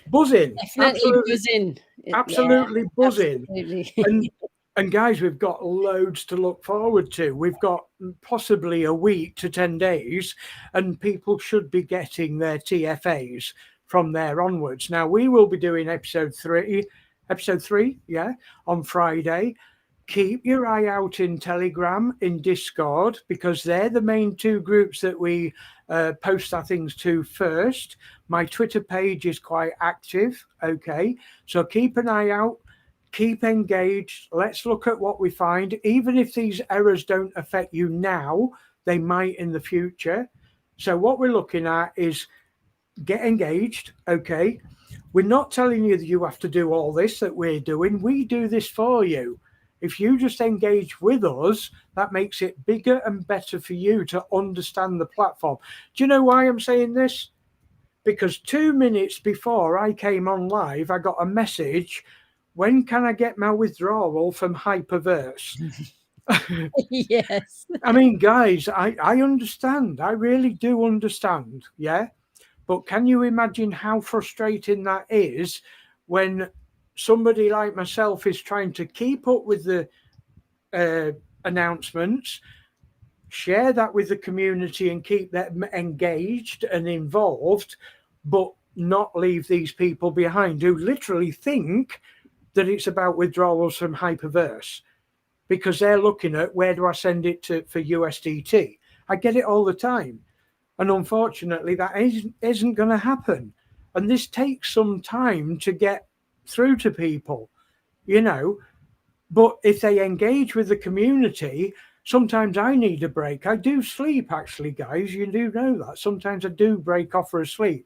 Speaker 1: Buzzing.
Speaker 3: Definitely buzzing.
Speaker 1: Absolutely buzzing.
Speaker 3: Absolutely.
Speaker 1: And guys, we've got loads to look forward to. We've got possibly a week to 10 days, and people should be getting their TFAs from there onwards. Now, we will be doing episode three, on Friday. Keep your eye out in Telegram, in Discord, because they're the main 2 groups that we post our things to first. My Twitter page is quite active, okay? So keep an eye out, keep engaged. Let's look at what we find. Even if these errors don't affect you now, they might in the future. So what we're looking at is get engaged, okay? We're not telling you that you have to do all this that we're doing. We do this for you. If you just engage with us, that makes it bigger and better for you to understand the platform. Do you know why I'm saying this? Because 2 minutes before I came on live, I got a message, when can I get my withdrawal from Hyperverse?
Speaker 3: Yes.
Speaker 1: I mean, guys, I understand. I really do understand. Yeah. But can you imagine how frustrating that is when somebody like myself is trying to keep up with the announcements, share that with the community and keep them engaged and involved, but not leave these people behind who literally think that it's about withdrawals from Hyperverse, because they're looking at, where do I send it to for USDT? I get it all the time. And unfortunately, that isn't going to happen. And this takes some time to get through to people, But if they engage with the community, sometimes I need a break. I do sleep, actually, guys. You do know that. Sometimes I do break off for a sleep.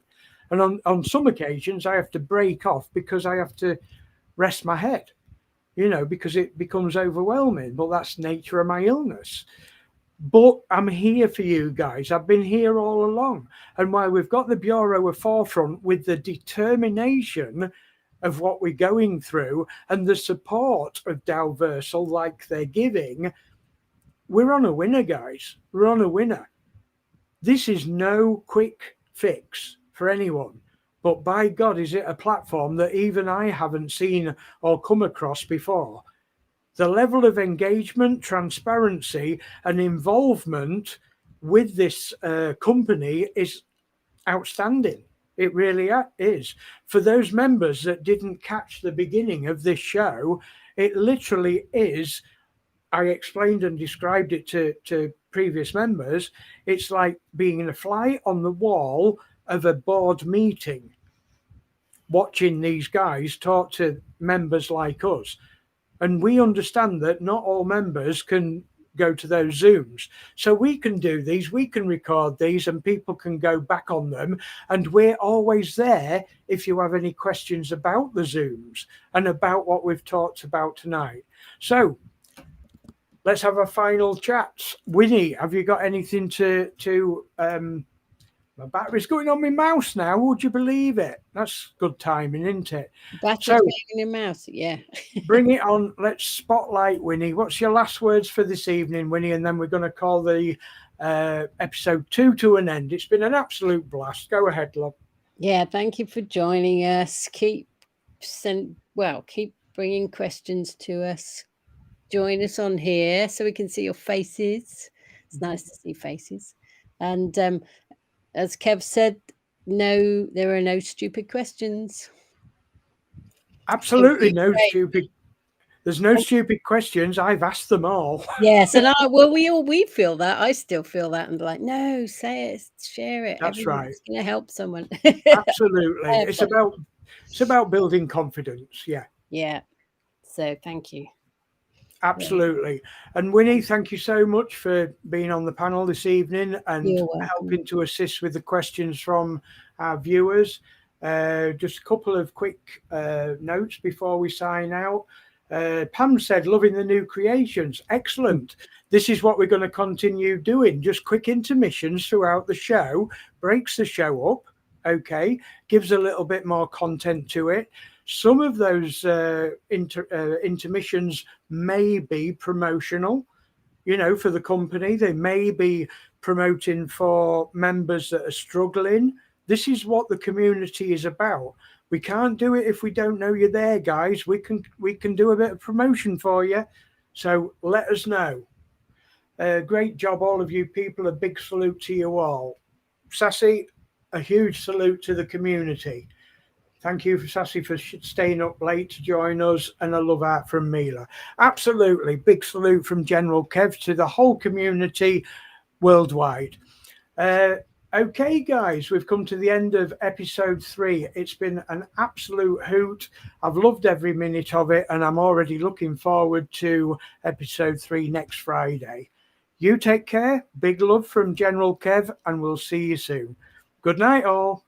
Speaker 1: And on some occasions, I have to break off because I have to rest my head, because it becomes overwhelming. But that's the nature of my illness. But I'm here for you guys. I've been here all along. And while we've got the Bureau of Forefront with the determination of what we're going through and the support of Dalversal like they're giving, we're on a winner, guys. We're on a winner. This is no quick fix for anyone. But by God, is it a platform that even I haven't seen or come across before. The level of engagement, transparency, and involvement with this company is outstanding. It really is. For those members that didn't catch the beginning of this show, it literally is, I explained and described it to previous members, it's like being a fly on the wall of a board meeting, watching these guys talk to members like us. And we understand that not all members can go to those Zooms. So we can do these, we can record these, and people can go back on them. And we're always there if you have any questions about the Zooms and about what we've talked about tonight. So let's have a final chat. Winnie, have you got anything to my battery's going on my mouse now. Would you believe it? That's good timing, isn't it?
Speaker 3: Battery's
Speaker 1: So,
Speaker 3: going in your mouse, yeah.
Speaker 1: bring it on. Let's spotlight Winnie. What's your last words for this evening, Winnie? And then we're going to call the episode 2 to an end. It's been an absolute blast. Go ahead, love.
Speaker 3: Yeah, thank you for joining us. Keep bringing questions to us. Join us on here so we can see your faces. It's nice to see faces. And as Kev said, no, there are no stupid questions.
Speaker 1: Absolutely no stupid. There's no stupid questions. I've asked them all.
Speaker 3: Yes, and we feel that. I still feel that, and like, no, say it, share it.
Speaker 1: That's right.
Speaker 3: It's going to help someone.
Speaker 1: Absolutely, it's about building confidence. Yeah.
Speaker 3: Yeah. So thank you.
Speaker 1: Absolutely. And Winnie, thank you so much for being on the panel this evening and helping to assist with the questions from our viewers. Just a couple of quick notes before we sign out. Pam said, loving the new creations. Excellent. This is what we're going to continue doing. Just quick intermissions throughout the show, breaks the show up. Okay. Gives a little bit more content to it. Some of those intermissions may be promotional, for the company. They may be promoting for members that are struggling. This is what the community is about. We can't do it if we don't know you're there, guys. We can do a bit of promotion for you. So let us know. Great job, all of you people. A big salute to you all. Sassy, a huge salute to the community. Thank you, Sassy, for staying up late to join us, and a love out from Mila. Absolutely. Big salute from General Kev to the whole community worldwide. Okay, guys, we've come to the end of episode 3. It's been an absolute hoot. I've loved every minute of it, and I'm already looking forward to episode 3 next Friday. You take care. Big love from General Kev, and we'll see you soon. Good night, all.